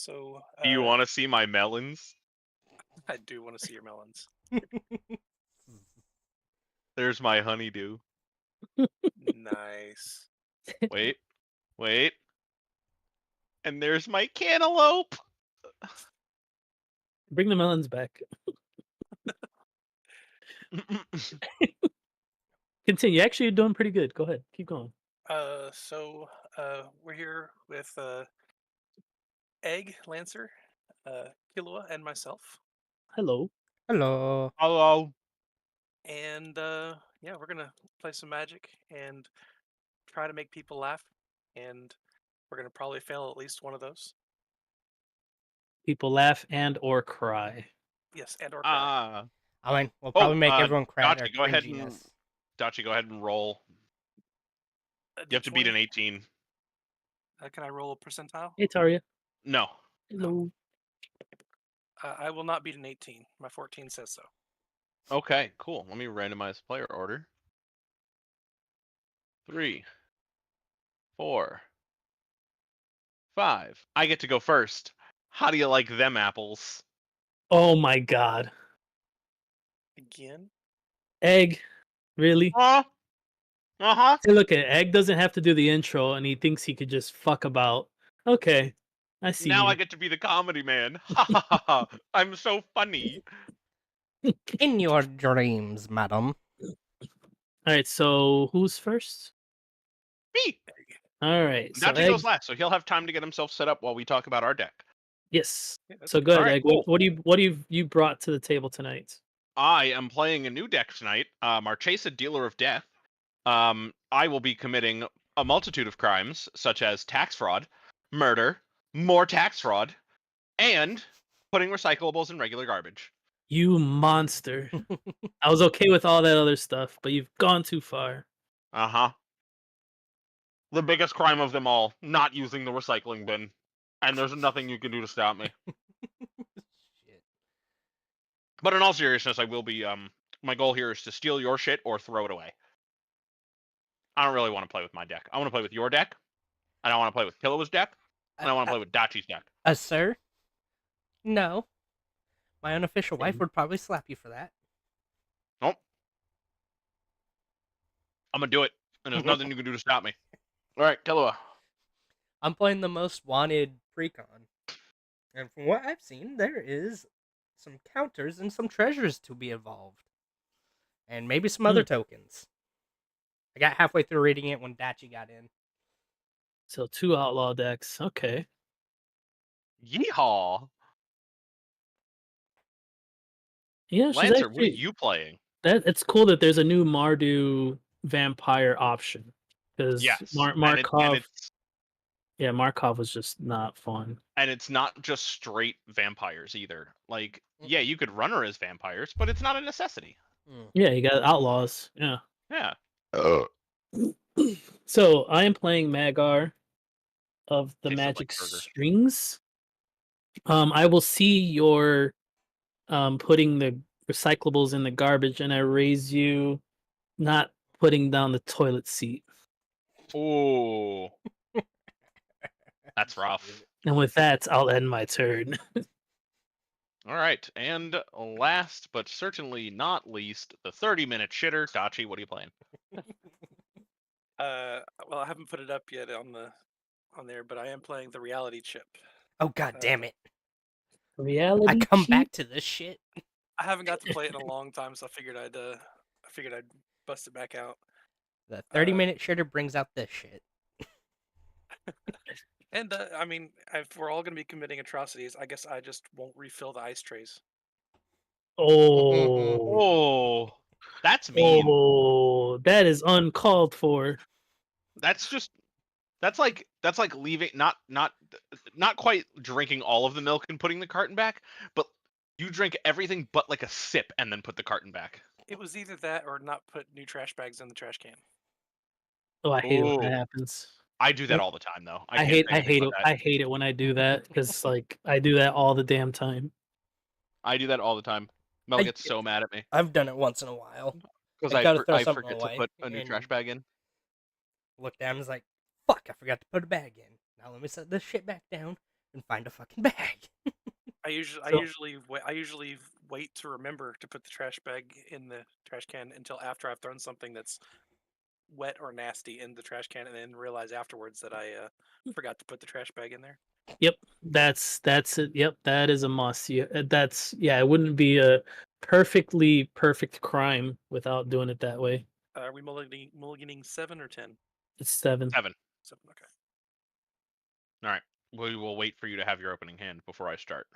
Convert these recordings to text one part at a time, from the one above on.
So, Do you want to see my melons? I do want to see your melons. There's my honeydew. Nice. Wait, wait. And there's my cantaloupe. Bring the melons back. Continue. Actually, you're doing pretty good. Go ahead. Keep going. We're here with Egg, Lancer, Killua, and myself. Hello. Hello. Hello. And yeah, we're gonna play some Magic and try to make people laugh. And we're gonna probably fail at least one of those. People laugh and or cry. Yes, and or cry. I mean, we'll probably make everyone cry at our Dachi, go ahead cringiness. Dachi, go ahead and roll. You have to beat an 18. Can I roll a percentile? Hey, Taria. No. Hello. I will not beat an 18. My 14 says so. Okay, cool. Let me randomize player order. 3, 4, 5. I get to go first. How do you like them apples? Oh my god. Again? Egg. Really? Uh-huh. Hey, look, Egg doesn't have to do the intro, and he thinks he could just fuck about. Okay. I see Now you. I get to be the comedy man. Ha ha ha ha. I'm so funny. In your dreams, madam. Alright, so who's first? Me. Alright, so Dachi Egg. goes last, so he'll have time to get himself set up while we talk about our deck. Yes. Yeah, So good, Alright, Egg. cool. What do you brought to the table tonight? I am playing a new deck tonight, Marchesa, Dealer of Death. I will be committing a multitude of crimes, such as tax fraud, murder, more tax fraud, and putting recyclables in regular garbage. You monster. I was okay with all that other stuff, but you've gone too far. Uh-huh. The biggest crime of them all, not using the recycling bin. And there's nothing you can do to stop me. Shit. But in all seriousness, I will be, my goal here is to steal your shit or throw it away. I don't really want to play with my deck. I want to play with your deck, and I want to play with Killua's deck, and I want to play with Dachi's deck. Sir? No. My unofficial wife would probably slap you for that. Nope. I'm gonna do it, and there's nothing you can do to stop me. All right, Killua. I'm playing the most wanted precon. And from what I've seen, there is some counters and some treasures to be evolved. And maybe some other tokens. I got halfway through reading it when Dachi got in. So 2 outlaw decks. Okay. Yeehaw. Yeah, she's Lancer, what are actually, you playing? it's cool that there's a new Mardu vampire option. Because Yes. Markov. Yeah, Markov was just not fun. And it's not just straight vampires either. Like, yeah, you could run her as vampires, but it's not a necessity. Yeah, you got outlaws. Yeah. Yeah. So I am playing Magar of the Tasted like Magic burger. Strings. I will see your putting the recyclables in the garbage, and I raise you not putting down the toilet seat. Ooh. That's rough. And with that, I'll end my turn. All right, and last but certainly not least, the 30-minute shitter. Dachi, what are you playing? Well, I haven't put it up yet on there, but I am playing the reality chip. Oh god damn it. Reality. I come back to this shit. I haven't got to play it in a long time, so I figured I'd bust it back out. The 30-minute shitter brings out this shit. And I mean, if we're all going to be committing atrocities, I guess I just won't refill the ice trays. Oh. Oh, that's mean. Oh, that is uncalled for. That's like leaving not quite drinking all of the milk and putting the carton back, but you drink everything but like a sip and then put the carton back. It was either that or not put new trash bags in the trash can. Oh, I hate it when Ooh. that happens. I do that all the time though. I hate it when I do that because like I do that all the damn time. I do that all the time. Mel gets so mad at me I've done it once in a while. because gotta throw I something forget to away put a new trash bag in. Look down and is like, fuck, I forgot to put a bag in. Now let me set this shit back down. and find a fucking bag. I So- usually wait to remember to put the trash bag in the trash can until after I've thrown something that's wet or nasty in the trash can, and then realize afterwards that I forgot to put the trash bag in there. Yep, that's it. Yep, that is a must. Yeah, it wouldn't be a perfectly perfect crime without doing it that way. Are we mulliganing 7 or 10? It's 7. 7. 7. Okay. All right. We will wait for you to have your opening hand before I start.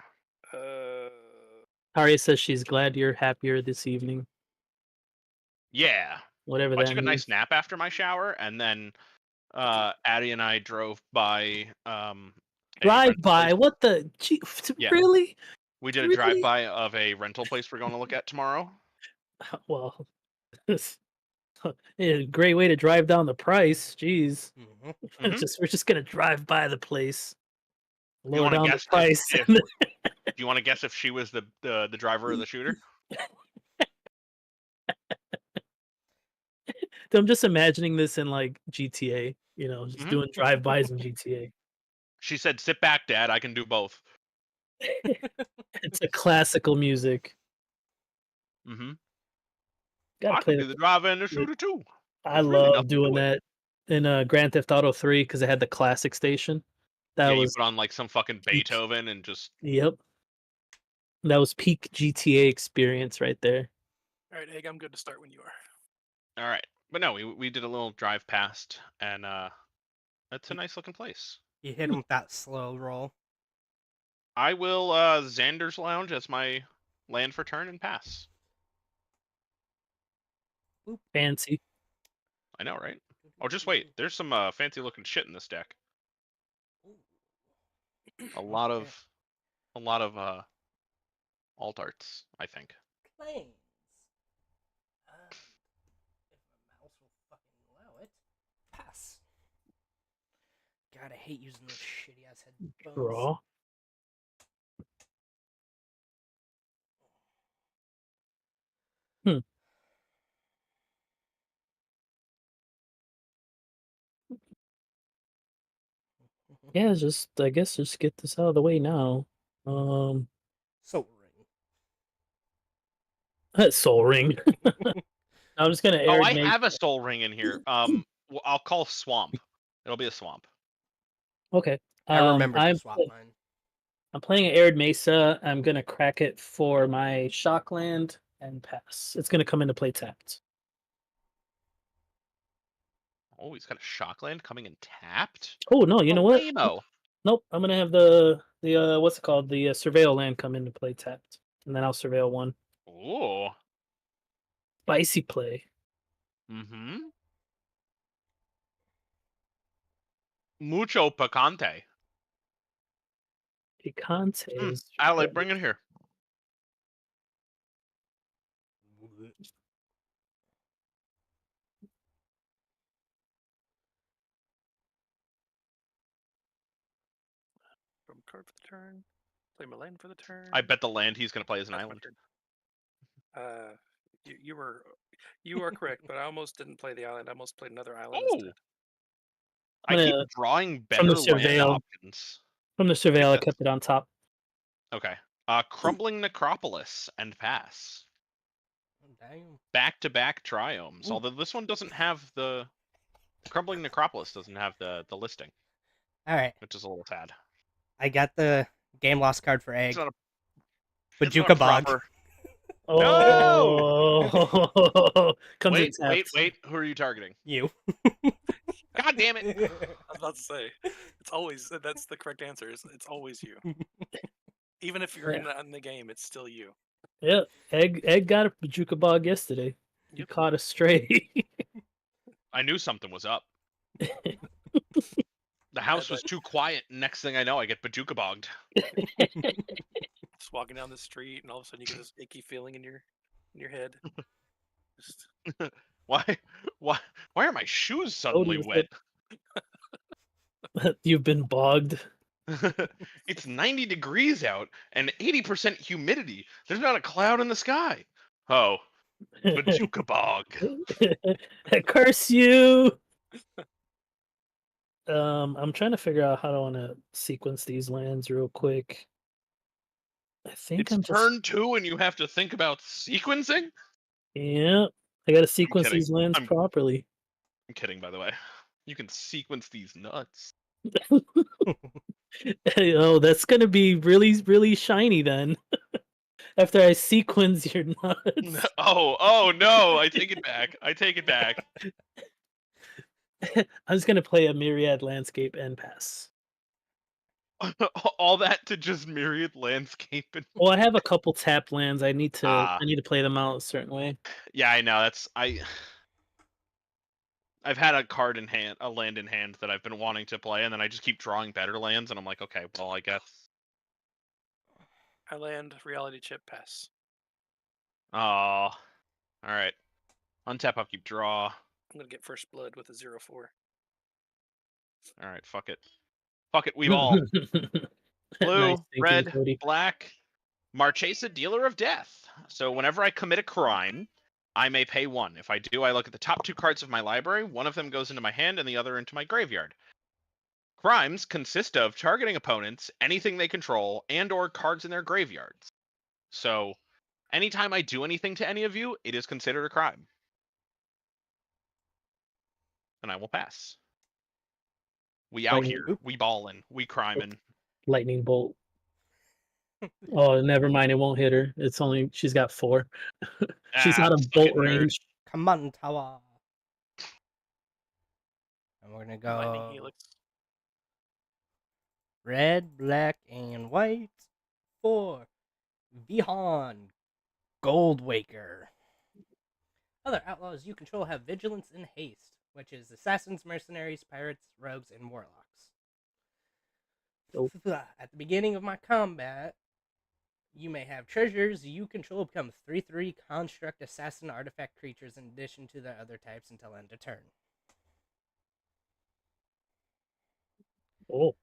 Arya says she's glad you're happier this evening. Yeah. Whatever I that took a means. nice nap after my shower, and then Addie and I drove by. A Drive rental by. place. What the? Gee, Yeah. Really? We did a Really? drive-by of a rental place we're going to look at tomorrow. Well, it's a great way to drive down the price. Jeez. Mhm. Mhm. We're just gonna drive by the place, You lower wanna down the guess price. do you want to guess if she was the driver or the shooter? I'm just imagining this in like GTA, just Mhm. doing drive-bys in GTA. She said, "Sit back, Dad. I can do both." It's a classical music. Mm-hmm. Gotta I play can be that. the driver and the shooter too. I There's really love nothing doing to it. that in Grand Theft Auto 3 because it had the classic station. That Yeah, you was put on like some fucking peak. Beethoven and just Yep. That was peak GTA experience right there. All right, Egg, I'm good to start when you are. all right. But no, we did a little drive past, and that's a nice looking place. You hit him with that slow roll. I will Xander's Lounge as my land for turn and pass. Fancy. I know, right? Oh, just wait. There's some fancy looking shit in this deck. A lot Okay. of alt arts, I think. Planes. If my mouse will fucking allow it. Pass. God, I hate using those shitty ass headphones. Draw. Yeah, I guess just get this out of the way now. Soul Soul Ring. I'm just gonna Oh, arid I make. have a soul ring in here. I'll call Swamp. It'll be a swamp. Okay. I remember to swap mine. I'm playing Arid Mesa. I'm gonna crack it for my Shockland and pass. It's gonna come into play tapped. Oh, he's got a Shockland coming in tapped. Oh no, you know what? Lame-o. Nope. I'm gonna have the what's it called? The Surveil land come into play tapped, and then I'll Surveil one. Ooh. Spicy play. Mm-hmm. Mucho picante. Picante. is- Allie, bring it here. From card for the turn. Play my land for the turn. I bet the land he's gonna play is an That's my island. turn. You are correct, but I almost didn't play the island. I almost played another island Oh. instead. I I'm keep gonna- drawing from the better land Surveil. options. From the Surveil, I Yes. kept it on top. Okay. Crumbling Necropolis and pass. Damn. Back-to-back triomes. Ooh. Although this one doesn't have the Crumbling Necropolis doesn't have the listing, All right. which is a little sad. I got the game loss card for Egg. It's not a Bajuka Bog. proper. Oh, comes Wait, in tapped. wait. Who are you targeting? You. God damn it! I was about to say, it's always that's the correct answer. It's always you. Even if you're in the game, it's still you. Yeah, Egg got a Bajuka Bog yesterday. He Yep. caught a stray. I knew something was up. The house was too quiet. Next thing I know, I get Bajuka bogged. Just walking down the street, and all of a sudden you get this icky feeling in your head. Just, Why are my shoes suddenly was wet? You've been bogged. It's 90 degrees out and 80% humidity. There's not a cloud in the sky. Oh, Bajuka bog. I curse you. I'm trying to figure out how I want to sequence these lands real quick. I think It's I'm just turn 2 and you have to think about sequencing? yeah. I gotta sequence kidding. these lands I'm- properly. I'm kidding, by the way. You can sequence these nuts. Oh, that's gonna be really, really shiny then. After I sequence your nuts. Oh no! I take it back. I take it back. I'm just gonna play a Myriad Landscape and pass. All that to just Myriad Landscape and Well, I have a couple tap lands. I need to Ah. I need to play them out a certain way. yeah, I know. I've had a land in hand that I've been wanting to play, and then I just keep drawing better lands, and I'm like, okay, well, I guess. I land reality chip pass. Oh, all right. Untap, upkeep, draw. I'm gonna get first blood with a 0/4. All right, fuck it. Fuck it. We've all blue, Nice thinking, red, Cody. black. Marchesa, dealer of death. So whenever I commit a crime, I may pay 1. If I do, I look at the top 2 cards of my library. One of them goes into my hand, and the other into my graveyard. Crimes consist of targeting opponents, anything they control, and/or cards in their graveyards. So, anytime I do anything to any of you, it is considered a crime. And I will pass. We out Lightning- here. We ballin'. We crimin'. Lightning bolt. Oh, never mind. It won't hit her. It's only she's got 4. She's out of suck bolt it, nerd. range. Come on, Tawa. And we're gonna Lightning go helix. red, black, and white for Vihan Goldwaker. Other outlaws you control have vigilance and haste, which is assassins, mercenaries, pirates, rogues, and warlocks. Nope. At the beginning of my combat, you may have treasures you control become 3/3 construct assassin artifact creatures in addition to their other types until end of turn. Oh,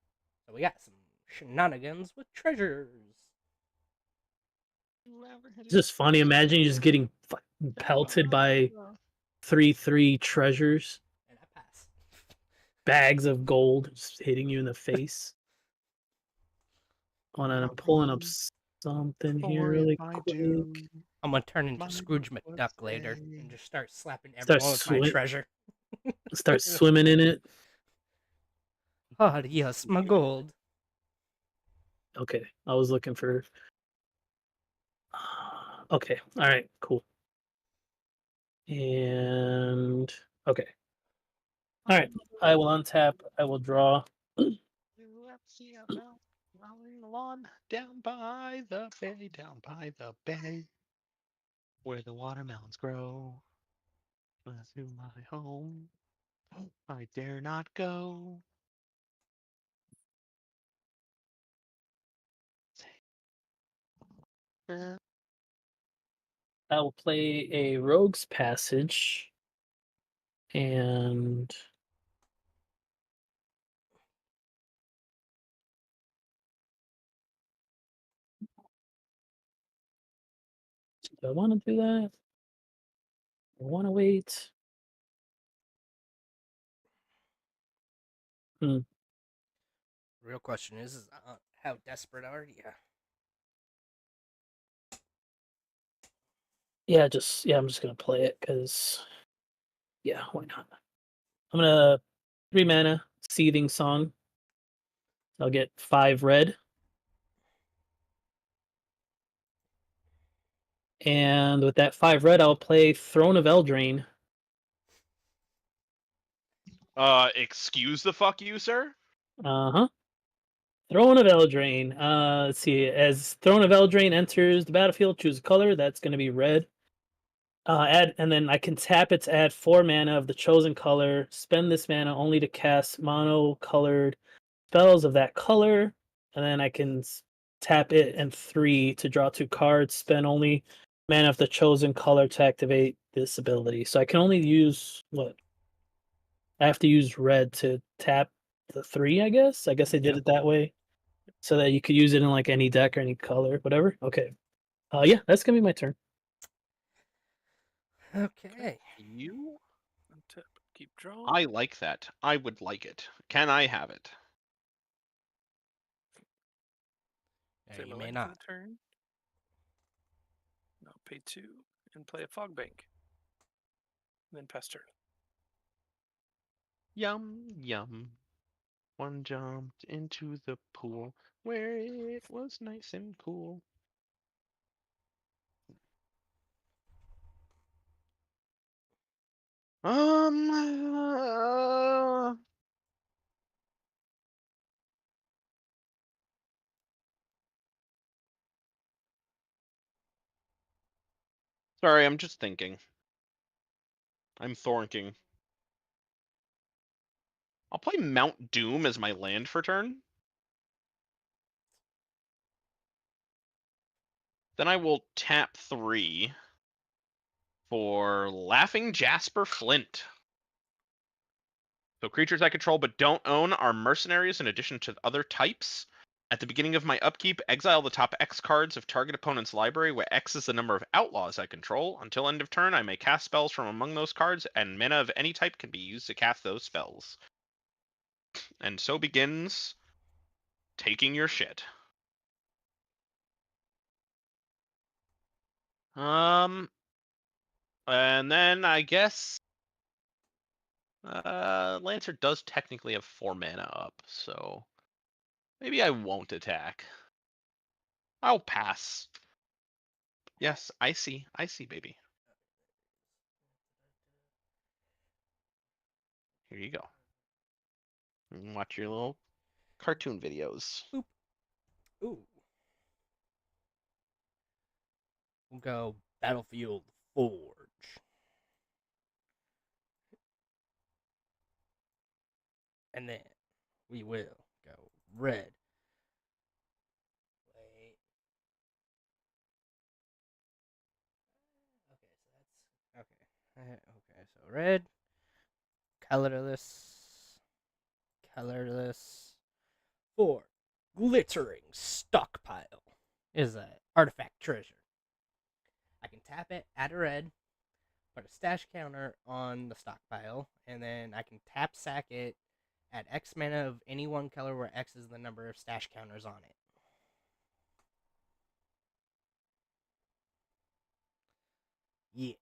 So we got some shenanigans with treasures. it's just funny. Imagine you just getting fucking pelted by 3/3 treasures, And I pass. bags of gold just hitting you in the face. Hold on, I'm pulling up something here really quick. I'm gonna turn into My Scrooge love McDuck would later say- and just start slapping Start everyone with my swim- treasure. Start swimming in it. Oh yes, my gold. Okay, I was looking for. Okay, all right, cool. And okay, all right. I will untap. I will draw. Rolling the lawn down by the bay, where the watermelons grow. That's to my home. I dare not go. I will play a Rogue's Passage, and do I want to do that? I want to wait. Real question is how desperate are you? Yeah, I'm just gonna play it because, yeah, why not? I'm gonna 3 mana Seething Song. I'll get 5 red, and with that 5 red, I'll play Throne of Eldraine. Excuse the fuck you, sir? Uh-huh. Throne of Eldraine. Let's see. As Throne of Eldraine enters the battlefield, choose a color. That's going to be red. And then I can tap it to add 4 mana of the chosen color. Spend this mana only to cast mono-colored spells of that color. And then I can tap it and 3 to draw 2 cards. Spend only mana of the chosen color to activate this ability. So I can only use what? I have to use red to tap the 3, I guess. I guess they did it that way, so that you could use it in like any deck or any color, whatever. Okay. Yeah, that's gonna be my turn. Okay. You? Untap. Keep drawing. I like that. I would like it. Can I have it? Yeah, Say you my may land for not. the turn. Now pay 2 and play a fog bank. And then pass turn. Yum, yum. One jumped into the pool where it was nice and cool. Uh, Sorry, I'm just thinking. I'm thorking. I'll play Mount Doom as my land for turn. Then I will tap 3 for Laughing Jasper Flint. So creatures I control but don't own are mercenaries in addition to other types. At the beginning of my upkeep, exile the top X cards of target opponent's library, where X is the number of outlaws I control. Until end of turn, I may cast spells from among those cards, and mana of any type can be used to cast those spells. And so begins taking your shit. And then I guess Lancer does technically have 4 mana up, so maybe I won't attack. I'll pass. Yes, I see, baby. Here you go. And watch your little cartoon videos. Ooh. We'll go Battlefield Forge. And then we will go red. Wait. Okay, so red, colorless, 4 glittering stockpile is an artifact treasure. I can tap it, add a red, put a stash counter on the stockpile, and then I can tap sack it at X mana of any one color where X is the number of stash counters on it. Yeah.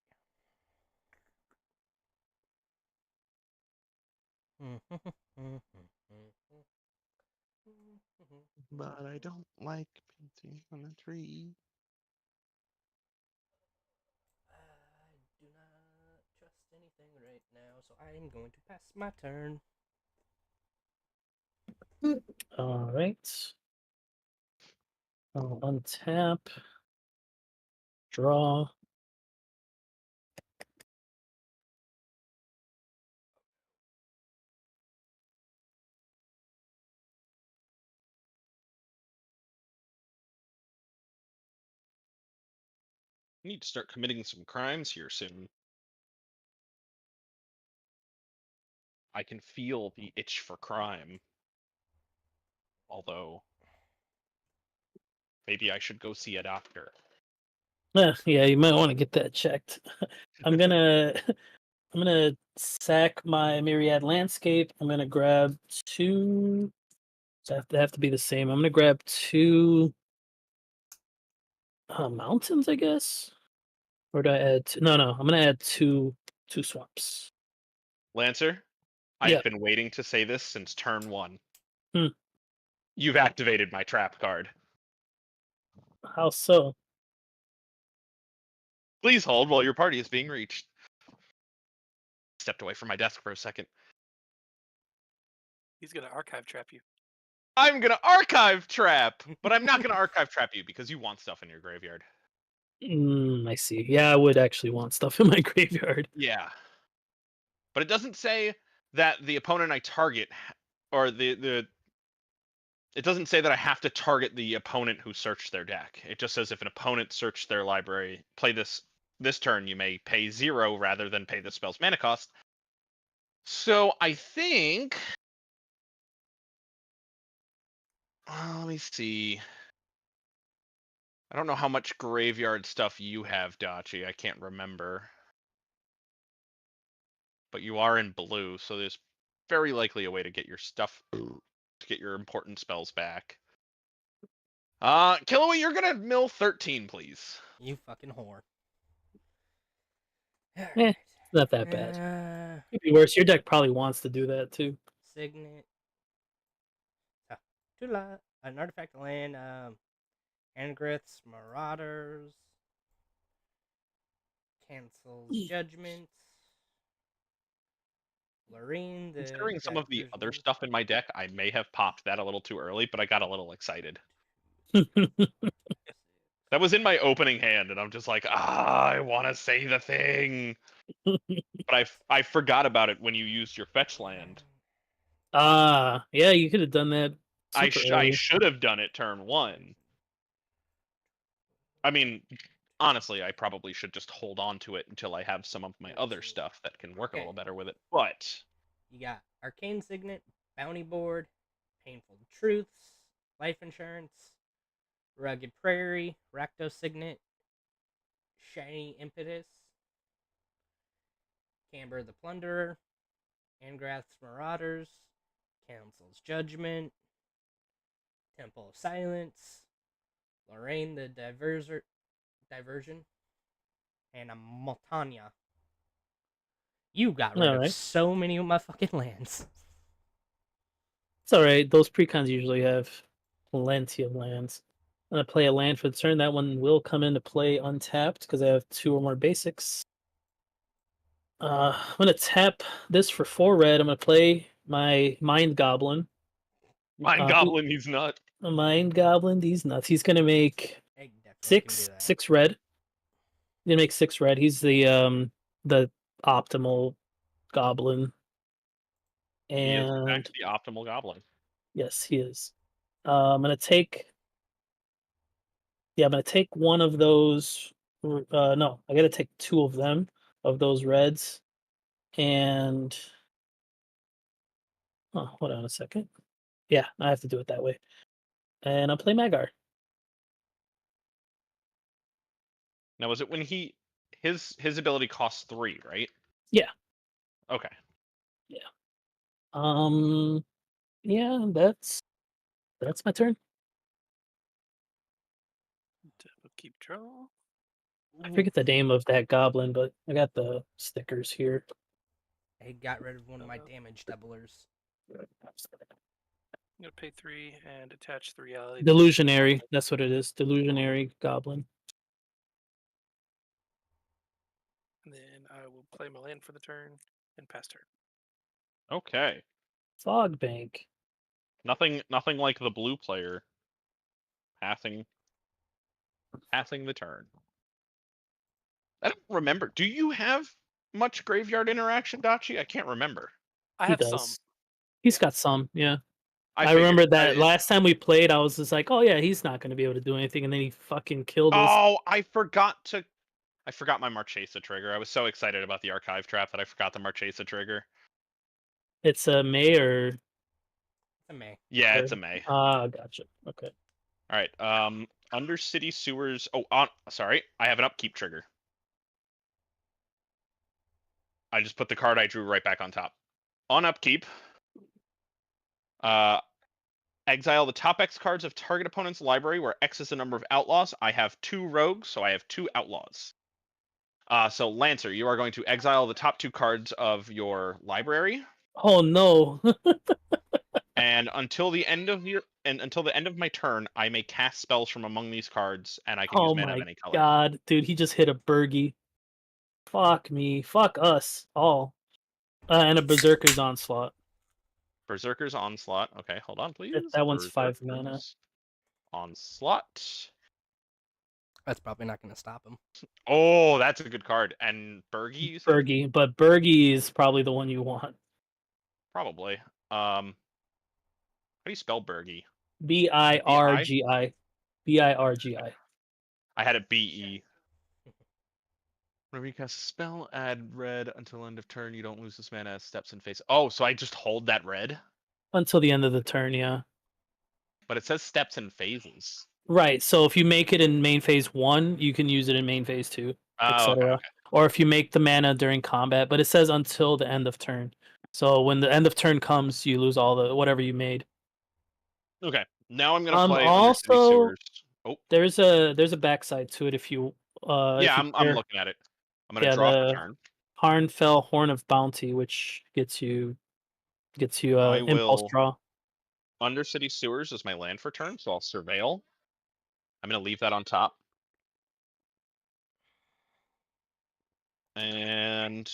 But I don't like painting on a tree. I do not trust anything right now, so I am going to pass my turn. All right. I'll untap. Draw. I need to start committing some crimes here soon. I can feel the itch for crime. Although, maybe I should go see a doctor. Yeah, you might want to get that checked. I'm gonna sack my Myriad Landscape. I'm gonna grab 2. So they have to be the same. I'm gonna grab 2 mountains, I guess. Or do I add no, I'm gonna add two swamps. Lancer, Yeah. I've been waiting to say this since turn 1. Hmm. You've activated my trap card. How so? Please hold while your party is being reached. Stepped away from my desk for a second. He's gonna archive trap you. I'm gonna archive trap, but I'm not gonna archive trap you because you want stuff in your graveyard. I see. Yeah, I would actually want stuff in my graveyard. Yeah. But it doesn't say that the opponent I target, or it doesn't say that I have to target the opponent who searched their deck. It just says if an opponent searched their library, play this turn, you may pay 0 rather than pay the spell's mana cost. So I think, let me see. I don't know how much graveyard stuff you have, Dachi. I can't remember. but you are in blue, so there's very likely a way to get your stuff, to get your important spells back. Killua, you're gonna mill 13, please. You fucking whore. Eh, not that bad. Could be worse. Your deck probably wants to do that too. Signet. Tula. An artifact land. Angrith's Marauders. Cancels Judgment. Lorraine. Considering some of the other stuff in my deck, I may have popped that a little too early, but I got a little excited. That was in my opening hand, and I'm just like, I want to say the thing. But I forgot about it when you used your fetch land. Yeah, you could have done that. I super early. should have done it turn 1. I mean, honestly, I probably should just hold on to it until I have some of my other stuff that can work a little better with it. But you got Arcane Signet, Bounty Board, Painful Truths, Life Insurance, Rugged Prairie, Rakdos Signet, Shiny Impetus, Camber the Plunderer, Angrath's Marauders, Council's Judgment, Temple of Silence, Lorraine the Diversion, and a Multania. You got rid of so many of my fucking lands. It's alright. Those precons usually have plenty of lands. I'm going to play a land for the turn. That one will come into play untapped because I have 2 or more basics. I'm going to tap this for 4 red. I'm going to play my Mind Goblin. Mind Goblin, he's nuts. Mind Goblin, he's nuts. He's going to make 6 red. He's going to make 6 red. He's the optimal goblin. And he is in fact the optimal goblin. Yes, he is. I'm going to take... Yeah, I'm going to take one of those... no, I got to take 2 of them, of those reds. And... Oh, hold on a second. Yeah, I have to do it that way. And I'll play Magar. Now, was it when his ability costs 3, right? Yeah. Okay. Yeah. Yeah, that's my turn. Keep draw. I forget the name of that goblin, but I got the stickers here. I got rid of one of my damage doublers. I'm gonna pay 3 and attach the reality. Delusionary. That's what it is. Delusionary goblin. And then I will play my land for the turn and pass turn. Okay. Fog Bank. Nothing like the blue player passing the turn. I don't remember. Do you have much graveyard interaction, Dachi? I can't remember. I He have does. some. He's got some, yeah. I figured. remember that last time we played, I was just like, oh yeah, he's not going to be able to do anything, and then he fucking killed us. Oh, I forgot my Marchesa trigger. I was so excited about the archive trap that I forgot the Marchesa trigger. It's a May or... It's a May. Yeah, it's a May. Gotcha. Okay. All right. Undercity Sewers. Oh, sorry. I have an upkeep trigger. I just put the card I drew right back on top. On upkeep, exile the top X cards of target opponent's library, where X is the number of outlaws. I have 2 rogues, so I have 2 outlaws. So Lancer, you are going to exile the top 2 cards of your library. Oh no. And until the end of my turn, I may cast spells from among these cards, and I can use mana of any color. Oh my god, dude, he just hit a Bergie. Fuck me. Fuck us all. And a Berserker's Onslaught. Berserker's Onslaught. Okay, hold on, please. That one's 5 mana. Onslaught. That's probably not going to stop him. Oh, that's a good card. And Bergie? Bergie, but Bergie is probably the one you want. Probably. How do you spell Bergie? Birgi. Birgi. I had a BE. Whenever you cast a spell, add red until end of turn. You don't lose this mana as steps in phase. Oh, so I just hold that red? Until the end of the turn, yeah. But it says steps in phases. Right, so if you make it in main phase 1, you can use it in main phase 2, etc. Okay. or if you make the mana during combat. But it says until the end of turn. So when the end of turn comes, you lose all the whatever you made. Okay, now I'm gonna play Undercity Also, Sewers. Oh, there's a backside to it if you yeah, if you I'm care. looking at it. I'm gonna Yeah, draw for the turn. Harnfell Horn of Bounty, which gets you I impulse will draw. Undercity Sewers is my land for turn, so I'll surveil. I'm gonna leave that on top. And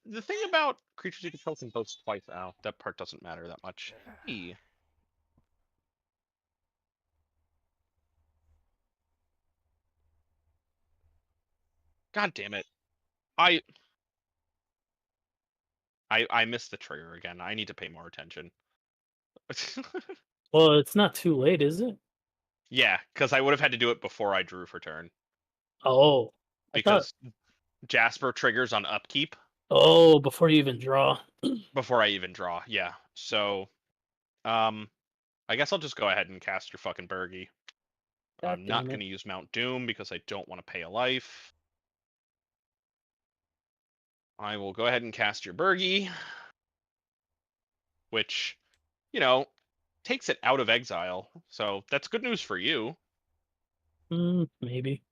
the thing about creatures you control can boast twice. Oh, that part doesn't matter that much. E. God damn it. I missed the trigger again. I need to pay more attention. Well, it's not too late, is it? Yeah, because I would have had to do it before I drew for turn. Oh, I thought. Because Jasper triggers on upkeep Oh, before you even draw. before I even draw. Yeah. So, I guess I'll just go ahead and cast your fucking Burgie. God I'm not damn going it. to use Mount Doom because I don't want to pay a life. I will go ahead and cast your Burgie, which, you know, takes it out of exile. So that's good news for you. Maybe.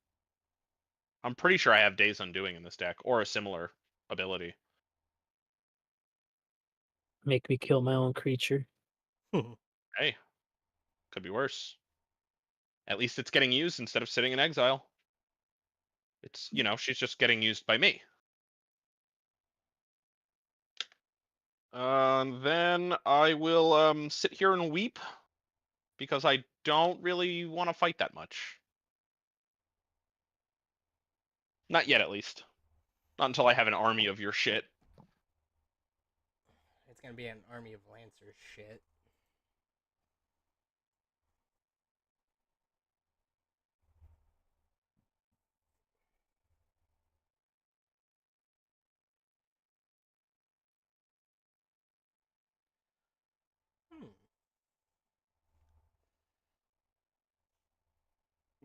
I'm pretty sure I have Days Undoing in this deck or a similar ability. Make me kill my own creature. Hey, could be worse. At least it's getting used instead of sitting in exile. It's, she's just getting used by me. Then I will sit here and weep because I don't really want to fight that much. Not yet, at least. Not until I have an army of your shit. It's gonna be an army of Lancers shit.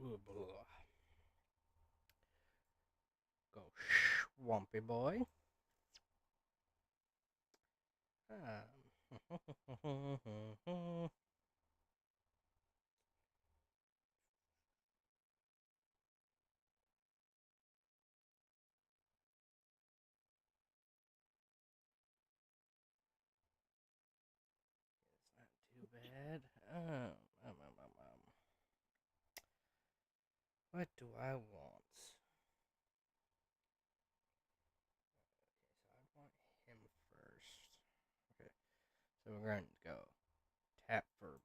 Ooh, blah. Go Swampy boy. It's not too bad. What do I want? Okay, so I want him first. Okay, so we're going to go tap for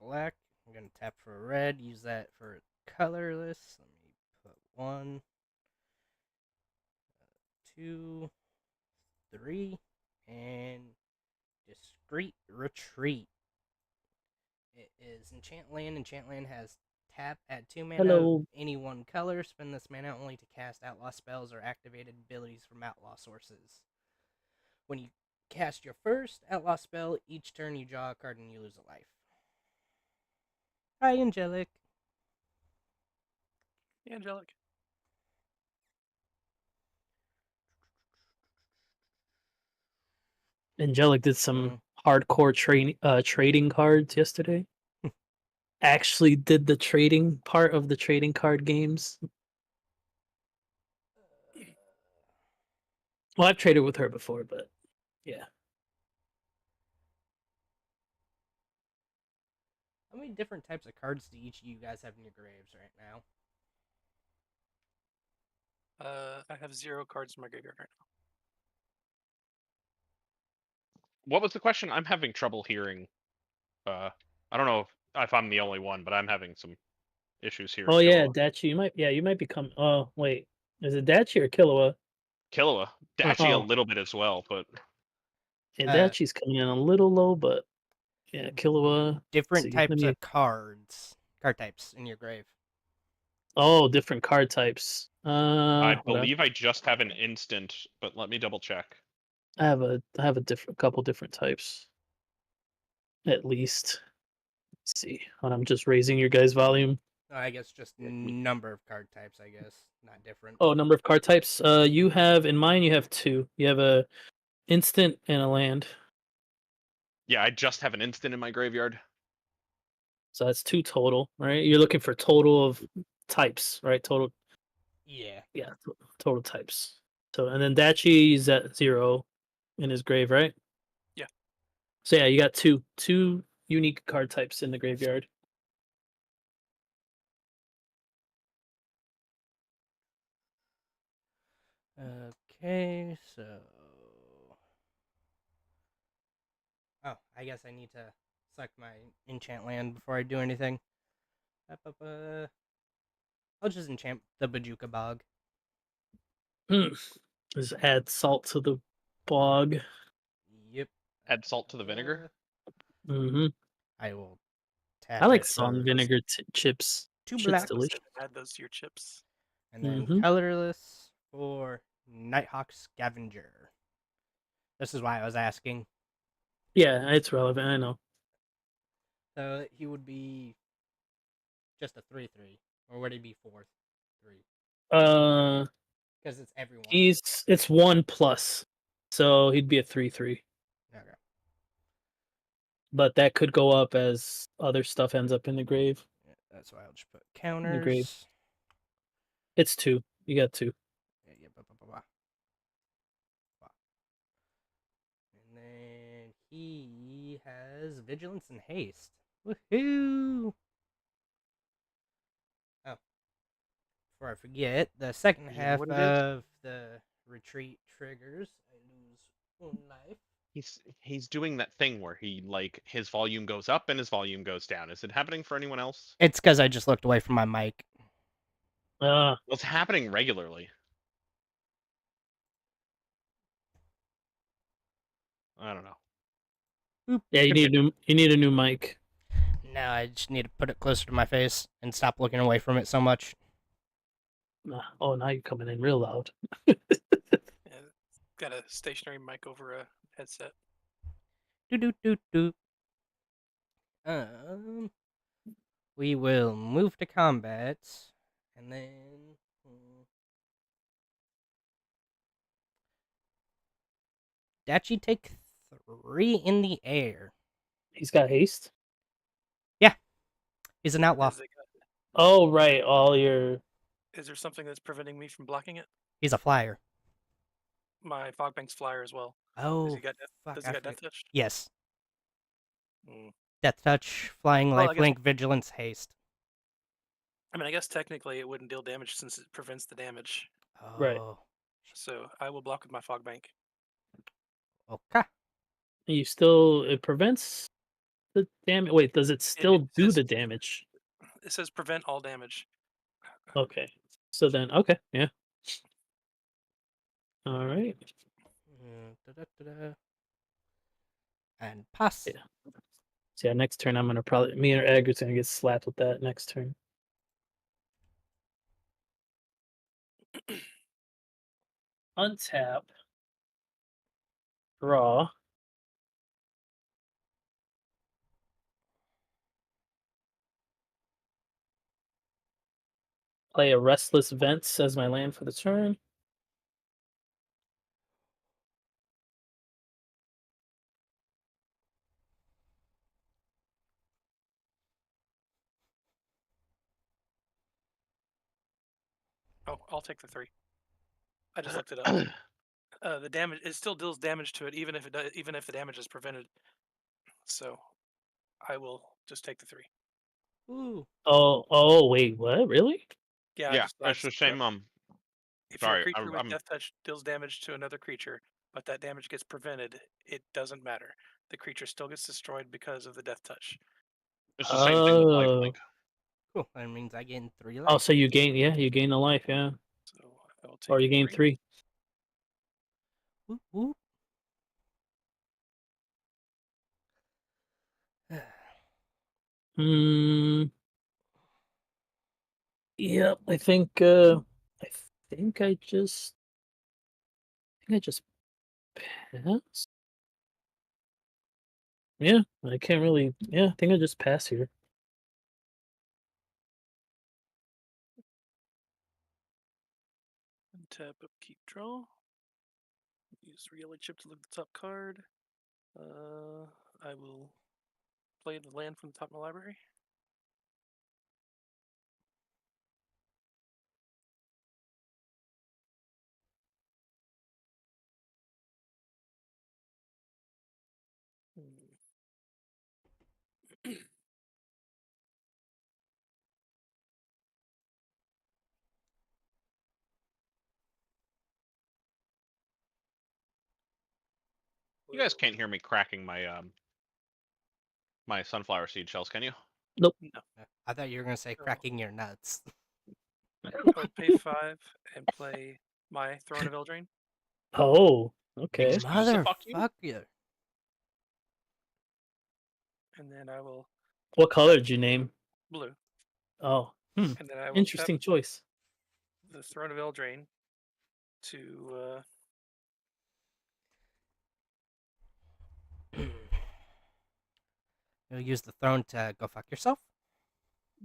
black. I'm going to tap for red. Use that for colorless. Let me put 1, 2, 3, and Discreet Retreat. It is Enchant Land. Enchant Land has tap, add 2 mana Hello. of any one color. Spend this mana only to cast outlaw spells or activated abilities from outlaw sources. When you cast your first outlaw spell, each turn you draw a card and you lose a life. Hi, Angelic. Angelic. Angelic did some hardcore trading cards yesterday. Actually did the trading part of the trading card games. Well, I've traded with her before, but yeah. How many different types of cards do each of you guys have in your graves right now? I have 0 cards in my graveyard right now. What was the question? I'm having trouble hearing. I don't know if I'm the only one, but I'm having some issues hearing. Oh yeah, Killua. Dachi. You might become. Oh wait, is it Dachi or Killua? Killua. Dachi a Oh. little bit as well, but Yeah, Dachi's coming in a little low, but yeah, Killua. Different See, let types me. of card types in your grave. Oh, different card types. I Hold on. believe I just have an instant, but let me double check. I have a couple different types. At least. Let's see. Hold on, I'm just raising your guys' volume. I guess just number of card types. I guess not different. Oh, number of card types. You have in mine. You have two. You have a instant and a land. Yeah, I just have an instant in my graveyard. So that's two total, right? You're looking for total of types, right? Total, Yeah. yeah, total types. So and then Dachi is at 0 in his grave, right? Yeah. So yeah, you got two unique card types in the graveyard. Okay, so. Oh, I guess I need to select my enchant land before I do anything. I'll just enchant the Bajuka Bog. Just add salt to the bog. Yep. Add salt to the vinegar. Hmm I will tap I like it salt and for vinegar chips. two Shit's blacks, delicious. Add those to your chips. and then Mhm. colorless for Nighthawk Scavenger. This is why I was asking. Yeah, it's relevant. I know. So he would be just a 3/3, or would he be 4/3? Because it's everyone. It's 1+, so he'd be a 3/3. Okay. But that could go up as other stuff ends up in the grave. Yeah, that's why I'll just put the counters. grave. It's 2. You got 2. Yeah, blah, blah, blah, blah. Blah. And then he has vigilance and haste. Woohoo! Oh, before I forget, the second You know half what it is? of the retreat triggers. I lose 1 life. He's doing that thing where he like his volume goes up and his volume goes down. Is it happening for anyone else? It's because I just looked away from my mic. Ah, Well, it's happening regularly. I don't know. yeah, you need a new mic. Now I just need to put it closer to my face and stop looking away from it so much. Oh, now you're coming in real loud. Yeah, got a stationary mic over a headset. Do do do do. We will move to combat, and then Dachi take 3 in the air. He's got haste. He's an outlaw. Oh, right. All your Is there something that's preventing me from blocking it? He's a flyer. My Fogbank's flyer as well. Oh, Does he got fuck! Does he I got forget. death touch? Yes, Mm. death touch, flying, Well, I guess- lifelink, vigilance, haste. I mean, I guess technically it wouldn't deal damage since it prevents the damage. Oh, Right. So I will block with my Fogbank. okay. you still it prevents the damage. Wait, does it still do says- the damage? It says prevent all damage. Okay. So then, okay, yeah. All right. Da-da-da-da. And pass. Yeah. So yeah, next turn I'm gonna probably me or Edgar's gonna get slapped with that next turn. Untap. Draw. Play a Restless Vents as my land for the turn. Oh, I'll take the 3. I just looked it up. The damage it still deals damage to it even if even if the damage is prevented. So I will just take the 3. Ooh. Oh, wait, what? Really? Yeah. Yeah, I just that's the same. if sorry, your creature with I'm- death touch deals damage to another creature, but that damage gets prevented, it doesn't matter. The creature still gets destroyed because of the death touch. It's the same thing with Oh. lifelink. Cool. That means I gain 3 Oh, life. so you gain a life, yeah. So I will take Or you the gain 3. Whoop, whoop. Hmm. Yep, I think I just pass. Yeah, I can't really. Yeah, I think I just pass here. tap, upkeep, draw. Use the yellow chip to look at the top card. I will play the land from the top of my library. You guys can't hear me cracking my my sunflower seed shells, can you? No. I thought you were gonna say cracking your nuts. I will pay 5 and play my Throne of Eldraine. Oh, okay. Excuse the fuck you? Motherfucker. And then I will What color did you name? blue. Oh, And then I will interesting choice. tap the Throne of Eldraine to You'll use the throne to go fuck yourself?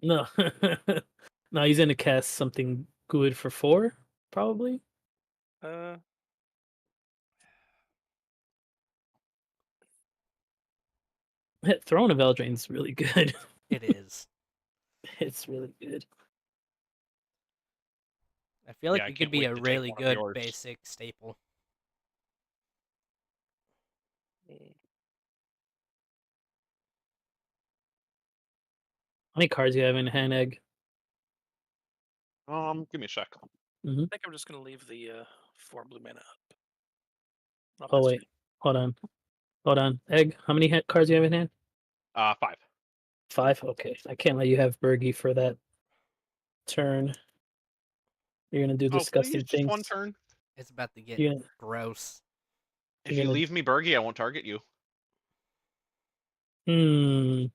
No, no, he's gonna cast something good for 4, probably. Throne of Eldraine's really good. It is. It's really good. I feel like Yeah, I it could can't be wait a to take really one of good yours. basic staple. How many cards do you have in hand, Egg? Give me a sec. I think I'm just gonna leave the 4 blue mana up. Not Oh much wait, hold on. Egg, how many cards do you have in hand? 5. 5. Okay, I can't let you have Bergie for that turn. You're gonna do disgusting please, just one things. turn. It's about to get Yeah. gross. If You're you gonna- leave me Bergie, I won't target you. Hmm.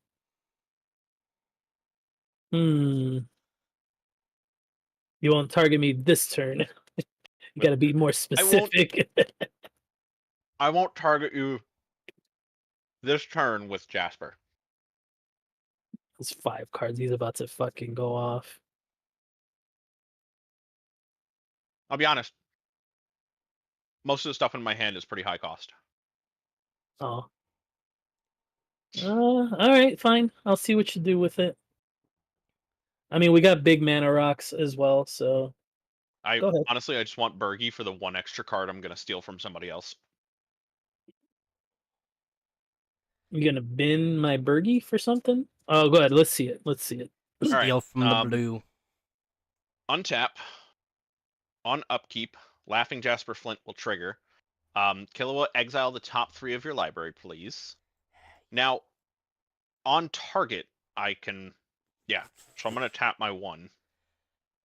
You won't target me this turn. You gotta be more won't- specific. I won't target you this turn with Jasper. Those 5 cards he's about to fucking go off. I'll be honest. Most of the stuff in my hand is pretty high cost. Oh. All right, fine. I'll see what you do with it. I mean, we got big mana rocks as well, so Go ahead. Honestly, I just want Bergie for the 1 extra card I'm gonna steal from somebody else. you gonna bin my Bergie for something? Oh, go ahead. Let's see it. All right, Steal from the blue. Untap. On upkeep, Laughing Jasper Flint will trigger. Killua, exile the top 3 of your library, please. Now, on target, I can... Yeah, so I'm going to tap my 1.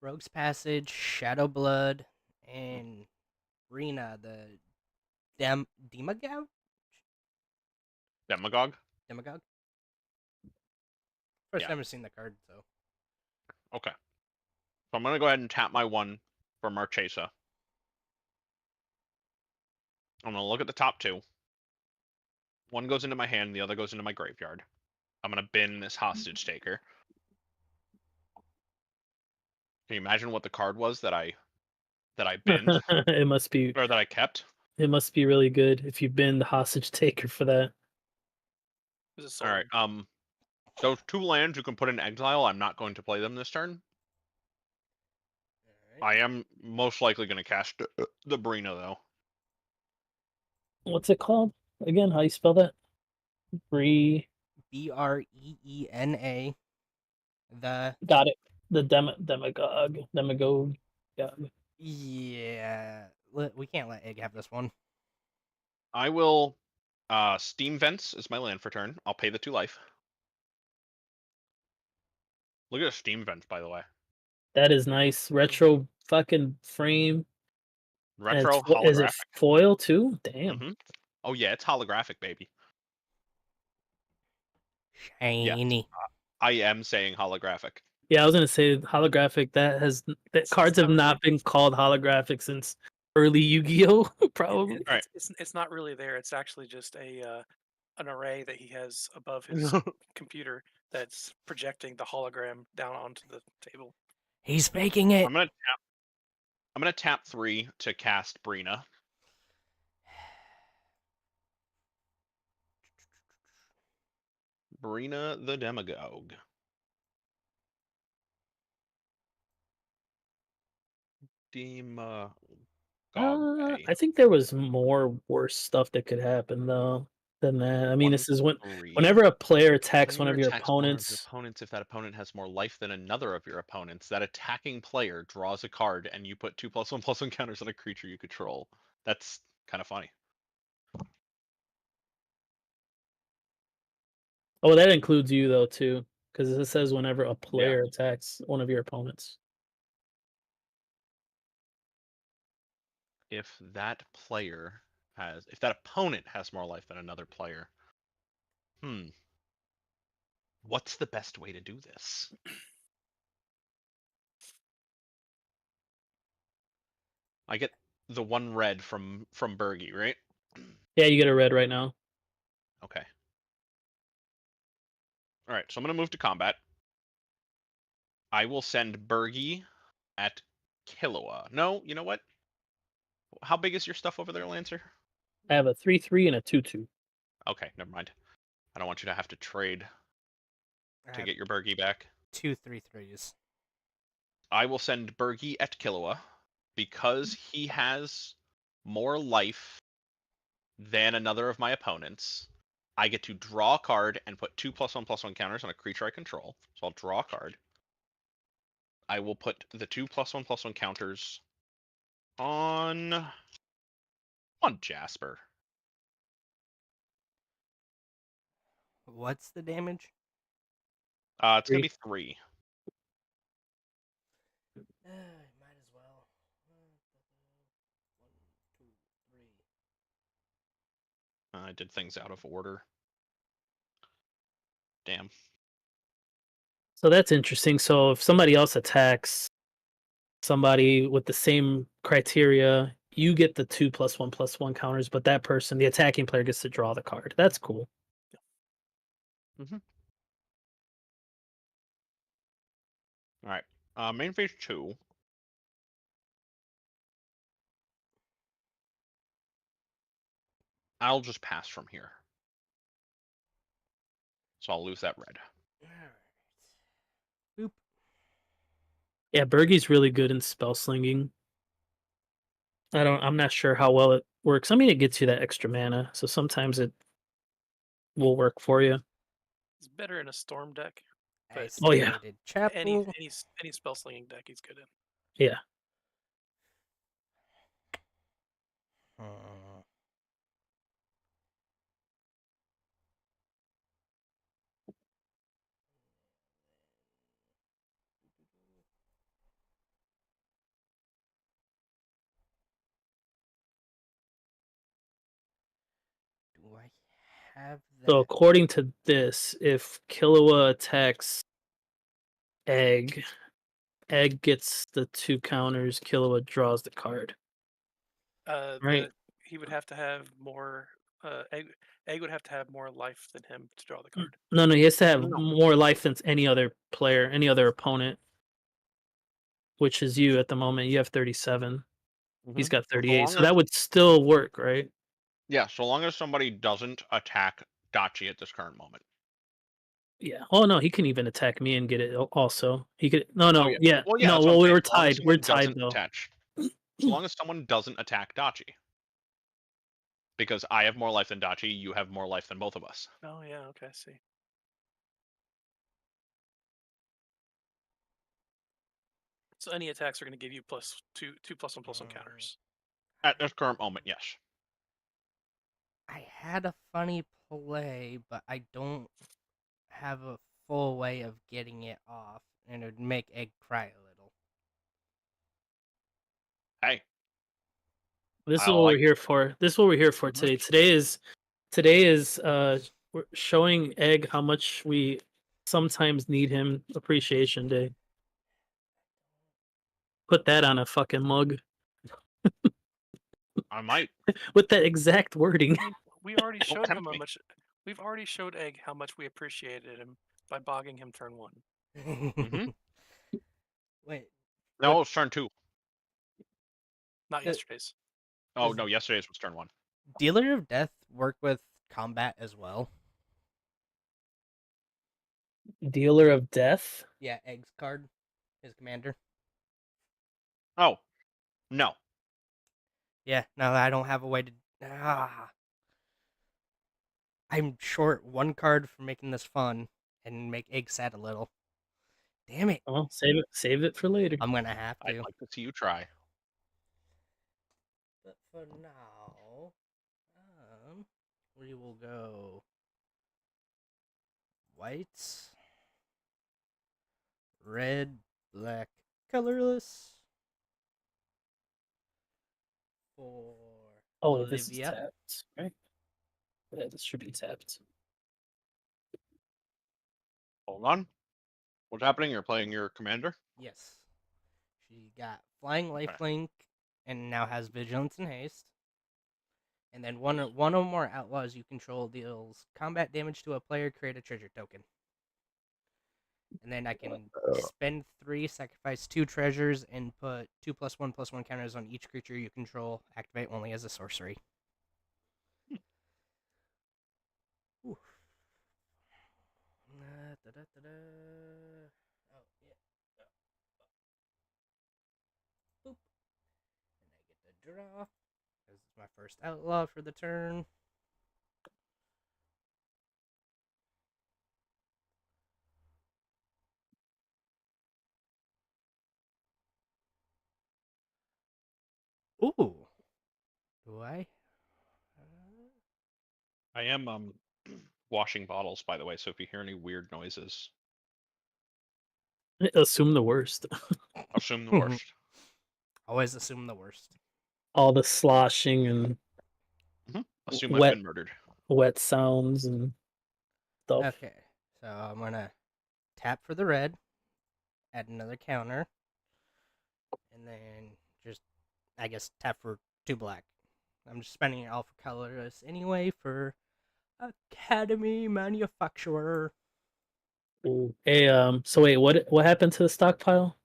Rogue's Passage, Shadow Blood, and Rena, the Demagogue? Demagogue? Demagogue? First Yeah. time I've seen the card, so. Okay. So I'm going to go ahead and tap my 1 for Marchesa. I'm going to look at the top 2. 1 goes into my hand, the other goes into my graveyard. I'm going to bin this Hostage Taker. Can you imagine what the card was that I binned? It must be Or that I kept? really good if you've been the hostage taker for that. Alright, those 2 lands you can put in exile, I'm not going to play them this turn. I am most likely going to cast the Brina, though. What's it called again? How you spell that? Breena. The Got it. The demagogue. yeah, we can't let Egg have this one. I will Steam Vents is my land for turn. I'll pay the 2 life. Look at the Steam Vents, by the way. That is nice. Retro fucking frame. And Retro is it holographic. foil too? Damn. Mhm. Oh yeah, it's holographic, baby. Shiny. I am saying holographic. Yeah, I was gonna say holographic. That cards have not been called holographic since early Yu-Gi-Oh. Probably. Alright. It's not really there. It's actually just an array that he has above his computer that's projecting the hologram down onto the table. He's making it. I'm gonna tap. I'm gonna tap 3 to cast Brina. Brina the Demagogue. I think there was more worse stuff that could happen though than that. I mean, this is whenever a player attacks one Player of your attacks one of your opponents. opponents if that opponent has more life than another of your opponents. That attacking player draws a card, and you put 2+1/+1 counters on a creature you control. That's kind of funny. Oh, that includes you though too, because it says whenever a player attacks one of your opponents. If that opponent has more life than another player, what's the best way to do this? I get the 1 red from Bergie, right? Yeah, you get a red right now. Okay. All right, so I'm gonna move to combat. I will send Bergie at Killua. No, you know what? How big is your stuff over there, Lancer? I have a 3/3 and a 2/2. Okay, never mind. I don't want you to have to trade I to have get your Bergie back. 2 3/3s. I will send Bergie at Killua because he has more life than another of my opponents. I get to draw a card and put 2+1/+1 counters on a creature I control. So I'll draw a card. I will put the 2+1/+1 counters on Jasper. What's the damage? It's gonna 3. be 3. Might as well. 1, 2, 3. I did things out of order. Damn. So that's interesting. So if somebody else attacks somebody with the same criteria, you get the 2+1/+1 counters, but that person, the attacking player, gets to draw the card. That's cool. All right. Main phase 2. I'll just pass from here. So I'll lose that red. Alright. Boop. Yeah, Bergie's really good in spell slinging. I'm not sure how well it works. I mean, it gets you that extra mana, so sometimes it will work for you. He's better in a storm deck. But Oh, yeah. Isolated Chapel. any spell slinging deck he's good in. Yeah. Do I have that? So according to this, if Killua attacks Egg gets the 2 counters, Killua draws the card. Right. He would have to have more. Egg would have to have more life than him to draw the card. No, he has to have No. more life than any other player, any other opponent, which is you at the moment. You have 37. He's got 38. So that would still work, right? Yeah, so long as somebody doesn't attack Dachi at this current moment. Yeah. Oh no, he can even attack me and get it also. He could. No, Oh, yeah. yeah. Well, yeah, No, that's what well, I'm we saying. were As long as tied. We're someone tied doesn't though. attach- As long as someone doesn't attack Dachi. Because I have more life than Dachi, you have more life than both of us. Oh yeah, okay, I see. So any attacks are going to give you +2+1/+1 counters. At this current moment, yes. I had a funny play, but I don't have a full way of getting it off, and it would make Egg cry a little. Hey. This is I what like we're here for. This is what we're here for today. Today is we're showing Egg how much we sometimes need him. Appreciation Day. Put that on a fucking mug I might. with that exact wording. We already showed him tempt how me. much. We've already showed Egg how much we appreciated him by bogging him turn 1. Mhm. Wait. No, it's turn 2. Not yesterday's. Oh Is- no, yesterday's was turn 1. Dealer of Death work with combat as well. Dealer of Death. Yeah, Eggs card, his commander. Oh, no. Yeah, no, I don't have a way to. I'm short one card for making this fun and make Egg sad a little. Damn it! Oh, save it for later. I'm gonna have I'd to. like to see you try. But for now, we will go white, red, black, colorless. For Oh, this is Olivia. tapped, right? Yeah, this should be tapped. Hold on. What's happening? You're playing your commander? Yes. She got Flying Lifelink and now has Vigilance and Haste. And then one or more outlaws you control deals combat damage to a player, create a treasure token. And then I can spend 3, sacrifice 2 treasures, and put 2+1/+1 counters on each creature you control. Activate only as a sorcery. Oof. Da-da-da-da. Oh, yeah. Boop. And I get to draw. This is my first outlaw for the turn. Ooh. Do I? I am washing bottles, by the way, so if you hear any weird noises, Assume the worst. assume the worst. Always assume the worst. All the sloshing and Assume Wet. I've been murdered. wet sounds and stuff. Okay. So I'm going to tap for the red, add another counter, and then just, I guess, tap for 2 black. I'm just spending it all for colorless anyway for Academy Manufacturer. Ooh. Hey, so wait, what happened to the stockpile?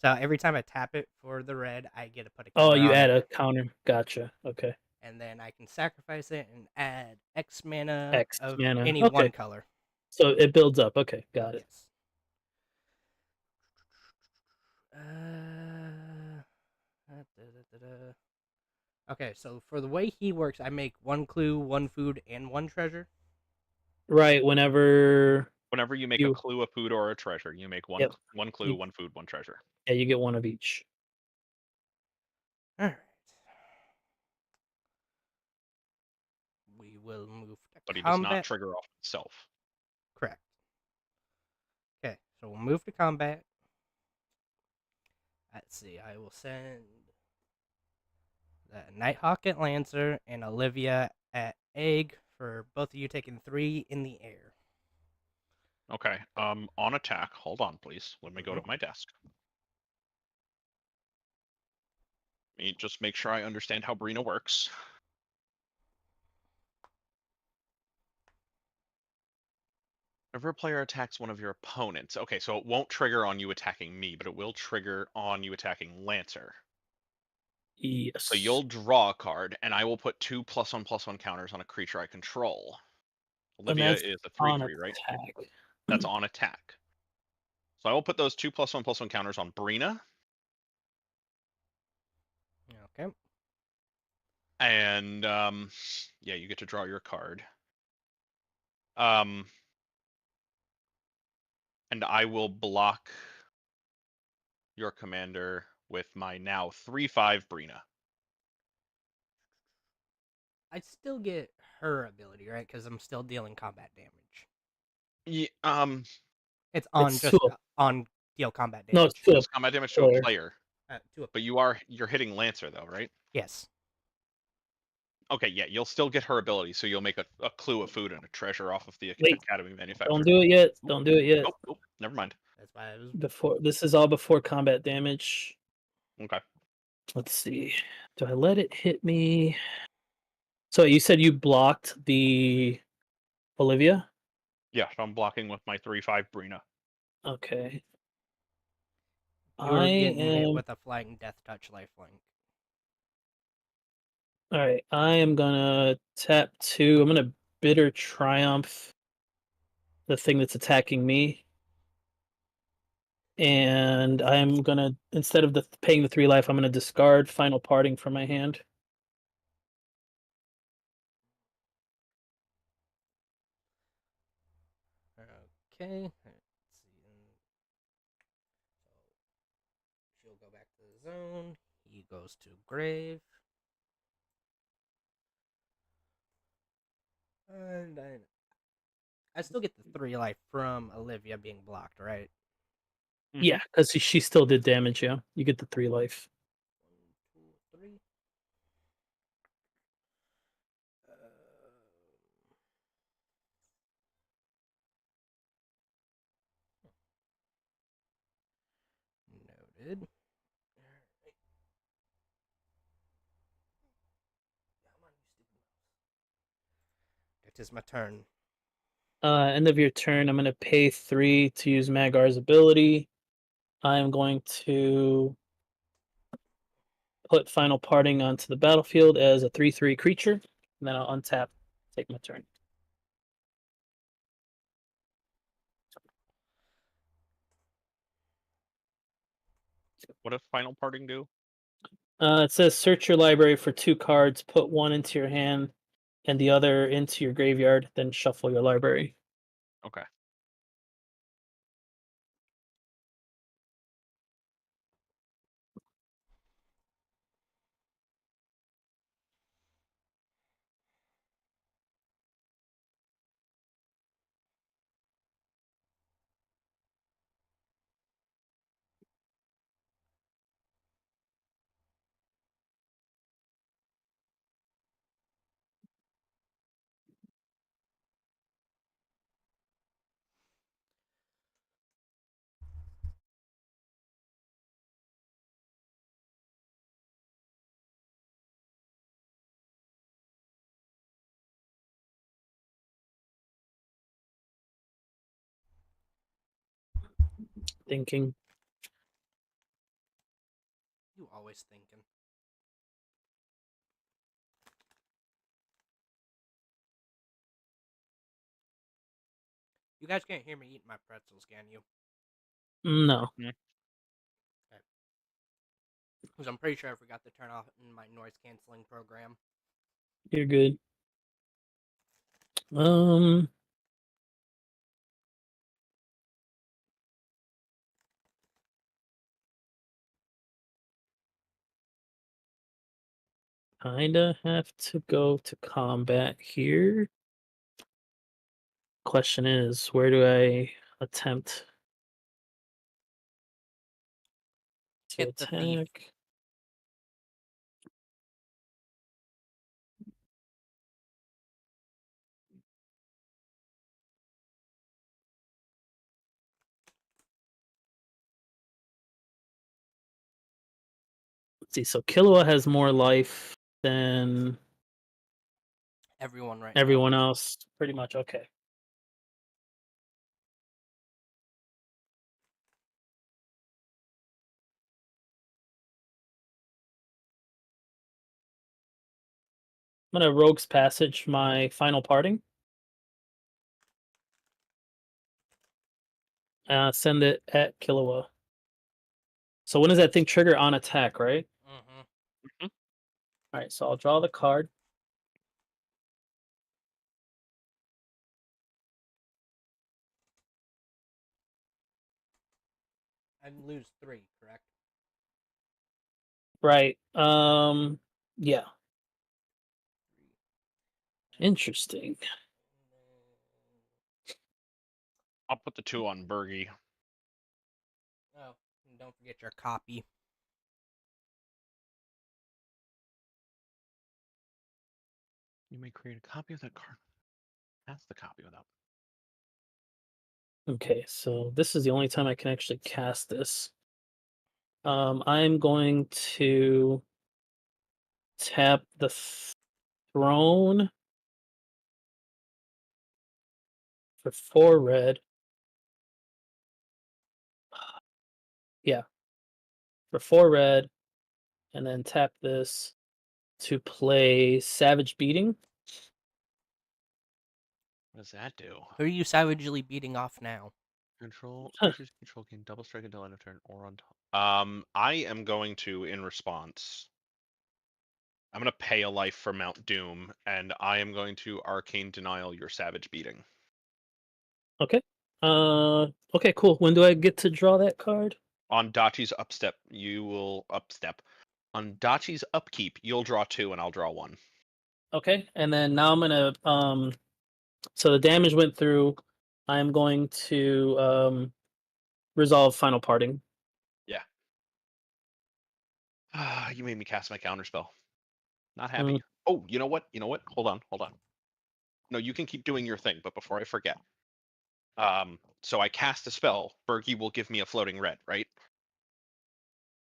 So every time I tap it for the red, I get to put a Oh, counter you on add it, a counter. Gotcha. Okay. and then I can sacrifice it and add X mana X of mana. any Okay. one color. So it builds up. Okay, got it. Yes. Okay, so for the way he works, I make 1 clue, 1 food, and 1 treasure. Right. Whenever Whenever you make You- a clue, a food, or a treasure, you make one Yep. one clue, You- 1 food, 1 treasure. yeah, you get one of each. All right. We will move to But he does combat. not trigger off itself. Correct. Okay, so we'll move to combat. Let's see. I will send Nighthawk at Lancer and Olivia at Egg for both of you taking 3 in the air. Okay. On attack. Hold on, please. Let me go to my desk. Let me just make sure I understand how Brina works. Whenever a player attacks one of your opponents. Okay, so it won't trigger on you attacking me, but it will trigger on you attacking Lancer. Yes. So you'll draw a card, and I will put 2+1/+1 counters on a creature I control. And Olivia that's is a on 3/3, right? attack. That's on attack. So I will put those 2+1/+1 counters on Brina, Okay. and yeah, you get to draw your card. And I will block your commander with my now 3/5 Brina. I still get her ability, right? Because I'm still dealing combat damage. Yeah, It's on It's just to on deal combat damage. No, it's to it's combat damage to a player. player, To a, but you're hitting Lancer though, right? yes. Okay, yeah, you'll still get her ability, so you'll make a clue, a food, and a treasure off of the Wait, Academy Manufacturer. Don't do it yet. Don't do it yet. Oh, never mind. That's why I was. Before this is all before combat damage. Okay. Let's see. Do I let it hit me? So you said you blocked the Olivia? Yeah, so I'm blocking with my 3/5 Brina. Okay. You were I getting hit am with a flying death touch lifelink. All right, I am gonna tap 2. I'm gonna Bitter Triumph the thing that's attacking me, and I'm gonna, instead of paying the 3 life, I'm gonna discard Final Parting from my hand. Okay. Let's see. So she'll go back to the zone. He goes to grave. And I still get the 3 life from Olivia being blocked, right? Yeah, because she still did damage. Yeah, you get the 3 life. 1, 2, 3. Noted. Alright. Come on, you stupid mouse. It is my turn. End of your turn. I'm gonna pay 3 to use Magar's ability. I'm going to put Final Parting onto the battlefield as a 3/3 creature, and then I'll untap, take my turn. What does Final Parting do? It says search your library for 2 cards, put 1 into your hand and the other into your graveyard, then shuffle your library. Okay. Thinking. You always thinking. You guys can't hear me eating my pretzels, can you? No. Because I'm pretty sure I forgot to turn off my noise canceling program. You're good. Kinda have to go to combat here. Question is, where do I attempt to Hit the thief. attack? Let's see, so Killua has more life than Everyone right everyone now. else, pretty much. Okay. I'm gonna Rogue's Passage my Final Parting. Send it at Killua. So when does that thing trigger? On attack, right? Mm-hmm. Alright, so I'll draw the card. I lose 3, correct? Right. Yeah. Interesting. I'll put the 2 on Bergie. Oh, and don't forget your copy. You may create a copy of that card. That's the copy without. Okay, so this is the only time I can actually cast this. I'm going to tap the throne for 4 red. Yeah. For 4 red, and then tap this to play Savage Beating. What does that do? Who are you savagely beating off now? Control creatures control can double strike until end of turn or on top. I am going to, in response, I'm gonna pay a life for Mount Doom, and I am going to Arcane Denial your Savage Beating. Okay. Okay, cool. When do I get to draw that card? On Dachi's upstep, you will upstep. On Dachi's upkeep, you'll draw 2 and I'll draw 1. Okay, and then now I'm gonna so the damage went through. I'm going to resolve Final Parting. You made me cast my counterspell. Not happy. Oh, you know what? You know what? Hold on. No, you can keep doing your thing, but before I forget. So I cast a spell. Bergie will give me a floating red, right?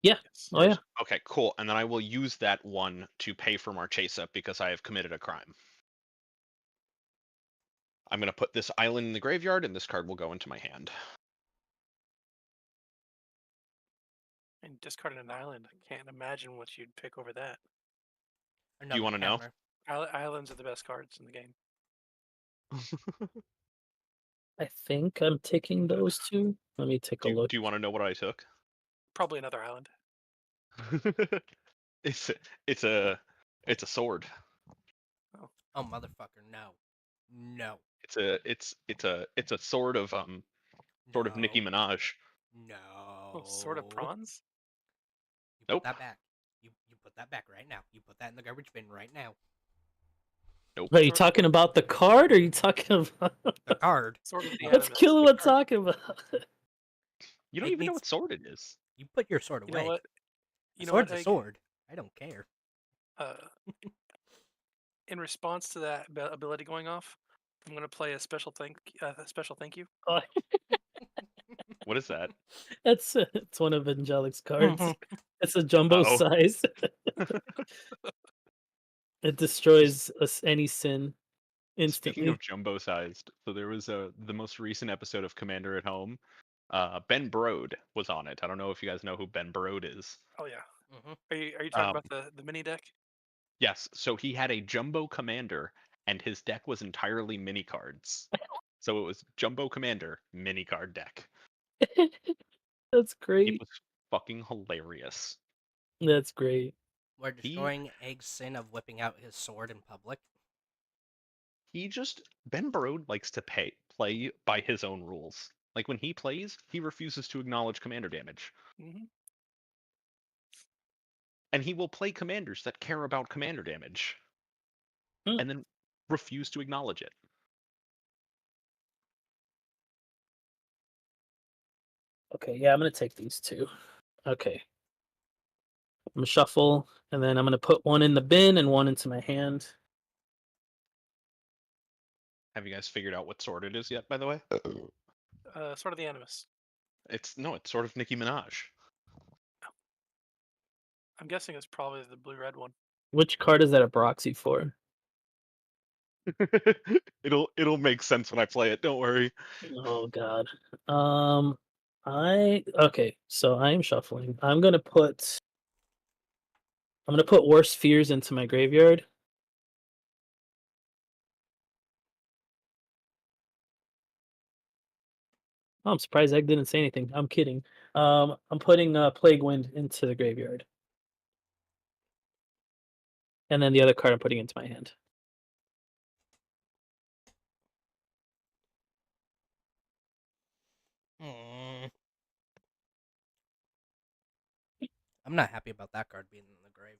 Yeah. Yes. Oh yeah. Okay, cool. And then I will use that one to pay for Marchesa because I have committed a crime. I'm going to put this island in the graveyard, and this card will go into my hand. And discarding an island. I can't imagine what you'd pick over that. Do you wanna know? Counter. Islands are the best cards in the game. I think I'm taking those two. Let me take a look. Do you want to know what I took? Probably another island. it's a sword. Oh motherfucker, no. No. It's a sword of sort of Nicki No. Minaj. No. Oh, Sword of Prawns? You put Nope. that back. You put that back right now. You put that in the garbage bin right now. Nope. Are you talking about the card or are you talking about The card. Sword of the That's Animus. Killer what Card. talking about? You don't It even know needs- what sword it is. You put your sword You away. know what? A You know sword's what, a Egg? sword. I don't care. In response to that ability going off, I'm gonna play a special thank you. Oh, What is that? it's one of Angelic's cards. Mhm. It's a jumbo Uh-oh. size. It destroys any sin instantly. Speaking of jumbo sized, so there was the most recent episode of Commander at Home. Ben Brode was on it. I don't know if you guys know who Ben Brode is. Oh yeah. Mhm. Are you talking about the mini deck? Yes, so he had a jumbo commander, and his deck was entirely mini cards. So it was jumbo commander mini card deck. That's It great. was fucking hilarious. That's great. We're destroying Egg's sin of whipping out his sword in public. Ben Brode likes to play by his own rules. Like when he plays, he refuses to acknowledge commander damage. Mm-hmm. And he will play commanders that care about commander damage. Hmm. And then refuse to acknowledge it. Okay, yeah, I'm gonna take these two. Okay. I'm gonna shuffle, and then I'm gonna put one in the bin and one into my hand. Have you guys figured out what sword it is yet, by the way? Sword of the Animus. It's sort of Nicki Minaj. I'm guessing it's probably the blue-red one. Which card is that a proxy for? It'll make sense when I play it, don't worry. Oh god. Okay, so I am shuffling. I'm gonna put Worst Fears into my graveyard. Oh, I'm surprised Egg didn't say anything. I'm kidding. I'm putting Plague Wind into the graveyard. And then the other card I'm putting into my hand. Hmm. I'm not happy about that card being in the grave.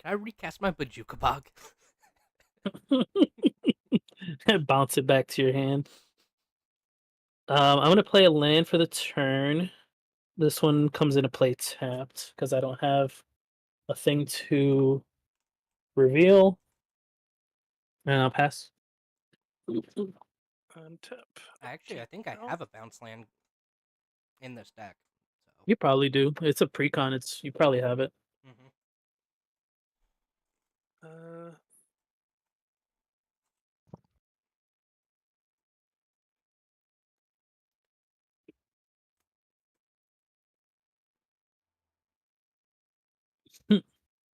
Can I recast my Bajuka Bog? Bounce it back to your hand. I'm gonna play a land for the turn. This one comes into play tapped because I don't have a thing to reveal. And I'll pass. Untap. Actually, I think I have a bounce land in this deck. So. You probably do. It's a precon. You probably have it. Mm-hmm.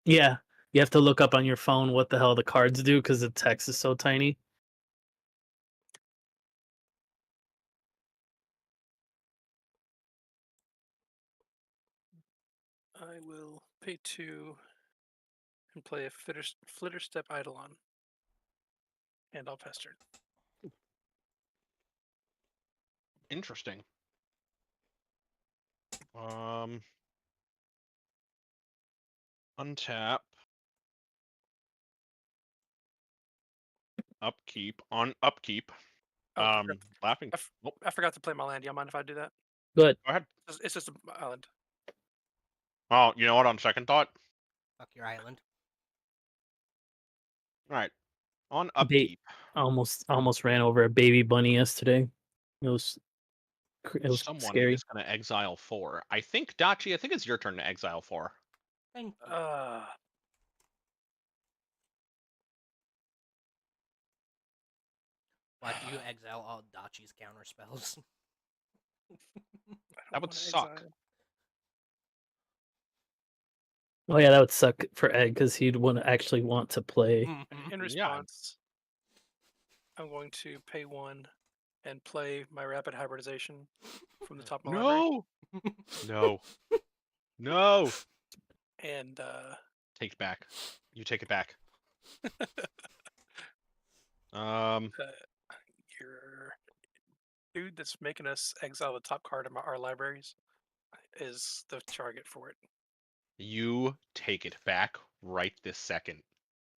Yeah, you have to look up on your phone what the hell the cards do because the text is so tiny. I will pay 2 and play a Flitter Step Eidolon. And I'll pester. Interesting. Untap. Upkeep. On upkeep. Oh, I forgot- Laughing. I f- Oh, I forgot to play my land. You mind if I do that? Good. go ahead. It's just an island. Oh, you know what? On second thought. Fuck your island. All right. On Ba- upkeep. almost ran over a baby bunny yesterday. It was Someone scary. is going to exile 4. I think, Dachi, I think it's your turn to exile 4. Thank you. Why do you exile all Dachi's counter spells? That would suck. Oh yeah, that would suck for Egg because he'd actually want to play. In response, I'm going to pay 1 and play my Rapid Hybridization from the top of my library. No. No. And Take it back. You take it back. your dude that's making us exile the top card of our libraries is the target for it. You take it back right this second.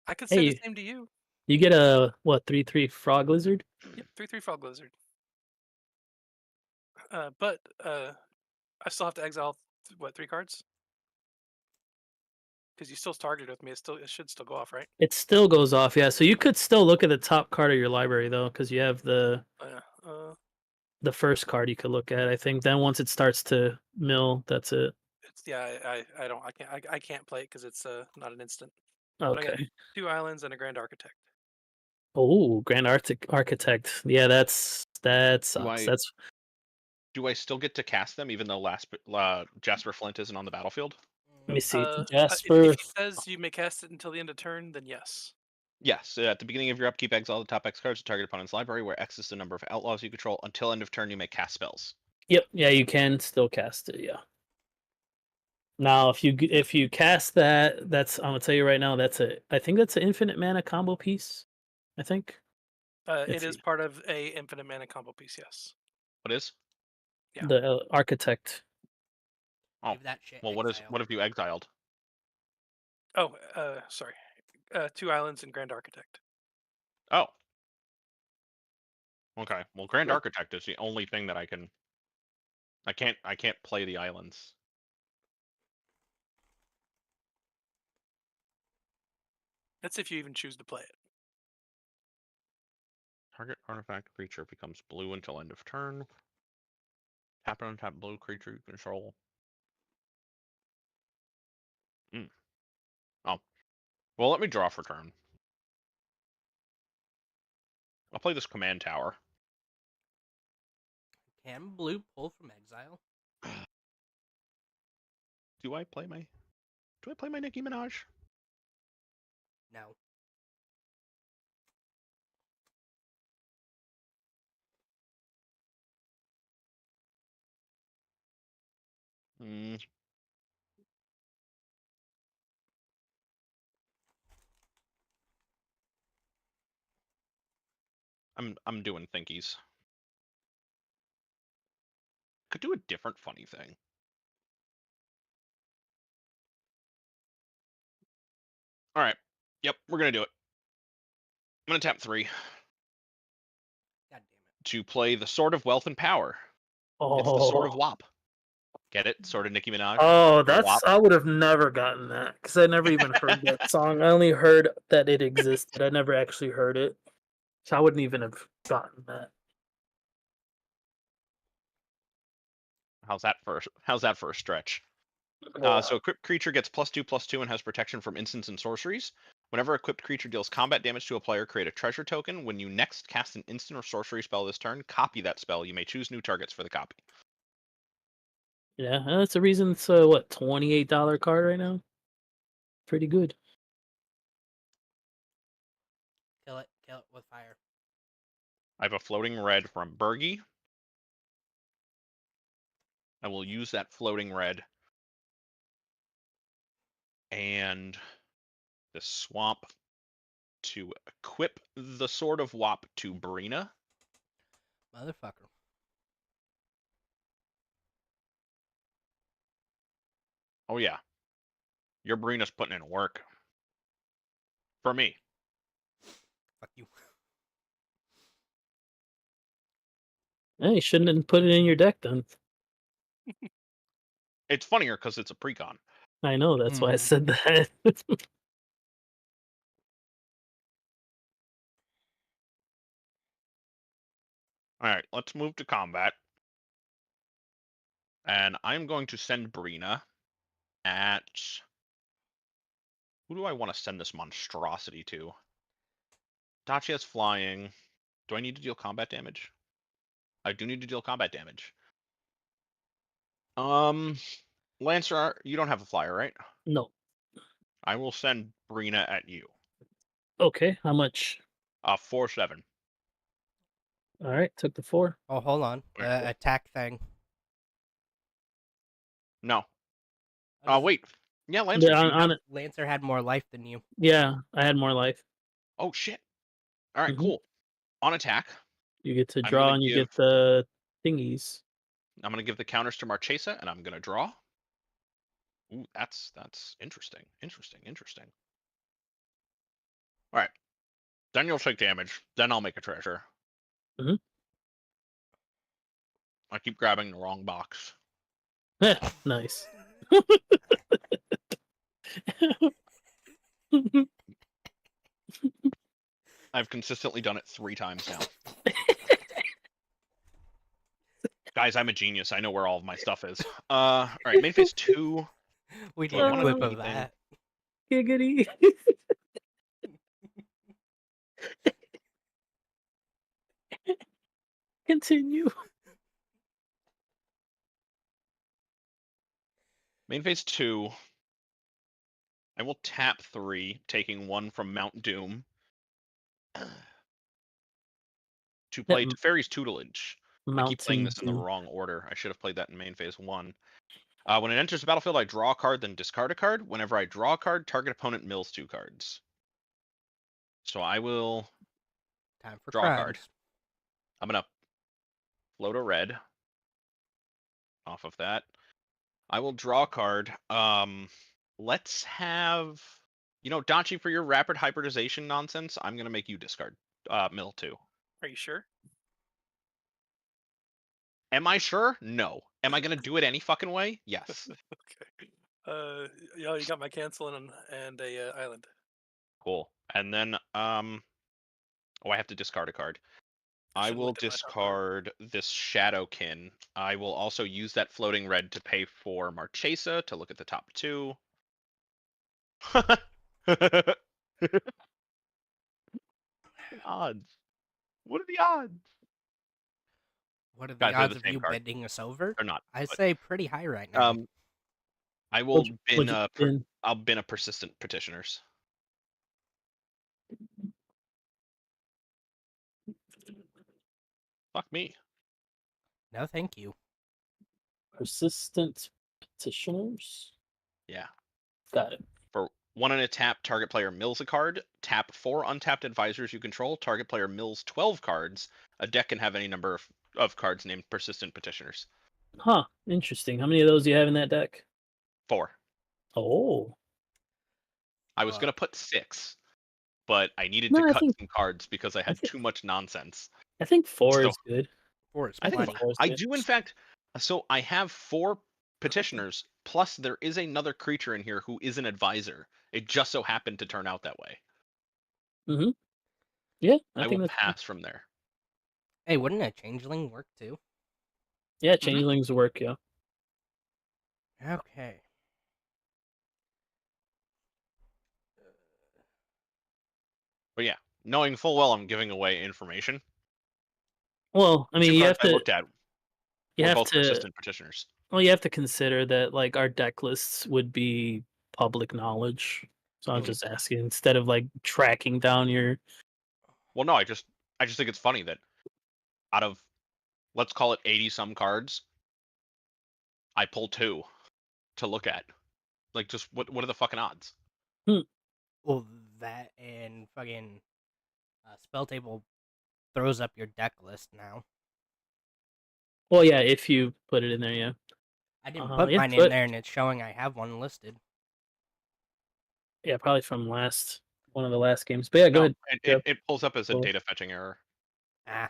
I could say the Hey, same to you. you get a what 3/3 frog lizard? Yep, 3/3 Fog Lizard. But I still have to exile 3 cards? Because you still targeted with me. It should still go off, right? It still goes off, yeah. So you could still look at the top card of your library though, because you have the first card you could look at. I think then once it starts to mill, that's it. I can't play it because it's not an instant. But I got Okay. 2 islands and a Grand Architect. Oh, Grand Architect. Yeah, that sucks. Do I still get to cast them even though Jasper Flint isn't on the battlefield? Let me see. If Jasper. he says you may cast it until the end of turn, then yes. Yes. At the beginning of your upkeep, exile the top X cards to target opponent's library, where X is the number of outlaws you control. Until end of turn, you may cast spells. Yep. Yeah, you can still cast it. Yeah. Now, if you cast that, I'm gonna tell you right now. I think that's an infinite mana combo piece. I think. It is part of a infinite mana combo piece. Yes. What is? Yeah. The Architect. Oh, Give that shit well, exile. what have you exiled? Oh, sorry. 2 islands and Grand Architect. Oh. Okay. Well, Grand Architect is the only thing that I can. I can't play the islands. That's if you even choose to play it. Target artifact creature becomes blue until end of turn. Tap and untap blue creature you control. Oh. Well, let me draw for turn. I'll play this command tower. Can blue pull from exile? Do I play my Nicki Minaj? No. I'm doing thinkies. Could do a different funny thing. All right. Yep, we're gonna do it. I'm gonna tap 3 God damn it. to play the Sword of Wealth and Power. It's the Sword of WAP. Get it? Sword of Nicki Minaj. Oh, WAP. I would have never gotten that because I never even heard that song. I only heard that it existed. I never actually heard it, so I wouldn't even have gotten that. How's that for a stretch? So equipped creature gets +2/+2 and has protection from instants and sorceries. Whenever equipped creature deals combat damage to a player, create a treasure token. When you next cast an instant or sorcery spell this turn, copy that spell. You may choose new targets for the copy. Yeah, that's the reason it's a $28 card right now. pretty good. Kill it with fire. I have a floating red from Bergie. I will use that floating red and the swamp to equip the Sword of Wop to Brina. Motherfucker. Oh yeah, your Brina's putting in work for me. Fuck you. Yeah, you shouldn't have put it in your deck then. It's funnier because it's a precon. I know, that's why I Hmm. said that. All right, let's move to combat. And I'm going to send Brina at... Who do I want to send this monstrosity to? Dachi has flying. Do I need to deal combat damage? I do need to deal combat damage. Lancer, you don't have a flyer, right? No. I will send Brina at you. Okay, how much? 4/7. All right, took the 4. Oh, hold on. Alright, cool. Attack thing. No. What is it? Wait. Yeah, Lancer. Yeah, do you have- Lancer had more life than you. yeah, I had more life. Oh shit. All right, Mhm. cool. On attack, You get to I'm draw gonna and you give- get the thingies. I'm gonna give the counters to Marchesa, and I'm gonna draw. Ooh, that's interesting. Interesting. All right. Then you'll take damage. Then I'll make a treasure. Mhm. I keep grabbing the wrong box. Nice. I've consistently done it 3 times now. Guys, I'm a genius. I know where all of my stuff is. All right, main phase 2. We Do need I a wanna clip do of anything? that. Giggity. Continue. Main phase 2. I will tap 3, taking 1 from Mount Doom. To play m- Teferi's Tutelage. I keep playing Mountain this in the Dew. wrong order. I should have played that in main phase 1. When it enters the battlefield, I draw a card, then discard a card. Whenever I draw a card, target opponent mills 2 cards. So I will Time for draw a card. crimes. I'm gonna float a red off of that. I will draw a card. Let's have Dachi, for your rapid hybridization nonsense, I'm gonna make you discard mill 2. Are you sure? Am I sure? No. Am I gonna do it any fucking way? Yes. Okay. Yeah, you got my cancel and a island. Cool. And then I have to discard a card. I should've will looked at my top discard this Shadowkin. I will also use that floating red to pay for Marchesa to look at the top 2. Odds. What are the odds? What are the Guys, they're odds the of same you card. bending us over? They're not. I but, say pretty high right now. I will bin bin? I'll bin a persistent petitioners. Fuck me. No, thank you. Persistent petitioners. Yeah. Got it. For 1 and a tap, target player mills a card. Tap 4 untapped advisors you control. Target player mills 12 cards. A deck can have any number of cards named persistent petitioners. Huh. Interesting. How many of those do you have in that deck? 4. Oh. I was gonna put 6, but I needed No, to I cut think- some cards because I had think- too much nonsense. I think 4 So- is good. 4 is I think plenty. Four is I good. do, in fact. So I have 4 petitioners, plus there is another creature in here who is an advisor. It just so happened to turn out that way. Yeah, I I think will that's pass from there. Hey, wouldn't a changeling work too? Yeah, changelings work, yeah. Okay. But yeah, knowing full well I'm giving away information. Well, I mean, 2 you cards have I to looked at you were have both to persistent petitioners. well, you have to consider that like our deck lists would be public knowledge. So I'm Hmm. just asking instead of like tracking down your. Well, no, I just think it's funny that out of, let's call it 80 some cards, I pull 2 to look at. Like, just what are the fucking odds? Well, that and fucking spell table throws up your deck list now. Well, yeah, if you put it in there, yeah. I didn't put Yeah, mine so in there, and it's showing I have one listed. yeah, probably from one of the last games. But yeah, go No, ahead. Yep. it pulls up as a Cool. data fetching error. Ah,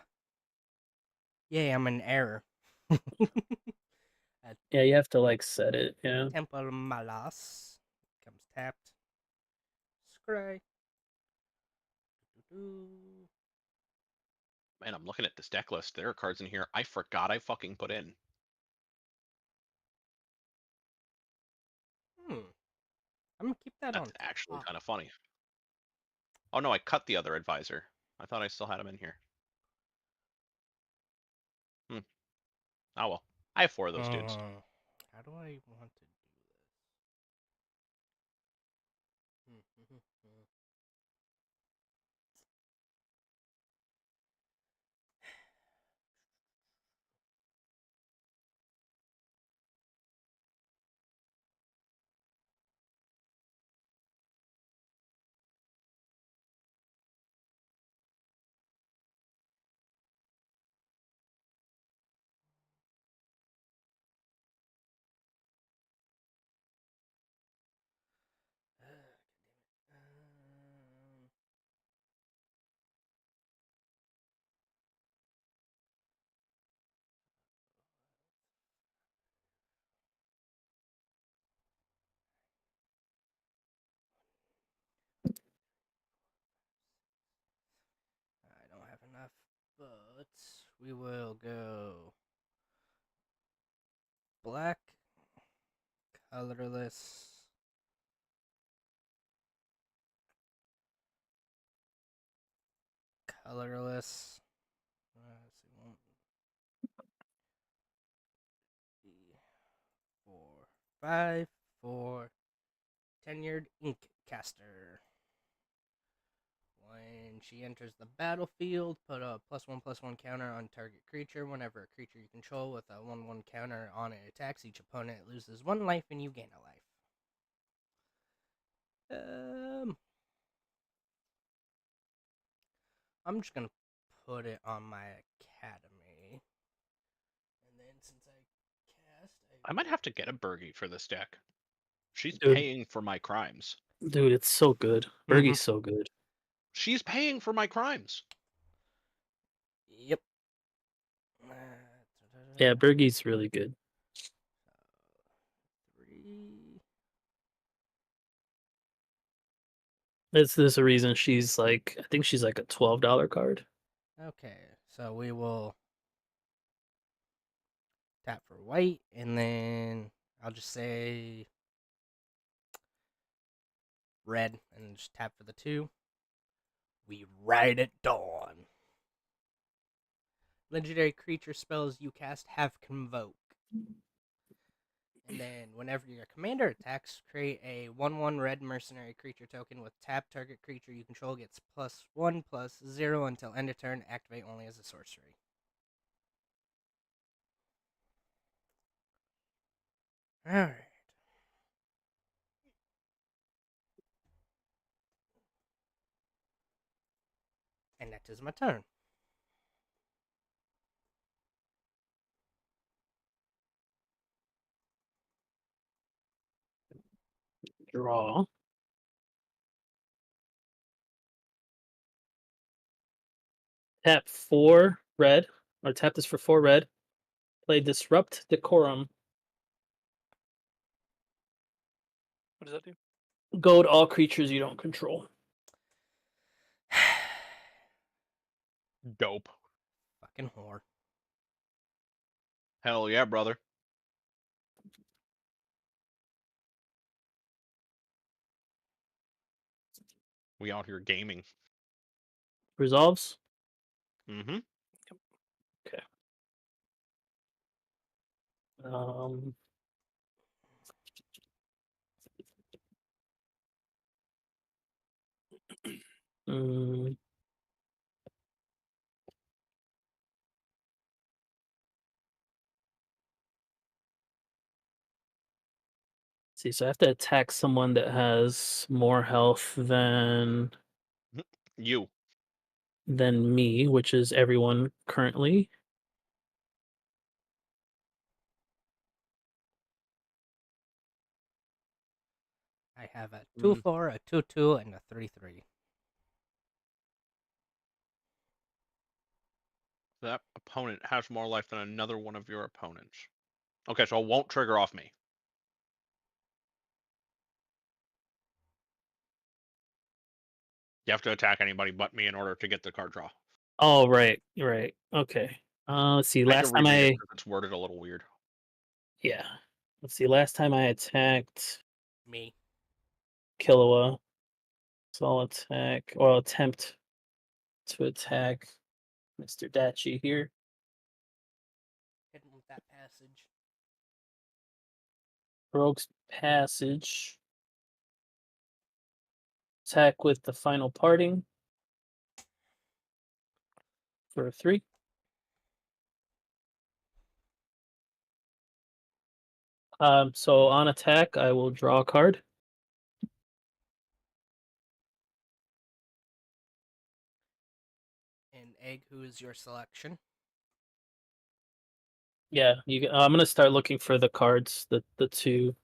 yay! I'm an error. Yeah, you have to like set it. Yeah. Temple Malas comes tapped. Scry. Doo-doo-doo. Man, I'm looking at this deck list. There are cards in here I forgot I fucking put in. I'm gonna keep that That's on actually top. kind of funny. Oh no, I cut the other advisor. I thought I still had him in here. Oh well. I have 4 of those dudes. How do I want to do this? I don't have enough, but we will go black, colorless, colorless. Let's see, 1, 3, 4, 5, 4. Tenured ink caster. When she enters the battlefield, put a +1/+1 counter on target creature. Whenever a creature you control with a 1/1 counter on it attacks, each opponent loses 1 life and you gain a life. I'm just gonna put it on my academy, and then since I cast, I might have to get a Bergie for this deck. She's Dude. paying for my crimes. Dude, it's so good. Bergie's so good. She's paying for my crimes. Yep. Yeah, Bergie's really good. 3. There's a reason she's like, I think she's like a $12 card. Okay, so we will tap for white, and then I'll just say red, and just tap for the 2. We ride at dawn. Legendary creature spells you cast have Convoke. And then, whenever your commander attacks, create a 1/1 red mercenary creature token with tap target creature you control gets +1/+0 until end of turn. Activate only as a sorcery. Alright. And that is my turn. Draw. Tap 4 red, or tap this for 4 red. Play Disrupt Decorum. What does that do? Goad all creatures you don't control. Dope. Fucking whore. Hell yeah, brother. We out here gaming. Resolves. Mm-hmm. Um, Mm. See, so I have to attack someone that has more health You. than me, which is everyone currently. I have a Mm. 2-4, a 2-2, and a 3-3. That opponent has more life than another one of your opponents. Okay, so it won't trigger off me. You have to attack anybody but me in order to get the card draw. Oh, right, right. Okay. Let's see. I had to Last time reread it 'cause it's worded a little weird. yeah. Let's see. Last time I attacked Me. Killua, so I'll attack or I'll attempt to attack Mr. Dachi here. Hit him with that passage. Rogue's Passage. Attack with the final parting for a 3. So on attack, I will draw a card. And Egg, who is your selection? Yeah, I'm gonna start looking for the cards, the two.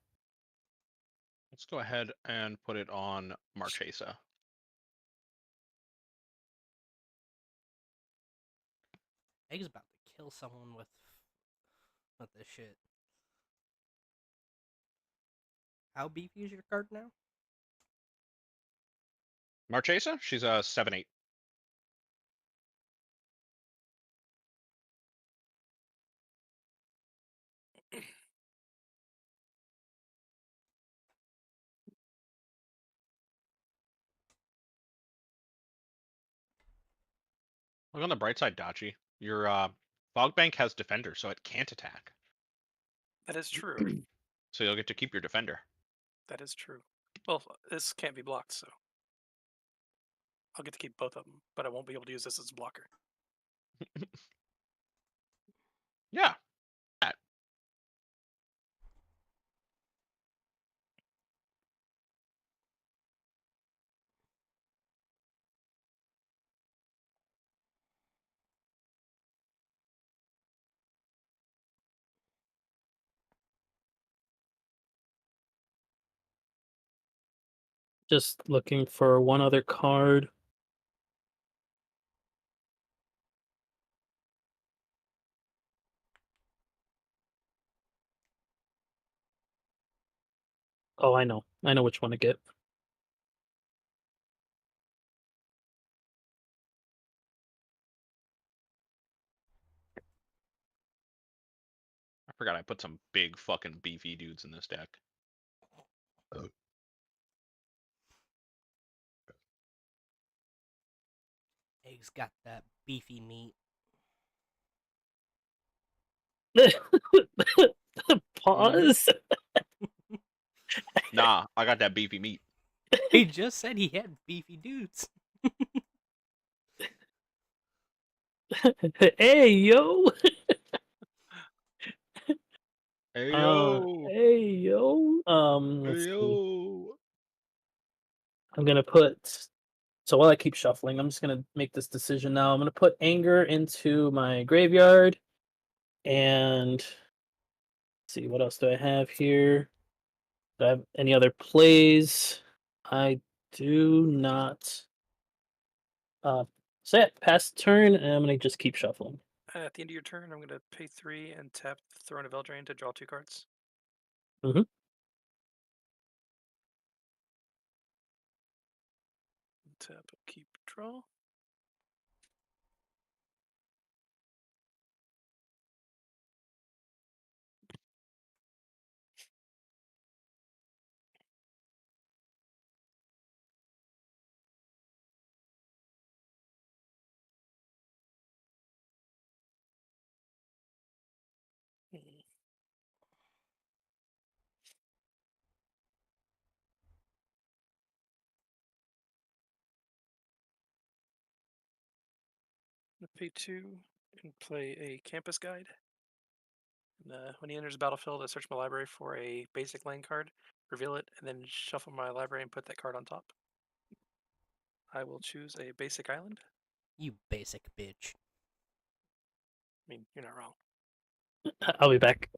Let's go ahead and put it on Marchesa. Egg's about to kill someone with this shit. How beefy is your card now? Marchesa? She's a 7/8. Look on the bright side, Dachi. Your Fog Bank has Defender, so it can't attack. That is true. So you'll get to keep your Defender. That is true. Well, this can't be blocked, so I'll get to keep both of them, but I won't be able to use this as a blocker. Yeah. Just looking for one other card. Oh, I know. I know which one to get. I forgot I put some big fucking beefy dudes in this deck. Egg's got that beefy meat. Pause. Nah, I got that beefy meat. He just said he had beefy dudes. Hey yo. Hey yo. Hey yo. Let's Hey see. yo. I'm gonna put. So while I keep shuffling, I'm just gonna make this decision now. I'm gonna put Anger into my graveyard, and let's see what else do I have here. Do I have any other plays? I do not. So yeah, pass turn, and I'm gonna just keep shuffling. At the end of your turn, I'm going to pay 3 and tap Throne of Eldraine to draw 2 cards. Mhm. Tap, keep, draw. Mm. Pay 2 and play a campus guide. And, when he enters the battlefield, I search my library for a basic land card, reveal it, and then shuffle my library and put that card on top. I will choose a basic island. You basic bitch. I mean, you're not wrong. I'll be back.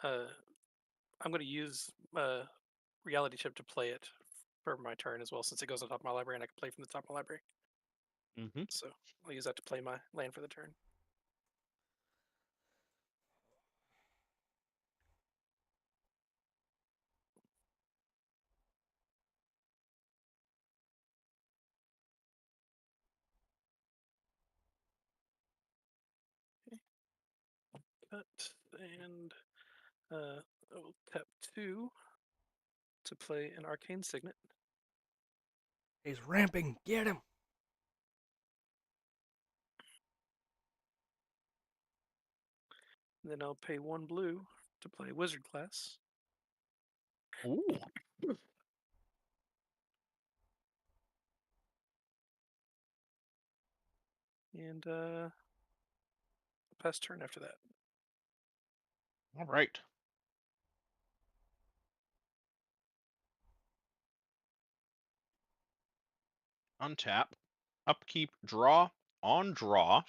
I'm going to use Reality Chip to play it for my turn as well, since it goes on top of my library and I can play from the top of my library. Mm-hmm. So I'll use that to play my land for the turn. Cut, and I will tap 2 to play an Arcane Signet. He's ramping. Get him. And then I'll pay 1 blue to play Wizard class. Ooh. And pass turn after that. All right. Untap. Upkeep. Draw. On draw.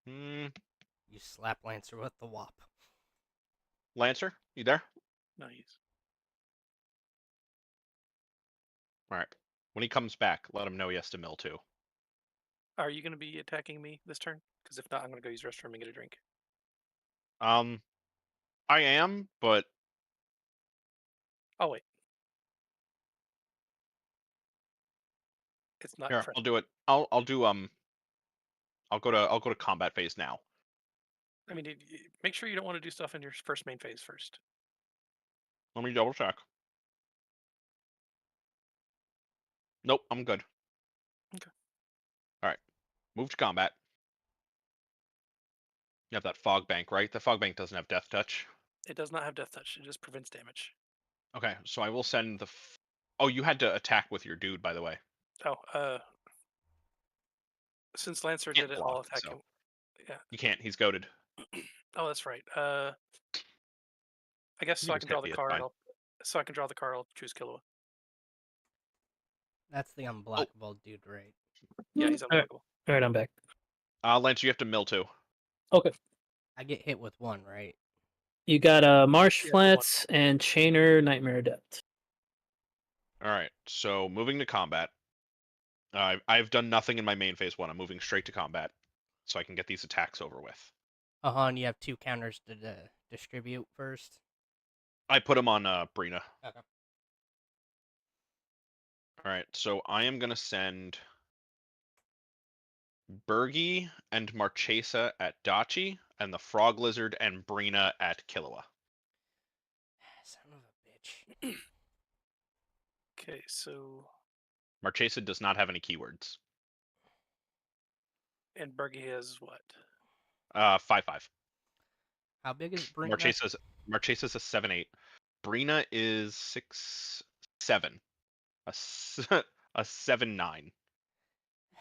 You slap Lancer with the wop. Lancer, you there? Nice. All right. When he comes back, let him know he has to mill too. Are you going to be attacking me this turn? Because if not, I'm going to go use the restroom and get a drink. I am, but Oh wait, it's not here, fresh. I'll do it. I'll do I'll go to combat phase now. I mean, make sure you don't want to do stuff in your first main phase first. Let me double check. Nope, I'm good. Okay. All right. Move to combat. You have that fog bank, right? The fog bank doesn't have death touch. It does not have death touch. It just prevents damage. Okay, so I will send the. Oh, you had to attack with your dude, by the way. Oh, since Lancer Can't did it, block, I'll attack so. him. Yeah. You can't. He's goaded. Oh, that's right. I guess You so. I just can draw hit the me, it's card. fine. I'll choose Killua. That's the unblockable dude, right? Yeah, he's Alright. unblockable. All right, I'm back. Lancer, you have to mill too. Okay. I get hit with one, right? You got Marsh Yeah, the one. Flats and Chainer Nightmare Adept. All right, so moving to combat. I've done nothing in my main phase 1. I'm moving straight to combat, so I can get these attacks over with. And you have 2 counters to distribute first. I put them on Brina. Okay. All right, so I am gonna send Bergie and Marchesa at Dachi, and the Frog Lizard and Brina at Killua. Son of a bitch. Okay, so Marchesa does not have any keywords. and Bergie has what? 5/5. How big is Brina? Marchesa's a 7/8. Brina is 6/7. A 7/9.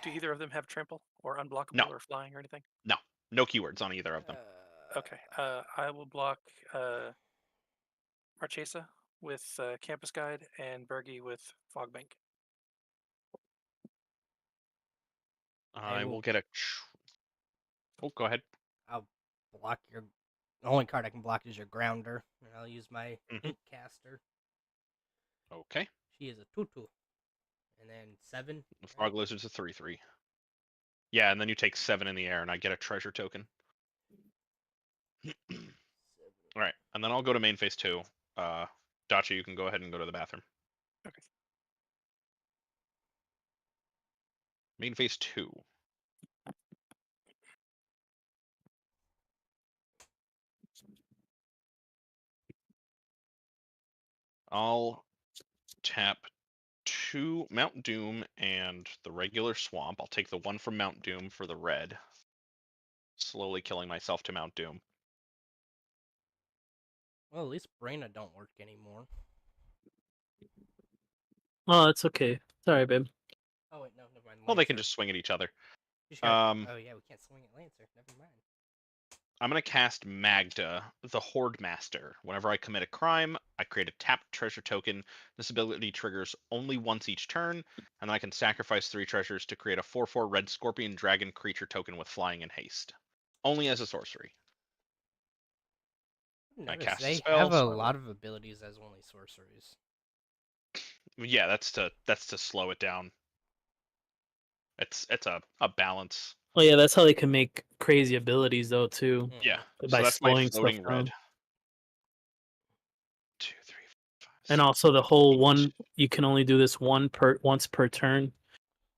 Do either of them have trample or unblockable No. or flying or anything? No keywords on either of them. Okay. I will block Marchesa with Campus Guide and Bergie with Fog Bank. I will get a. Oh, go ahead. I'll block your. The only card I can block is your Grounder, and I'll use my Ink Caster. Okay. She is a 2/2, and then 7. The Frog Lizard's a 3/3. Yeah, and then you take 7 in the air, and I get a treasure token. All right, and then I'll go to main phase 2. Dachi, you can go ahead and go to the bathroom. Okay. Main phase 2. I'll tap 2 Mount Doom and the regular Swamp. I'll take the 1 from Mount Doom for the red. Slowly killing myself to Mount Doom. Well, at least Brina don't work anymore. Oh, it's okay. Sorry, babe. Oh wait, no, never mind. Well, they can Lancer. just swing at each other. You just gotta- Um, Oh yeah, we can't swing at Lancer. Never mind. I'm going to cast Magda, the Horde Master. Whenever I commit a crime, I create a tapped treasure token. This ability triggers only once each turn, and then I can sacrifice 3 treasures to create a 4/4 red scorpion dragon creature token with flying and haste. Only as a sorcery. I Notice cast a they spell, have a so I will- lot of abilities as only sorceries. Yeah, that's to slow it down. It's a balance. Oh yeah, that's how they can make crazy abilities though too, Mm. Yeah. by So that's my slowing stuff floating down. red. 2, 3, 4, 5, And 6, also the whole 8. one, you can only do this once per turn.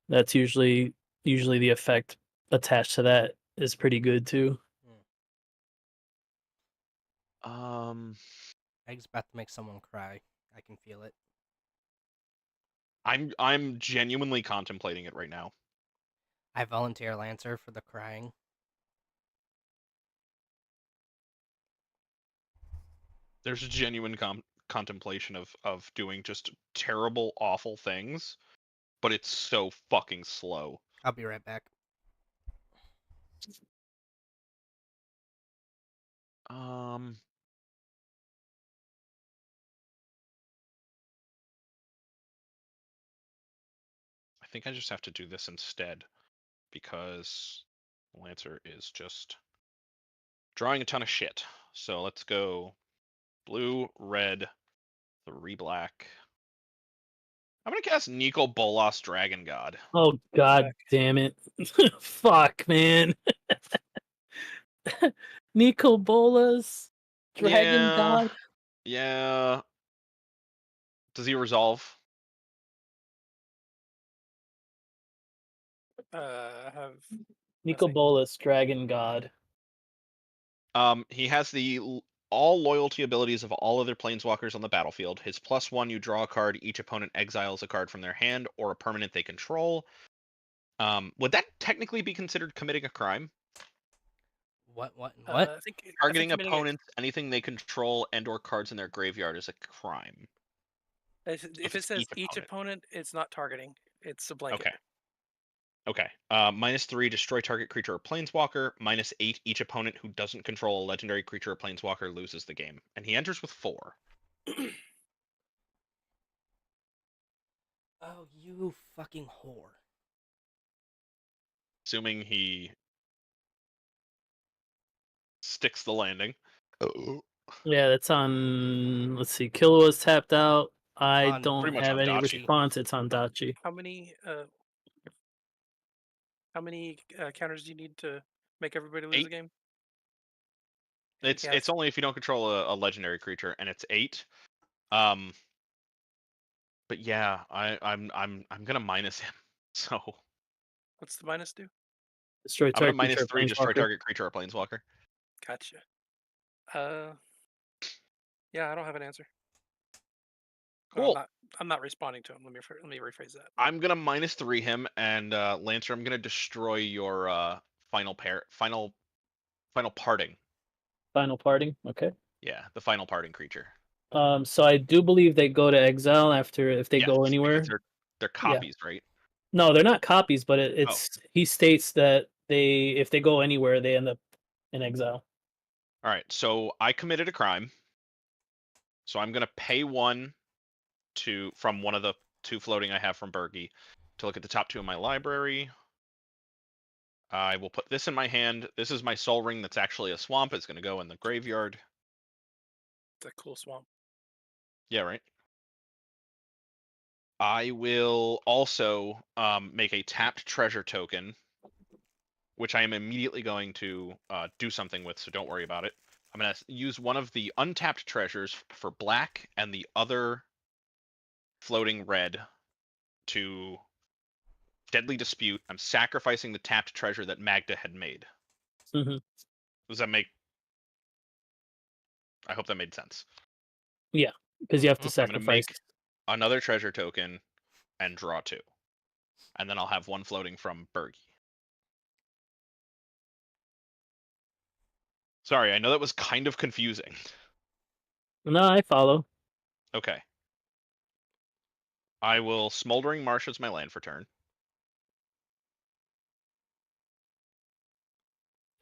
That's usually the effect attached to that is pretty good too. Egg's about to make someone cry. I can feel it. I'm genuinely contemplating it right now. I volunteer Lancer for the crying. There's a genuine contemplation of doing just terrible, awful things, but it's so fucking slow. I'll be right back. I think I just have to do this instead because Lancer is just drawing a ton of shit. So let's go blue, red, 3 black. I'm gonna cast Nico Bolas, Dragon God. Oh god damn it. Fuck, man. Nico Bolas, Dragon Yeah, God. yeah. Does he resolve? Have Nico nothing. Bolas, Dragon God. He has all loyalty abilities of all other planeswalkers on the battlefield. His +1, you draw a card. Each opponent exiles a card from their hand or a permanent they control. Would that technically be considered committing a crime? What? I think Targeting committing opponents, anything they control, and/or cards in their graveyard is a crime. If it's it says each each opponent, it's not targeting. It's a blanket. Okay. Okay. -3, destroy target creature or planeswalker. -8, each opponent who doesn't control a legendary creature or planeswalker loses the game. And he enters with 4. Oh, you fucking whore. Assuming he sticks the landing. Yeah, that's on. Let's see. Killua's tapped out. I On don't pretty much have on any Dachi. response. It's on Dachi. How many counters do you need to make everybody lose 8. the game? It's only if you don't control a legendary creature, and it's 8. But yeah, I'm gonna minus him. So What's the minus do? Destroy I'm gonna target creature or -3, destroy planeswalker. target creature or planeswalker. Gotcha. Yeah, I don't have an answer. Cool. I'm not responding to him. Let me rephrase that. I'm gonna -3 him, and Lancer, I'm gonna destroy your final parting. Final parting. Okay. Yeah, the final parting creature. So I do believe they go to exile after if they Yes, go because anywhere. they're copies, right? No, they're not copies, but Oh. it's he states that if they go anywhere, they end up in exile. All right, so I committed a crime. So I'm gonna pay 1 from one of the 2 floating I have from Bergie to look at the top 2 of my library. I will put this in my hand. This is my Soul Ring that's actually a swamp. It's gonna go in the graveyard. It's a cool swamp. Yeah, right. I will also make a tapped treasure token, which I am immediately going to do something with, so don't worry about it. I'm going to use one of the untapped treasures for black and the other floating red to Deadly Dispute. I'm sacrificing the tapped treasure that Magda had made. Mm-hmm. Does that make... I hope that made sense. Yeah, because you have to I'm going to sacrifice. make another treasure token and draw 2. And then I'll have 1 floating from Bergie. Sorry, I know that was kind of confusing. No, I follow. Okay. I will Smoldering Marsh as my land for turn.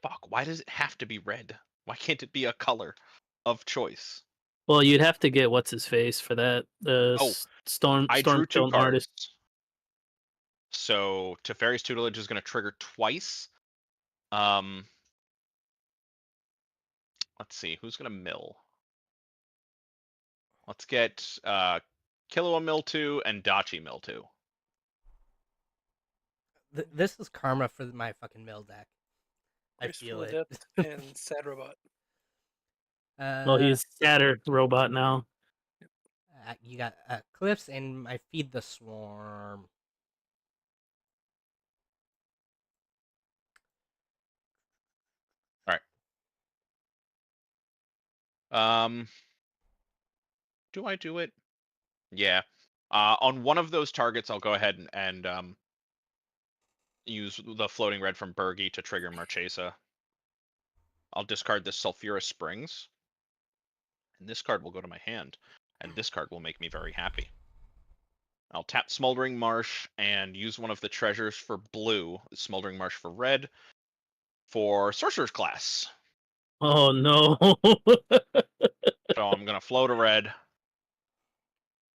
Fuck, why does it have to be red? Why can't it be a color of choice? Well, you'd have to get what's his face for that. The Oh, Storm I drew 2 Storm cards. Artist. So Teferi's Tutelage is going to trigger twice. Let's see, who's going to mill? Let's get Killua mill 2 and Dachi mill 2. This is karma for my fucking mill deck. I Graceful feel it. Adept and Sad Robot. Well, he's Satyr robot now. You got Cliffs and I feed the Swarm. Do I do it? Yeah. On one of those targets, I'll go ahead and use the floating red from Bergie to trigger Marchesa. I'll discard this Sulphurous Springs, and this card will go to my hand, and this card will make me very happy. I'll tap Smoldering Marsh and use one of the treasures for blue, Smoldering Marsh for red, for Sorcerer's Class. Oh no! So I'm gonna float a red.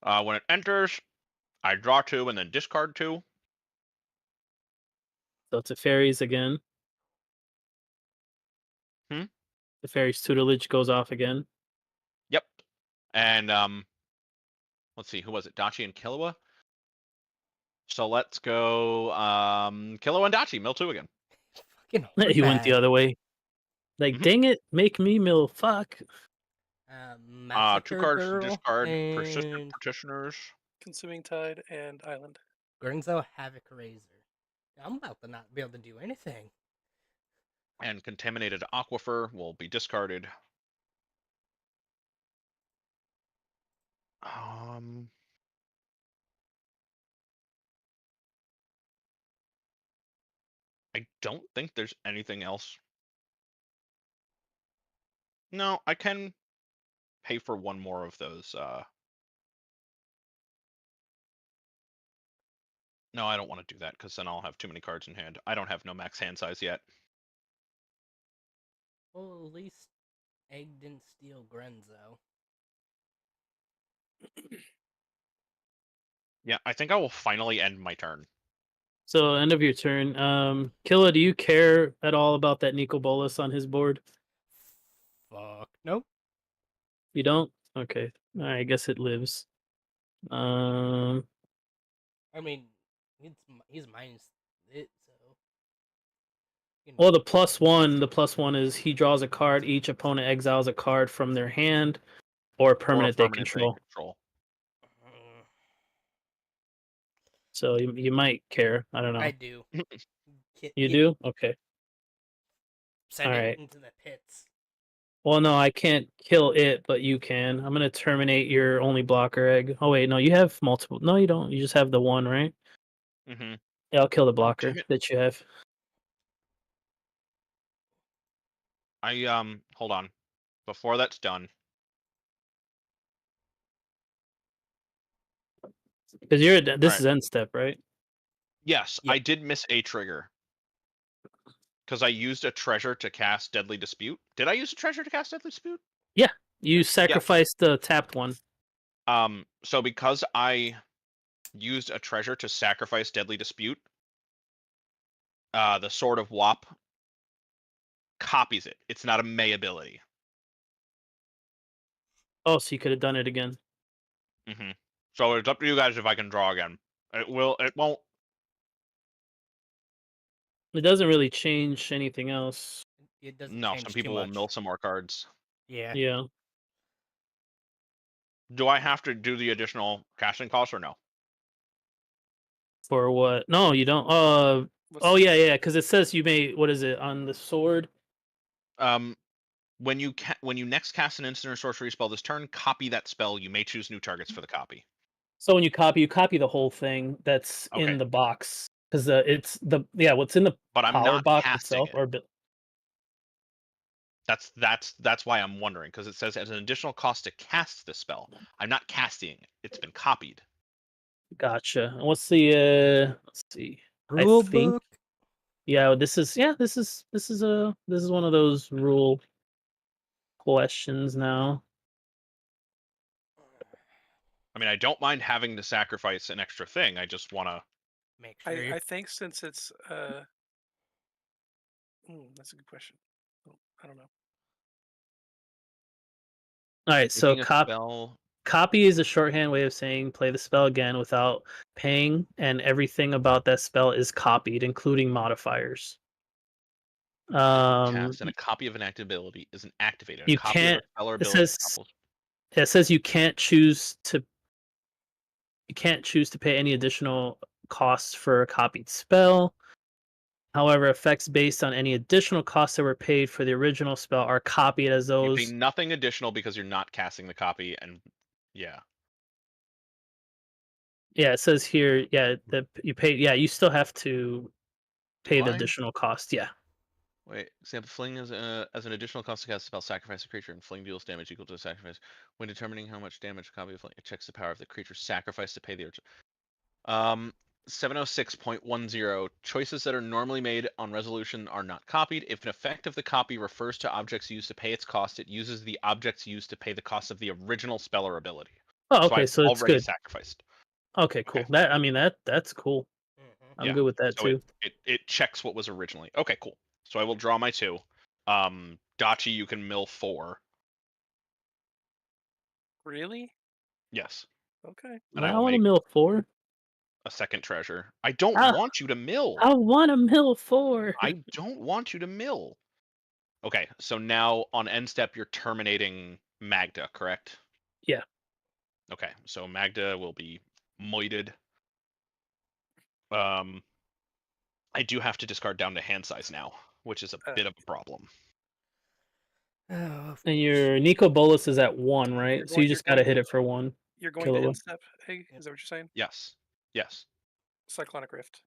When it enters, I draw 2 and then discard 2. So it's a fairies again. Hmm? The fairies tutelage goes off again. Yep. And let's see, who was it? Dachi and Killua? So let's go Killua and Dachi, mill 2 again. Fucking He went the bad. other way. Like, Mhm. dang it, make me mill. Fuck. 2 Massacre cards to Girl discard and Persistent Petitioners. Consuming Tide and Island. Gurnzo Havoc Razor. I'm about to not be able to do anything. And Contaminated Aquifer will be discarded. I don't think there's anything else. No, I can pay for one more of those. No, I don't want to do that because then I'll have too many cards in hand. I don't have no max hand size yet. Well, at least Egg didn't steal Grenzo. Yeah, I think I will finally end my turn. So, end of your turn. Killa, do you care at all about that Nico Bolas on his board? Fuck. Nope. You don't? Okay. I guess it lives. I mean, he's minus it, so. Well, the +1 is he draws a card. Each opponent exiles a card from their hand or permanent they control. Mm, So you might care. I don't know. I do. You do? Okay. Send it Alright. into the pits. Well, no, I can't kill it, but you can. I'm gonna terminate your only blocker egg. Oh wait, no, you have multiple. No, you don't. You just have the one, right? Mm-hmm. Yeah, I'll kill the blocker damn it. that you have. Hold on. Before that's done, Because you're this Alright. is end step, right? yes, Yep. I did miss a trigger. Because I used a treasure to cast Deadly Dispute. Did I use a treasure to cast Deadly Dispute? You sacrificed the tapped one. So because I used a treasure to sacrifice Deadly Dispute, the Sword of Wop copies it. It's not a May ability. Oh, so you could have done it again. Mm-hmm. So it's up to you guys if I can draw again. It won't. It doesn't really change anything else. It doesn't No, change some too people will much. mill some more cards. Yeah. Yeah. Do I have to do the additional casting cost or no? For what? No, you don't. What's Oh yeah, because it says you may. What is it on the sword? When you next cast an instant or sorcery spell this turn, copy that spell. You may choose new targets for the copy. So when you copy the whole thing that's Okay. in the box because it's what's in the But I'm power not box casting itself it. or That's why I'm wondering, because it says as an additional cost to cast this spell. I'm not casting it. It's been copied. Gotcha. And what's the let's see. Rule think book. yeah, this is one of those rule questions now. I mean, I don't mind having to sacrifice an extra thing. I just want to. Make sure you I think since it's that's a good question. Oh, I don't know. All right, so Making a spell. copy is a shorthand way of saying play the spell again without paying, and everything about that spell is copied, including modifiers. Cast and a copy of an active ability is an activated. A You copy of can't. a spell or It ability. says you can't choose to pay any additional costs for a copied spell. However, effects based on any additional costs that were paid for the original spell are copied as You those. pay nothing additional because you're not casting the copy, and yeah. Yeah, it says here, yeah, that you pay. Yeah, you still have to pay the I? additional cost. Yeah. Wait, example, fling as an additional cost to cast a spell, sacrifice a creature, and fling deals damage equal to the sacrifice. When determining how much damage a copy of fling, it checks the power of the creature sacrifice to pay the original. 706.10 choices that are normally made on resolution are not copied. If an effect of the copy refers to objects used to pay its cost, it uses the objects used to pay the cost of the original spell or ability. Oh, So okay, I've so it's already good. sacrificed. Okay, cool. Okay. That's cool. I'm Yeah, good with that so too. it checks what was originally. Okay, cool. So I will draw my 2. Dachi, you can mill 4. Really? Yes. Okay. And I I will want to make mill 4. a second treasure. I don't I, want you to mill. I want to mill 4. I don't want you to mill. Okay, so now on end step you're terminating Magda, correct? Yeah. Okay, so Magda will be moited. I do have to discard down to hand size now, which is a bit of a problem. Oh, And your Nico Bolus is at 1, right? So you just gotta hit it for 1. You're going Kill to it. instep, Egg? Is that what you're saying? Yes. Yes. Cyclonic Rift.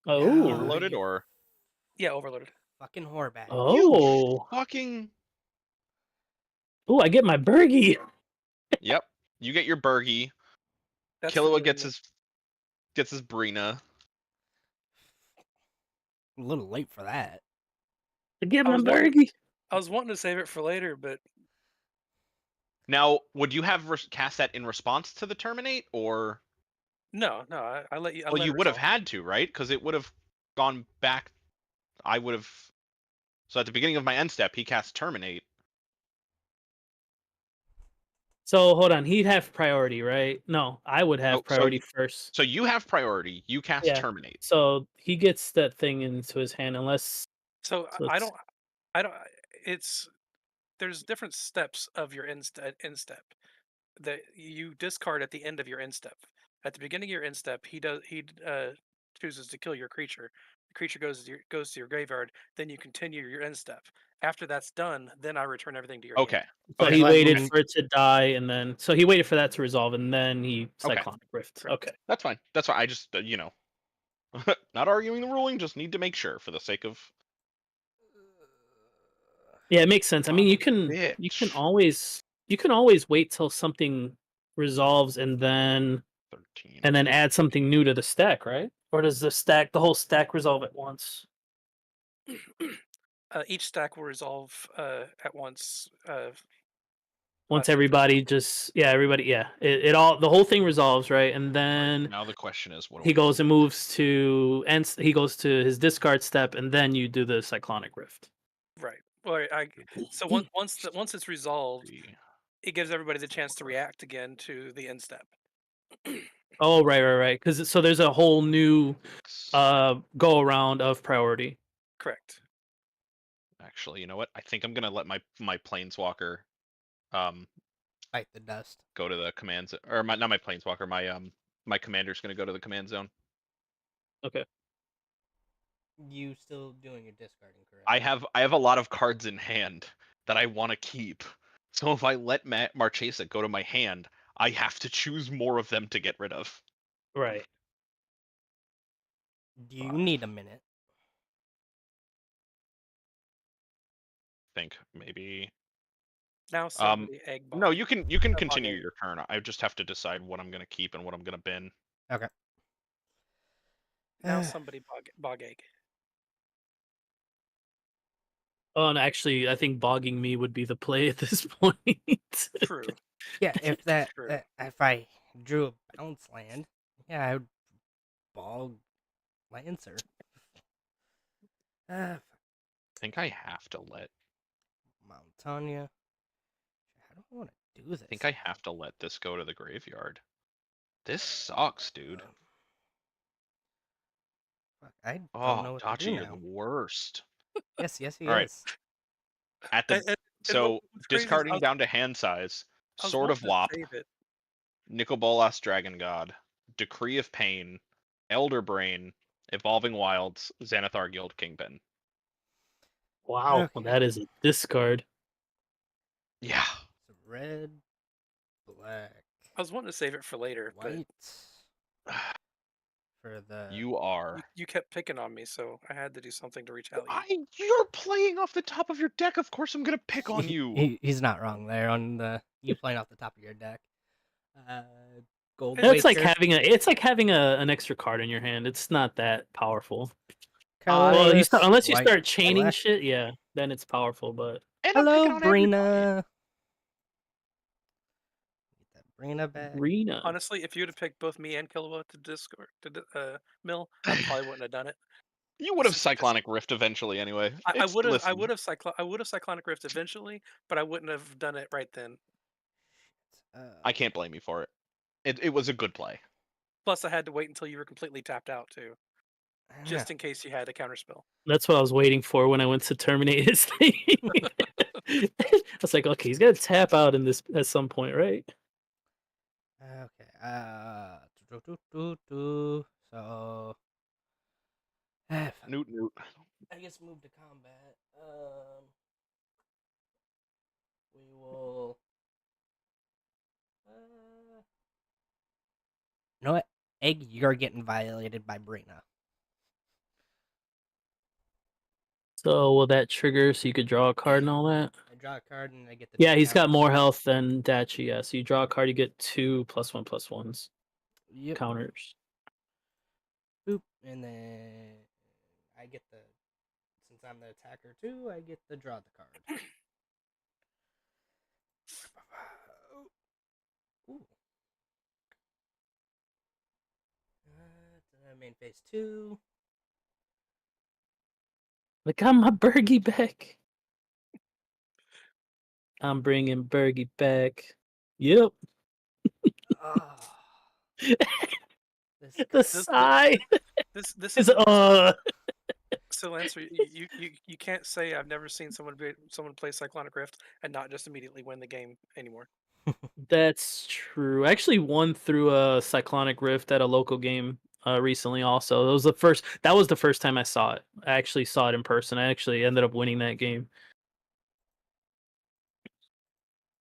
Oh. Overloaded you or Yeah, overloaded. fucking whorebag. you Oh. fucking Oh, I get my Bergie. Yep. You get your Bergie. That's Killua the gets his Brina. A little late for that. I get I my was wanting- Bergie. I was wanting to save it for later, but Now, would you have cast that in response to the terminate, or? no, I let you. I Well, let you it would have resolve. had to, right? Because it would have gone back. I would have. So at the beginning of my end step, he cast terminate. So hold on, he'd have priority, right? No, I would have Oh, so priority first. So you have priority. You cast Yeah. terminate. So he gets that thing into his hand unless. So So I it's- don't. It's there's different steps of your instep that you discard at the end of your instep. At the beginning of your instep, he chooses to kill your creature. The creature goes to your graveyard. Then you continue your instep. After that's done, then I return everything to your Okay. hand. So Okay. he Like waited moving- for it to die, and then he waited for that to resolve, and then he Okay. Cyclonic Rift. Correct. Okay. That's fine. That's fine. I just, not arguing the ruling. Just need to make sure for the sake of. Yeah, it makes sense. I mean, you Bitch. can always wait till something resolves and then 13. add something new to the stack, right? Or does the whole stack resolve at once? Each stack will resolve at once. Once last everybody it all the whole thing resolves, right? And then Now the question is, what do he we do? goes and moves to he goes to his discard step, and then you do the Cyclonic Rift. Right. Well, so once it's resolved, it gives everybody the chance to react again to the end step. Oh, right. Because so there's a whole new go around of priority. Correct. Actually, you know what? I think I'm gonna let my planeswalker Bite the dust. go to the commands, or not my planeswalker. My commander's gonna go to the command zone. Okay. You still doing your discarding, correct? I have a lot of cards in hand that I want to keep. So if I let Marchesa go to my hand, I have to choose more of them to get rid of. Right. Do you need a minute? Think maybe Now somebody egg No, bog. you can bog continue egg. your turn. I just have to decide what I'm gonna keep and what I'm gonna bin. Okay. Now somebody bog egg. Oh, and actually, I think bogging me would be the play at this point. True. Yeah, if True. if I drew a bounce land, yeah, I would bog Lancer. I think I have to let. Mount Tanya. How do I want to do this? I think I have to let this go to the graveyard. This sucks, dude. Fuck, I don't Oh, know what to Dachi, do you're now. the worst. Yes, he All right. is. At the And so what's crazy is discarding down to hand size, I was Sword of wanting to Wop, save it. Nicol Bolas Dragon God, Decree of Pain, Elder Brain, Evolving Wilds, Xanathar Guild Kingpin. Wow, Okay. that is a discard. Yeah. So red, black, I was wanting to save it for later, white for the. You but are. you kept picking on me, so I had to do something to retaliate. You're playing off the top of your deck. Of course, I'm gonna pick on you. He's not wrong there on the you playing off the top of your deck. Gold. It's like Waster, having an extra card in your hand. It's not that powerful. colorless, Well, unless you white, start chaining black. shit, yeah, then it's powerful. But And I'm Hello, picking on everybody. Brina. Get that Brina back. Rena, Honestly, if you would have picked both me and Killua to Discord mill, I probably wouldn't have done it. You would have Just- Cyclonic Rift eventually, anyway. I would have Listen, I would have Cyclonic Rift eventually, but I wouldn't have done it right then. I can't blame you for it. It was a good play. Plus, I had to wait until you were completely tapped out too, just in case you had a counterspell. that's what I was waiting for when I went to terminate his thing. I was like, okay, he's got to tap out in this at some point, right? Okay. So. Newt. I guess move to combat. We will. You know what? Egg, you're getting violated by Brina. So will that trigger so you could draw a card and all that? I draw a card and I get the. Yeah, two he's got counters. more health than Dachi. Yeah, so you draw a card, you get 2 +1/+1s Yep. counters. Boop, and then I get the. Since I'm the attacker too, I get to draw the card. Ooh. Main phase 2. I got my Bergie back. I'm bringing Bergie back. Yep. Oh. The sigh This is is so Lancer. You can't say I've never seen someone play Cyclonic Rift and not just immediately win the game anymore. That's true. I actually won through a Cyclonic Rift at a local game recently. Also, that was the first time I saw it. I actually saw it in person. I actually ended up winning that game.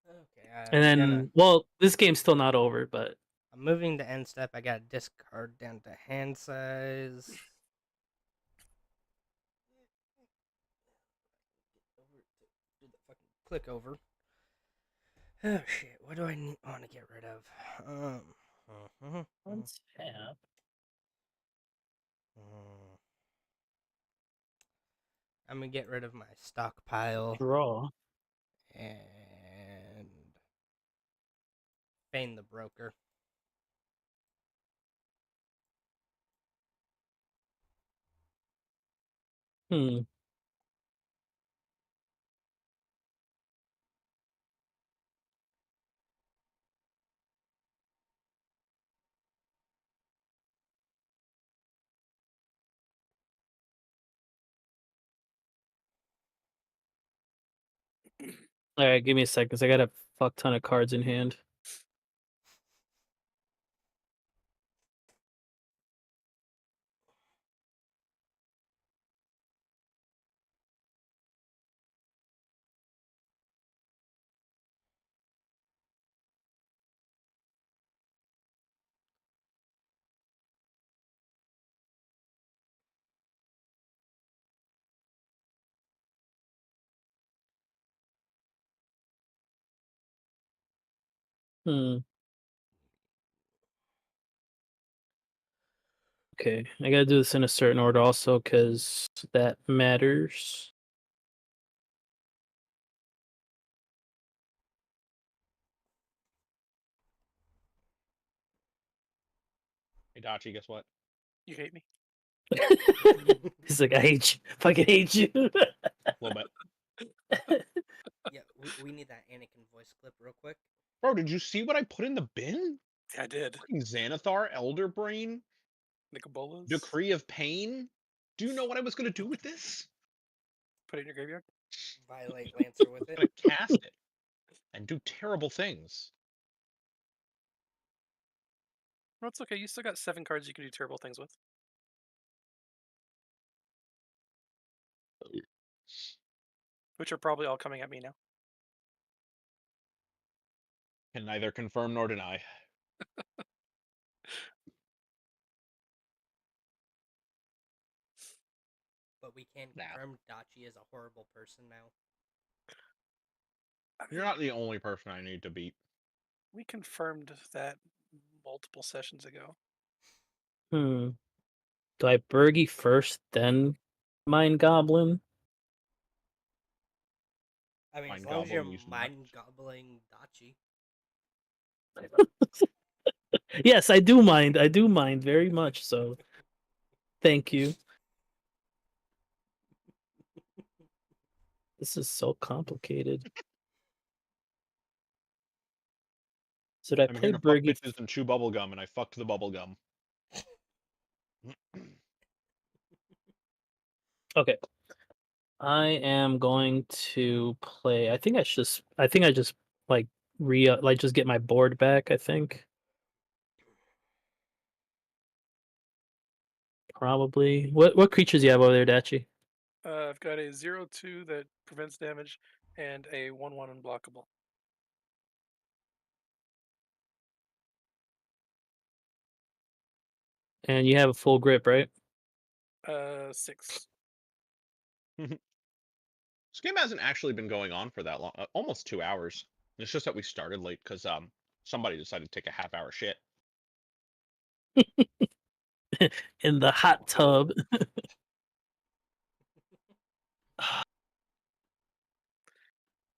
Okay. And then, well, this game's still not over, but I'm moving to end step. I got to discard down to hand size. Do the fucking click over. Oh shit! What do I want to get rid of? untap. I'm gonna get rid of my stockpile Draw. and feign the broker. Hmm. All right, give me a second, 'cause I got a fuck ton of cards in hand. Hmm. Okay, I gotta do this in a certain order also because that matters. Hey, Dachi, guess what? You hate me. He's like, I hate you. Fucking hate you. A little bit. Yeah, we need that Anakin voice clip real quick. Bro, did you see what I put in the bin? I did. Fucking Xanathar, Elder Brain, Nicobolas. Decree of Pain. Do you know what I was gonna do with this? Put it in your graveyard. Violate Lancer with I'm it. gonna cast it and do terrible things. No, it's okay. You still got 7 cards you can do terrible things with. Which are probably all coming at me now. Can neither confirm nor deny. But we can Nah. confirm Dachi is a horrible person now. I You're mean, not the only person I need to beat. we confirmed that multiple sessions ago. Hmm. Do I Burgie first, then Mind Goblin? I mean, Mind as long as you're Goblin using mind gobbling Dachi. Yes, I do mind. I do mind very much so. Thank you. This is so complicated. So did I I'm play here to fuck Burgie? bitches and chew bubblegum, and I fucked the bubblegum. Okay. I am going to play. I think I just like just get my board back, I think. Probably. What creatures do you have over there, Dachi? I've got a 0/2 that prevents damage and a 1/1 unblockable. And you have a full grip, right? 6. This game hasn't actually been going on for that long. Almost 2 hours. It's just that we started late because somebody decided to take a half-hour shit. In the hot tub.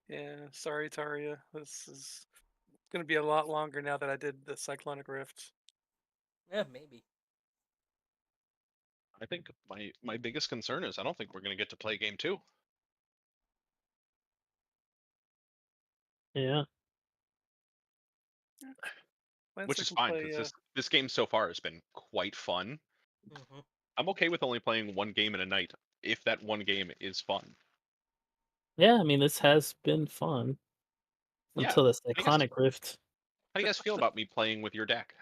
Yeah, sorry, Taria. This is going to be a lot longer now that I did the Cyclonic Rift. Yeah, maybe. I think my biggest concern is I don't think we're going to get to play game 2. Yeah. Lancer Which is can fine play, because this game so far has been quite fun. Mm-hmm. I'm okay with only playing one game in a night if that one game is fun. Yeah, I mean this has been fun. Yeah. Until the I guess- Cyclonic Rift. How do you guys feel about me playing with your deck?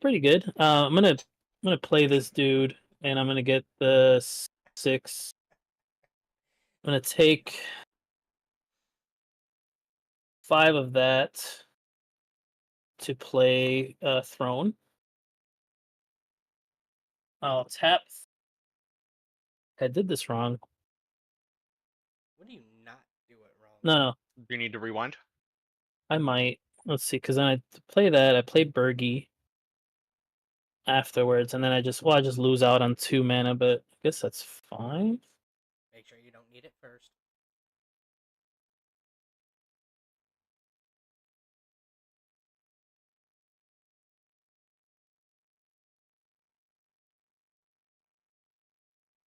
Pretty good. I'm gonna play this dude and I'm gonna get the 6. I'm gonna take 5 of that to play Throne. I'll tap. I did this wrong. What do you not do it wrong? No, Do you need to rewind? I might. Let's see, because then I play that. I play Burgie afterwards, and then I just lose out on 2 mana, but I guess that's fine. Make sure you don't need it first.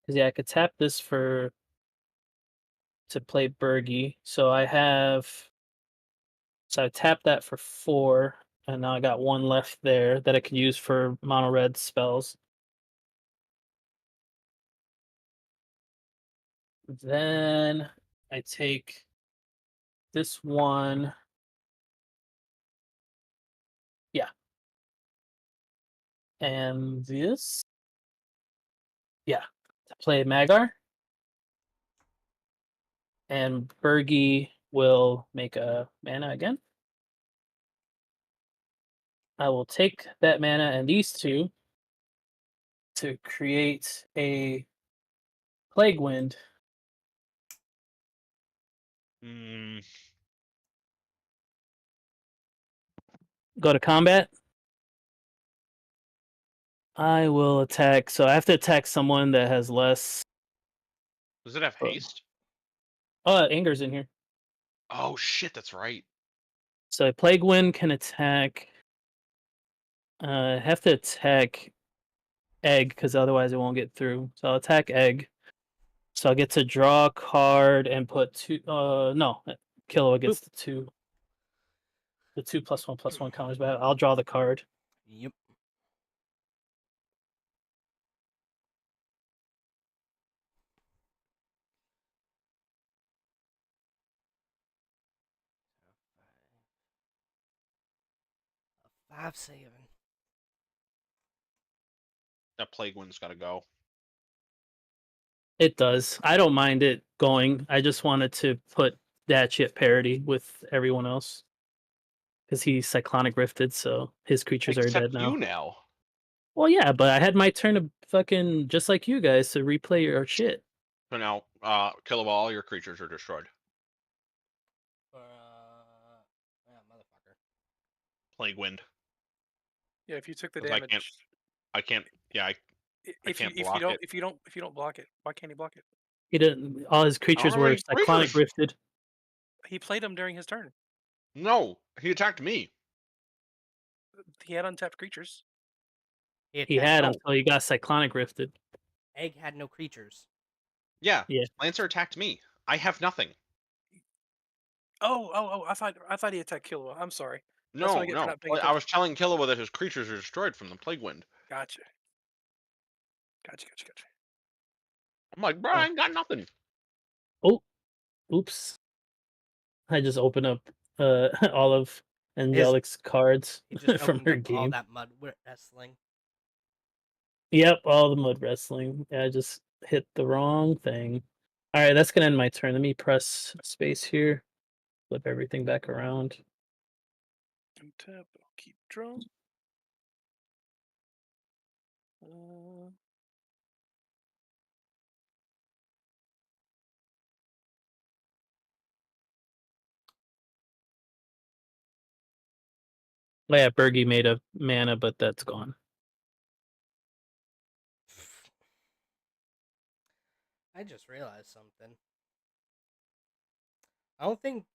Because yeah, I could tap this to play Burgie. So I tapped that for 4, and now I got 1 left there that I could use for mono red spells. Then I take this one. Yeah. And this. Yeah. To play Magar. And Burgie will make a mana again. I will take that mana and these 2 to create a Plague Wind. Mm, Go to combat. I will attack. So I have to attack someone that has less. Does it have Oh. haste? Oh, Anger's in here. Oh shit, that's right. So Plague Wind can attack. I have to attack Egg because otherwise it won't get through. So I'll attack Egg. So I get to draw a card and put two. No, Killua gets the two. The 2+1/+1 counters, but I'll draw the card. Yep. A 5/7. That plague wind's got to go. It does. I don't mind it going. I just wanted to put that shit parity with everyone else. Because he's Cyclonic Rifted, so his creatures are Except dead now. you now. Well, yeah, but I had my turn to fucking, just like you guys, to replay your shit. So now, Killua, all your creatures are destroyed. Motherfucker. Plague wind. Yeah, if you took the 'Cause damage, I can't. Yeah, if can't you block it. if you don't block it, why can't he block it? He didn't. All his creatures were Alright, Cyclonic creatures! Rifted. He played him during his turn. No, he attacked me. He had untapped creatures. He attacked- had No. until he got Cyclonic Rifted. Egg had no creatures. Yeah, Yeah. Lancer attacked me. I have nothing. Oh! I thought he attacked Killua. I'm sorry. No, what I get for not paying I was telling Killua that his creatures are destroyed from the plague wind. Gotcha. Gotcha. I'm like, bro, I ain't got nothing. Oops. I just opened up all of Angelic's cards He just from opened her up all game. that mud wrestling. Yep, all the mud wrestling. Yeah, I just hit the wrong thing. All right, that's gonna end my turn. Let me press space here. Flip everything back around. Untap. I'll keep drawing. Uh, Oh, yeah, Bergie made a mana, but that's gone. I just realized something. I don't think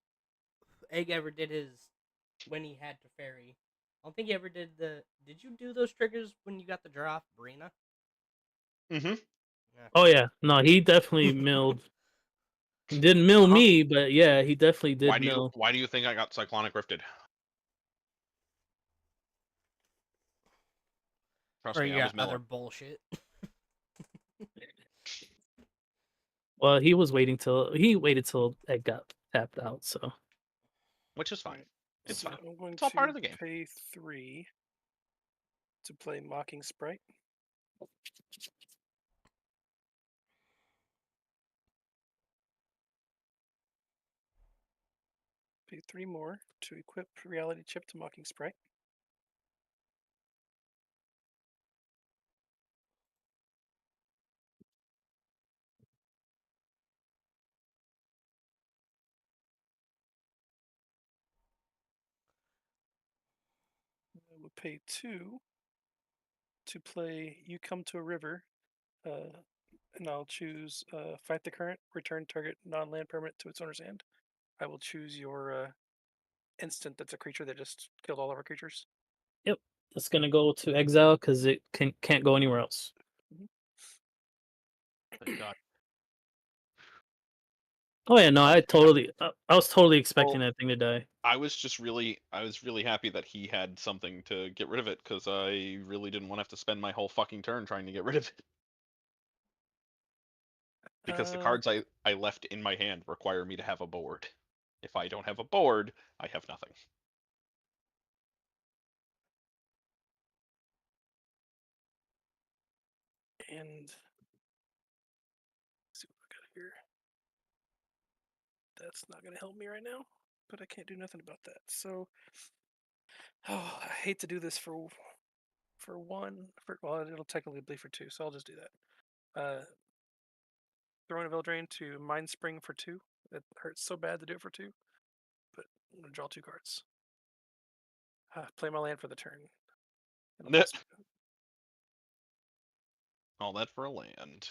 Egg ever did his when he had to ferry. I don't think he ever did the. Did you do those triggers when you got the draw off Brina? Mm-hmm. Oh yeah, no, he definitely milled. He didn't mill me, but yeah, he definitely did mill. Why do you think I got Cyclonic Rifted? Trust Or me, I your was other milling. bullshit. Well, he waited till Egg got tapped out. So Which is fine. It's so fine. I'm going It's all to part of the game. pay 3 to play Mocking Sprite. Pay 3 more to equip Reality Chip to Mocking Sprite. I will pay 2 to play You Come to a River, and I'll choose Fight the Current, return target non-land permanent to its owner's hand. I will choose your instant that's a creature that just killed all of our creatures. it's gonna go to exile because it can't go anywhere else. Thank God. Oh yeah, no, I was totally expecting that thing to die. I was really happy that he had something to get rid of it because I really didn't want to have to spend my whole fucking turn trying to get rid of it. Because the cards I left in my hand require me to have a board. If I don't have a board, I have nothing. And let's see what I got here. That's not going to help me right now, but I can't do nothing about that. So, I hate to do this for one. Well, it'll technically be for 2, so I'll just do that. Throwing a Veldrain to Mind Spring for 2. It hurts so bad to do it for 2, but I'm going to draw 2 cards. Play my land for the turn. And Nah. also- All that for a land.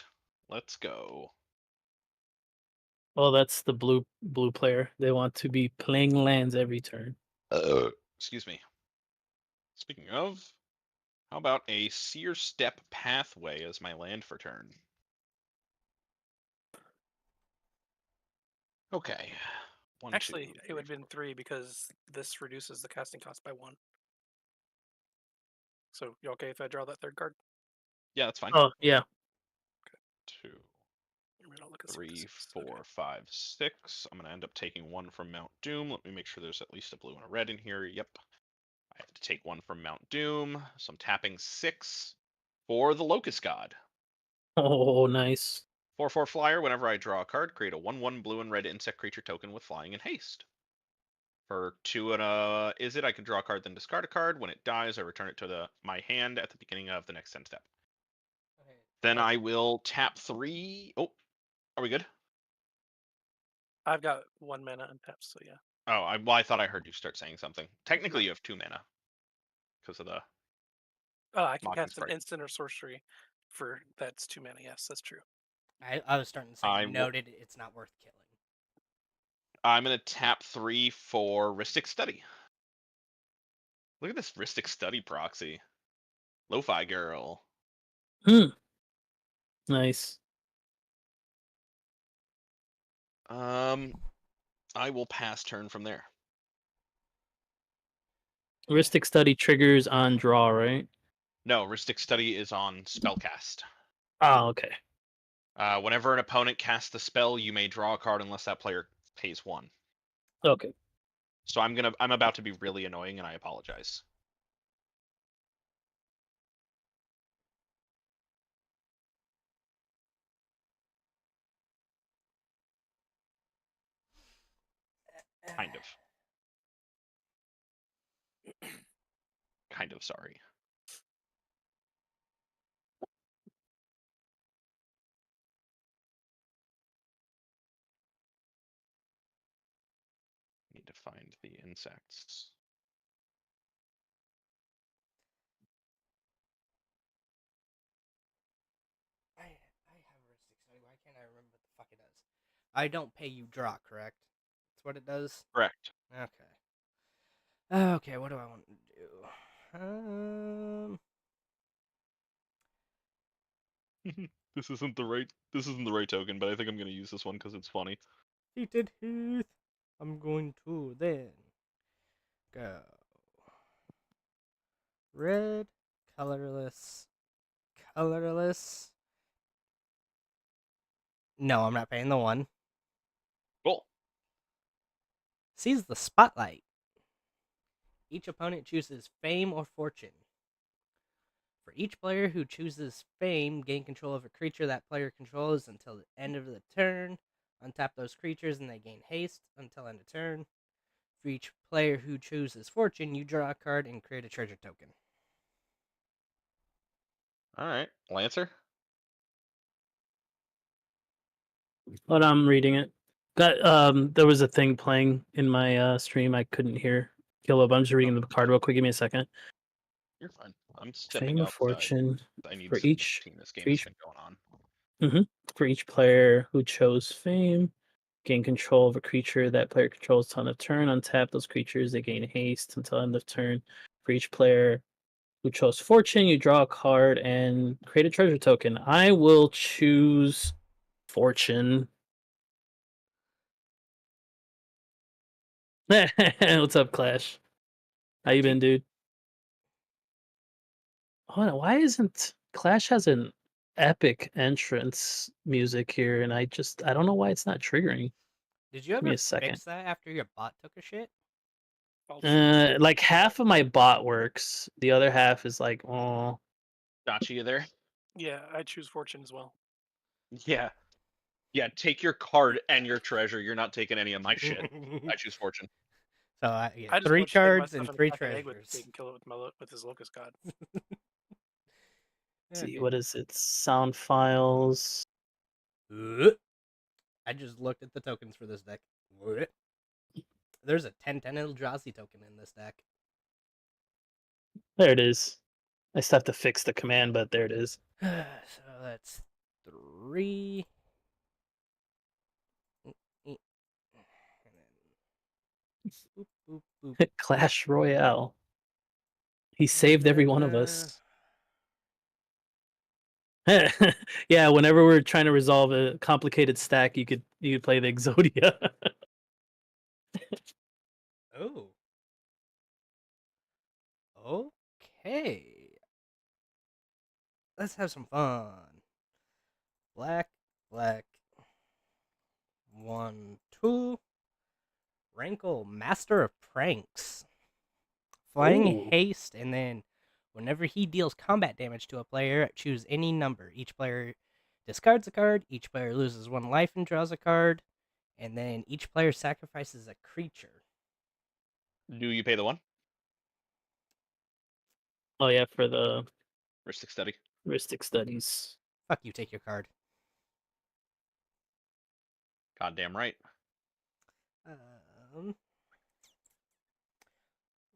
Let's go. Oh, that's the blue player. They want to be playing lands every turn. Excuse me. Speaking of, how about a Seer Step Pathway as my land for turn? Okay. One, Actually, two, it would have three, been 3 because this reduces the casting cost by 1. So you okay if I draw that third card? Yeah, that's fine. Oh yeah. 2, I mean, I'll look and see what 3, this is. 4, Okay. 5, 6. I'm gonna end up taking 1 from Mount Doom. Let me make sure there's at least a blue and a red in here. Yep. I have to take 1 from Mount Doom. So I'm tapping 6 for the Locust God. Oh, nice. 4/4 flyer. Whenever I draw a card, create a 1/1 blue and red insect creature token with flying and haste. For 2 and a Izzet, I can draw a card, then discard a card. When it dies, I return it to my hand at the beginning of the next end step. Then I will tap 3. Oh, are we good? I've got 1 mana untapped, so yeah. Oh, I thought I heard you start saying something. Technically, No. you have 2 mana because of the. Oh, I can Mocking cast an Sprite. instant or sorcery for that's 2 mana. Yes, that's true. I was starting to say, I will- noted it's not worth killing. I'm gonna tap 3 for Rhystic Study. Look at this Rhystic Study proxy. Lo-fi girl. Nice. I will pass turn from there. Heuristic study triggers on draw, right? No, Rhystic Study is on spellcast. Oh, okay. Whenever an opponent casts the spell, you may draw a card unless that player pays 1. Okay. So I'm about to be really annoying, and I apologize. Kind of. Kind of sorry. Need to find the insects. I have Heuristic Study. Why can't I remember what the fuck it does? I don't pay you draw, correct? That's what it does? Correct. Okay. Okay, what do I want to do? This isn't the right token, but I think I'm gonna use this one because it's funny. Seated Heath. I'm going to then go red, colorless. No, I'm not paying the 1. Cool. Seize the spotlight. Each opponent chooses fame or fortune. For each player who chooses fame, gain control of a creature that player controls until the end of the turn. Untap those creatures and they gain haste until end of turn. For each player who chooses fortune, you draw a card and create a treasure token. All right, Lancer. But I'm reading it. There was a thing playing in my stream I couldn't hear. Caleb, I'm just reading the card real quick. Give me a second. You're fine. I'm stepping Fame or outside. fortune I need for some each team. This game for has each- been going on. for each player who chose fame. Gain control of a creature that player controls till end of turn. Untap those creatures. They gain haste until end of turn. For each player who chose fortune, you draw a card and create a treasure token. I will choose fortune. What's up, Clash? How you been, dude? Hold on, why isn't Clash has an epic entrance music here, and I don't know why it's not triggering. Did you Give me ever a second. fix that after your bot took a shit? Like half of my bot works, the other half is like, oh. Dachi, you there? Yeah, I choose fortune as well. Yeah. Yeah, take your card and your treasure. You're not taking any of my shit. I choose fortune. So I get I just 3 want to take my cards stuff and and 3 crack an egg with treasures. it and kill it with his locust god. See, Okay. what is it? Sound files. I just looked at the tokens for this deck. There's a 10/10 Eldrazi token in this deck. There it is. I still have to fix the command, but there it is. So that's 3. And then boop, boop, boop. Clash Royale. He saved every one of us. Yeah, whenever we're trying to resolve a complicated stack, you could play the Exodia. Oh. Okay. Let's have some fun. Black, black. 1, 2. Rankle, Master of Pranks. Flying Ooh. haste, and then whenever he deals combat damage to a player, choose any number. Each player discards a card, each player loses 1 life and draws a card, and then each player sacrifices a creature. Do you pay the 1? Oh yeah, for the Ristic Study. heuristic studies. Fuck you, take your card. Goddamn right.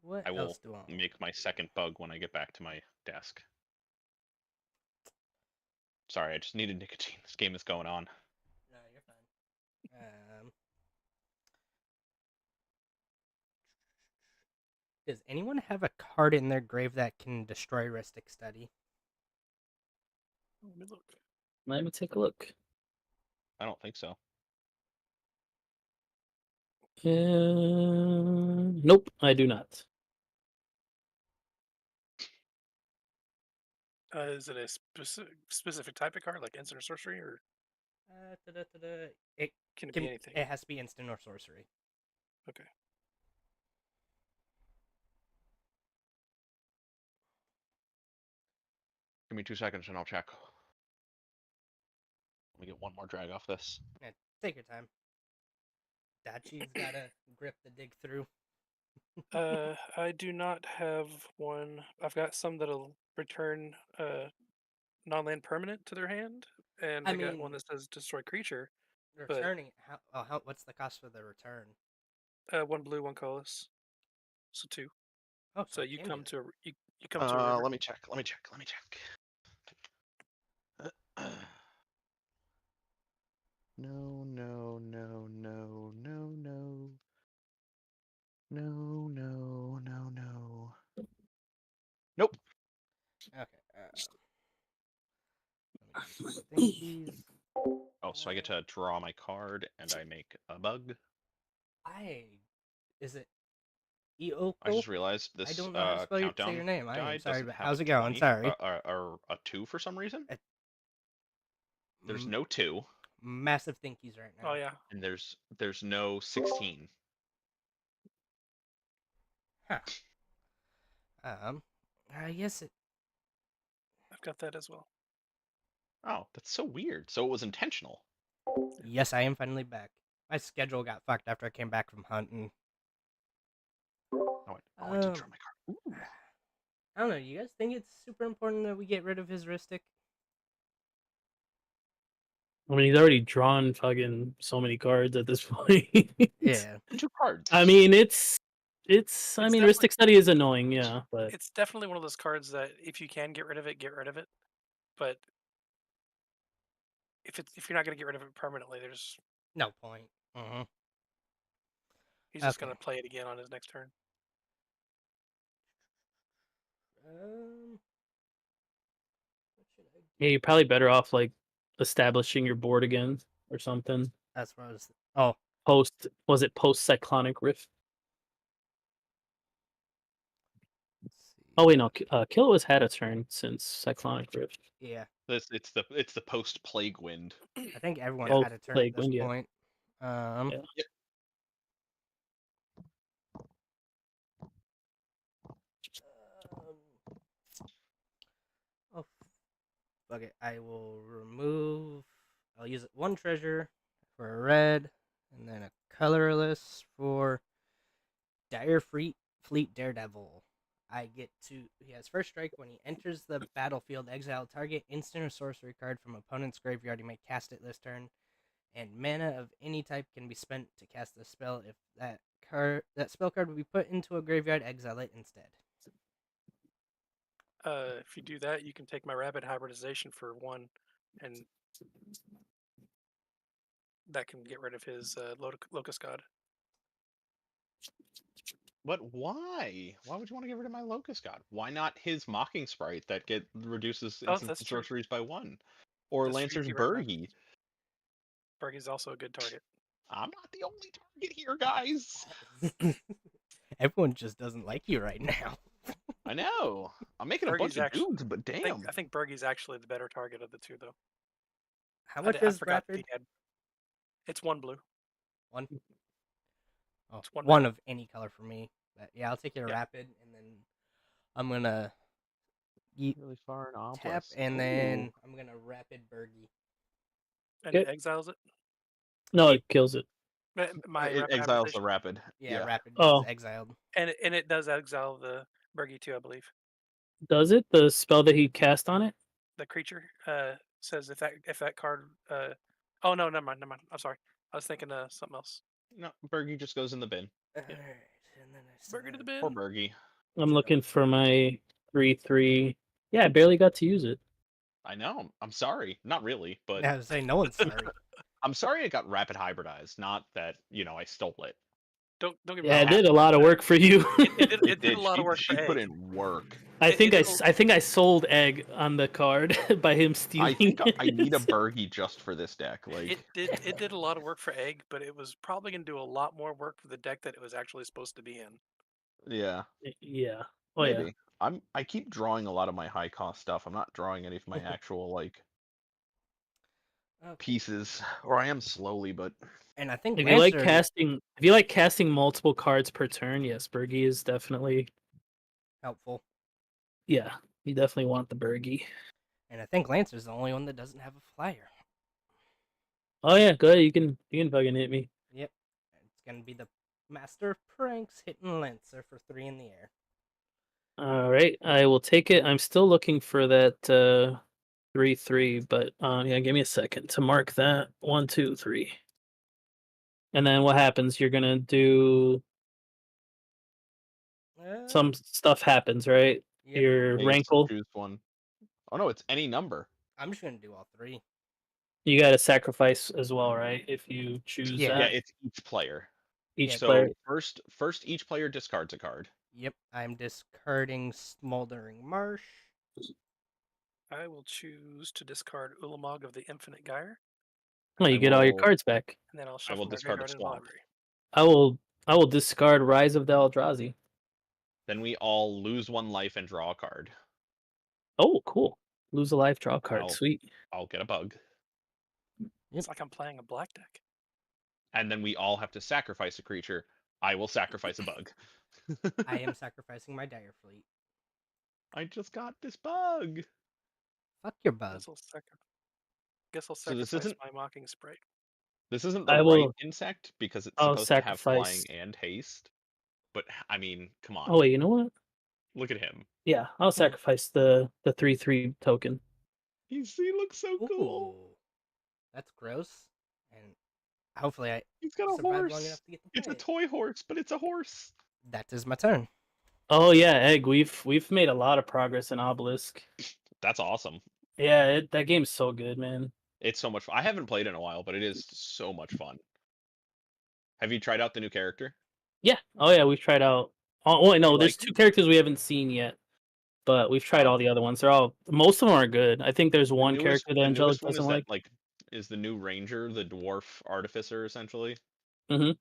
What I will else do I want? make my second bug when I get back to my desk. Sorry, I just needed nicotine. This game is going on. No, you're fine. Does anyone have a card in their grave that can destroy Ristic Study? Let me look. Let me take a look. I don't think so. Nope, I do not. Is it a specific type of card, like instant or sorcery, or It can it can, be anything? it has to be instant or sorcery. Okay. Give me 2 seconds and I'll check. Let me get one more drag off this. Yeah, take your time. Dachi's gotta grip the dig through. I do not have one. I've got some that'll return non-land permanent to their hand, and I I got mean- one that says destroy creature. Returning, what's the cost for the return? 1 blue, 1 colorless. So 2. Oh, So I you can do come that. to you come to a river. Let me check. No. Nope. Okay. Let me do some thinkies. Oh, so I get to draw my card and I make a bug. Is it Eoko? I just realized this I don't know how to say countdown your name. I am guide sorry, doesn't but have how's a it going? 20, Sorry. or a 2 for some reason. There's M- no 2, massive thinkies right now. Oh yeah. and there's no 16. Huh. I guess it. I've got that as well. Oh, that's so weird. So it was intentional. Yes, I am finally back. My schedule got fucked after I came back from hunting. I did draw my card. Ooh. I don't know. You guys think it's super important that we get rid of his Ristic? I mean, he's already drawn fucking so many cards at this point. Yeah. 2 cards. I mean, it's. I It's mean, definitely- Ristic Study is annoying, yeah, but It's definitely one of those cards that if you can get rid of it, get rid of it. But if you're not gonna get rid of it permanently, there's No point. he's just Okay. gonna play it again on his next turn. What should I do? yeah, you're probably better off like establishing your board again or something. That's what I was. Oh, Post Cyclonic Rift? let's see. Oh wait, no, Kilo has had a turn since Cyclonic Rift. Yeah, It's the post plague wind. I think everyone Oh, had a turn Plague at this Wind, yeah. point. Yeah. Oh, fuck it. I will remove. I'll use 1 treasure for a red, and then a colorless for Dire Fleet Daredevil. I get to. He has first strike when he enters the battlefield. Exile target instant or sorcery card from opponent's graveyard. You may cast it this turn, and mana of any type can be spent to cast the spell. If that spell card would be put into a graveyard, exile it instead. If you do that, you can take my rapid hybridization for 1, and that can get rid of his Locust God. But why? Why would you want to get rid of my Locust God? Why not his Mocking Sprite that reduces Oh, instants that's and true. sorceries by 1? Or That's true, Lancer's you're right, man. Burgie. Bergie's also a good target. I'm not the only target here, guys. Everyone just doesn't like you right now. I know. I'm making a Bergie's bunch of actually- dudes, but damn. I think Bergie's actually the better target of the two, though. How I much d- I is forgot that rapid? he had- It's 1 blue. One. Oh, It's one one mana. of any color for me. But yeah, I'll take your Yeah. rapid, and then I'm gonna yeet Really far in tap, Obelisk. and Ooh. then I'm gonna rapid Bergie. And Yep. it exiles it. No, it kills it. My It rapid exiles the hybridization. rapid. Yeah, rapid Oh. is exiled. And it does exile the Bergie too, I believe. Does it? The spell that he cast on it? The creature says if that card oh no, never mind. I'm sorry. I was thinking something else. No, Bergie just goes in the bin. Alright, and then I Bergie to the said- Poor bin. Bergie. I'm looking for my 3/3. Yeah, I barely got to use it. I know. I'm sorry. Not really, but I was saying no one's sorry. I'm sorry it got rapid hybridized. Not that, I stole it. Don't get me Yeah, wrong. it did a lot of work for you. It did a lot of work She for put Egg. in work. I it think did I think I sold Egg on the card by him stealing. I think I need a it. Bergie just for this deck. Like, It did a lot of work for Egg, but it was probably going to do a lot more work for the deck that it was actually supposed to be in. yeah, Yeah. Oh maybe. yeah. I keep drawing a lot of my high cost stuff. I'm not drawing any of my actual Okay. pieces, or I am slowly, but And I think If you like Lancer casting multiple cards per turn, yes, Bergie is definitely helpful. yeah. You definitely want the Bergie. And I think Lancer's the only one that doesn't have a flyer. Oh yeah, go ahead. You can fucking hit me. Yep. It's gonna be the Master of Pranks hitting Lancer for 3 in the air. All right, I will take it. I'm still looking for that 3/3, but yeah, give me a second to mark that 1, 2, 3. And then what happens? You're gonna do some stuff happens, right? Yep. Your yeah, you rankle. choose one. Oh no, it's any number. I'm just gonna do all 3. You got to sacrifice as well, right? If you choose Yeah. that. Yeah, it's each player. Each Yeah, So player. first each player discards a card. Yep. I'm discarding Smoldering Marsh. I will choose to discard Ulamog of the Infinite Gyre, Oh, you I get all your will- cards back. and then I'll will shuffle my discard a graveyard into the swamp. library. I will discard Rise of the Eldrazi. Then we all lose 1 life and draw a card. Oh, cool. Lose a life, draw a card. I'll- Sweet. I'll get a bug. It's like I'm playing a black deck. And then we all have to sacrifice a creature. I will sacrifice a bug. I am sacrificing my Dire Fleet. I just got this bug. Fuck your bug. Guess I'll So this sacrifice isn't- my Mocking Sprite. This isn't the I right will- insect because it's I'll supposed to have flying sacrifice- and haste. But I mean, come on. Oh wait, you know what? Look at him. Yeah, I'll sacrifice the 3/3 token. He looks so cool. Ooh. That's gross. And hopefully I He's got a survive long horse. enough to get to It's play a it. toy horse, but it's a horse. That is my turn. Oh yeah, Egg. We've made a lot of progress in Obelisk. That's awesome. Yeah, that game's so good, man. It's so much fun. I haven't played in a while, but it is so much fun. Have you tried out the new character? Yeah. Oh yeah, we've tried out. Oh wait, no, You there's like 2 characters we haven't seen yet, but we've tried Oh. all the other ones. Most of them are good. I think there's one character that the Angelic newest one doesn't is like. that is the new ranger, the dwarf artificer, essentially. Mhm.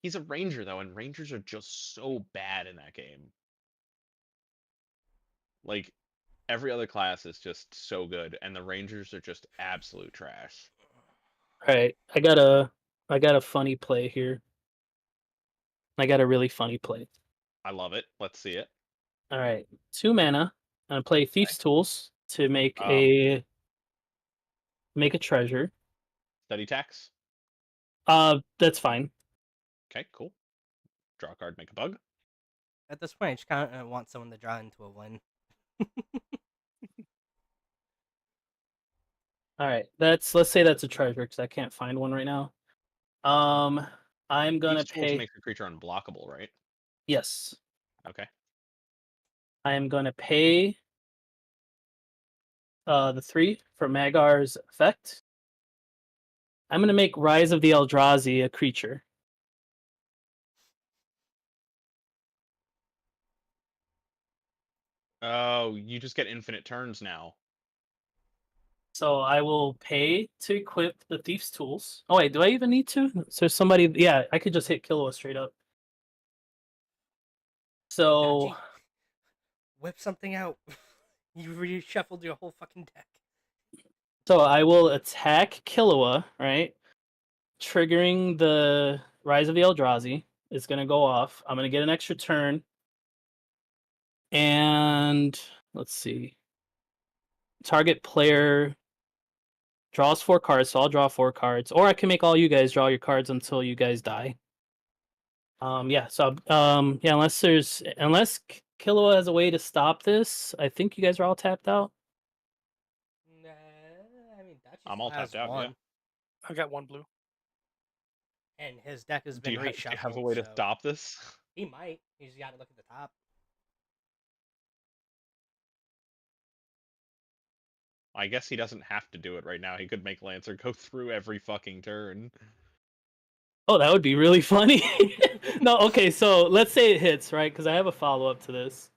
He's a ranger though, and rangers are just so bad in that game. Like every other class is just so good, and the rangers are just absolute trash. All right, I got a funny play here. I got a really funny play. I love it. Let's see it. All right, 2 mana. I'm gonna play Thief's Tools to make Oh. a treasure. Steady tax. That's fine. Okay, cool. Draw a card, make a bug. At this point, I just kind of want someone to draw into a win. All right, let's say that's a treasure because I can't find one right now. I'm gonna These tools pay. make the creature unblockable, right? Yes, Okay. I am going to pay the 3 for Magar's effect. I'm going to make Rise of the Eldrazi a creature. Oh, you just get infinite turns now. So I will pay to equip the Thief's Tools. Oh wait, do I even need to? So somebody, yeah, I could just hit Killua straight up. So Dachi, whip something out. You reshuffled your whole fucking deck. So I will attack Killua, right? Triggering the Rise of the Eldrazi. It's gonna go off. I'm gonna get an extra turn. And let's see. Target player draws 4 cards, so I'll draw 4 cards. Or I can make all you guys draw your cards until you guys die. Yeah, so yeah, unless Killua has a way to stop this, I think you guys are all tapped out. Nah, I mean, Dachi I'm all has tapped out, one, yeah. I got 1 blue. and his deck has Do been you, do you have a reshuffled. way to so stop this? He might. He's got to look at the top. I guess he doesn't have to do it right now. He could make Lancer go through every fucking turn. Oh, that would be really funny. No, okay, so let's say it hits, right? Because I have a follow-up to this.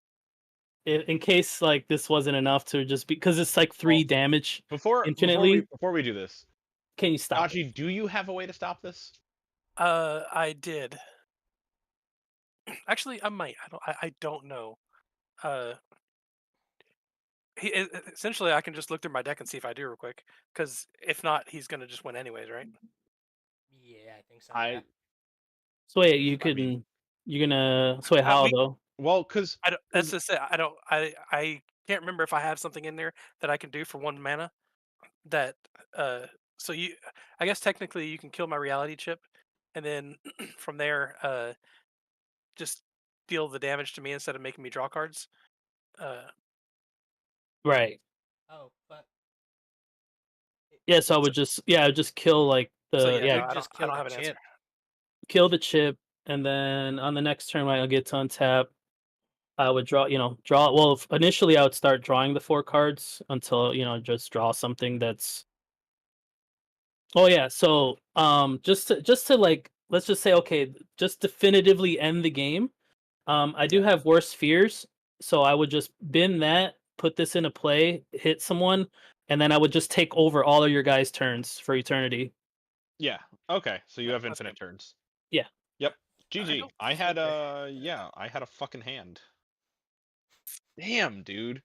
In case like this wasn't enough to just because it's like 3 damage Before infinitely. we do this, Can you stop Dachi, it? do you have a way to stop this? I did. Actually, I might. I don't know. Essentially, I can just look through my deck and see if I do real quick. Because if not, he's gonna just win anyways, right? Yeah, I think so. I Yeah. So wait, you I can mean- you're gonna so wait, how we- though? well, because I don't. That's just it. I don't. I can't remember if I have something in there that I can do for 1 mana. That so you. I guess technically you can kill my reality chip, and then from there just deal the damage to me instead of making me draw cards. Right. Oh, but Yeah, so I would just kill like So the yeah, yeah, no, I just don't kill have the an answer. chip. kill the chip, and then on the next turn when I get to untap, I would draw, well, initially I would start drawing the 4 cards until, just draw something that's. Oh yeah, so just to like let's just say okay, just definitively end the game. I do have worse fears, so I would just bin that, put this into play, hit someone, and then I would just take over all of your guys' turns for eternity. yeah, okay, so you Yeah, have that's infinite turns. Yeah. Yep. I GG. don't I had think I- I had a fucking hand. Damn, dude.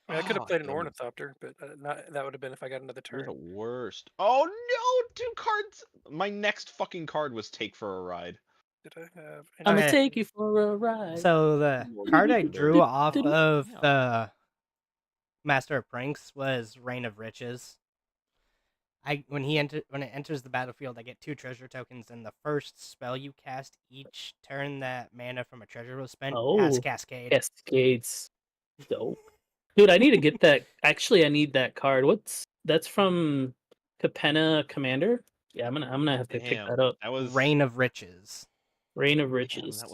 I could have Oh, played an you're the- ornithopter, but that would have been if I got another you're the turn. worst. Oh no, 2 cards. My next fucking card was Take for a Ride. Did I have? I'm Okay. gonna take you for a ride. So the card I drew off of the Master of Pranks was Reign of Riches. When it enters the battlefield, I get 2 treasure tokens, and the first spell you cast each turn that mana from a treasure was spent has Oh, Cascade. Cascades. Dope. Dude, I need to get that. Actually, I need that card. That's from Capenna Commander? Yeah, I'm gonna have to pick Damn, that up. that was Reign of Riches. Reign of damn, Riches. that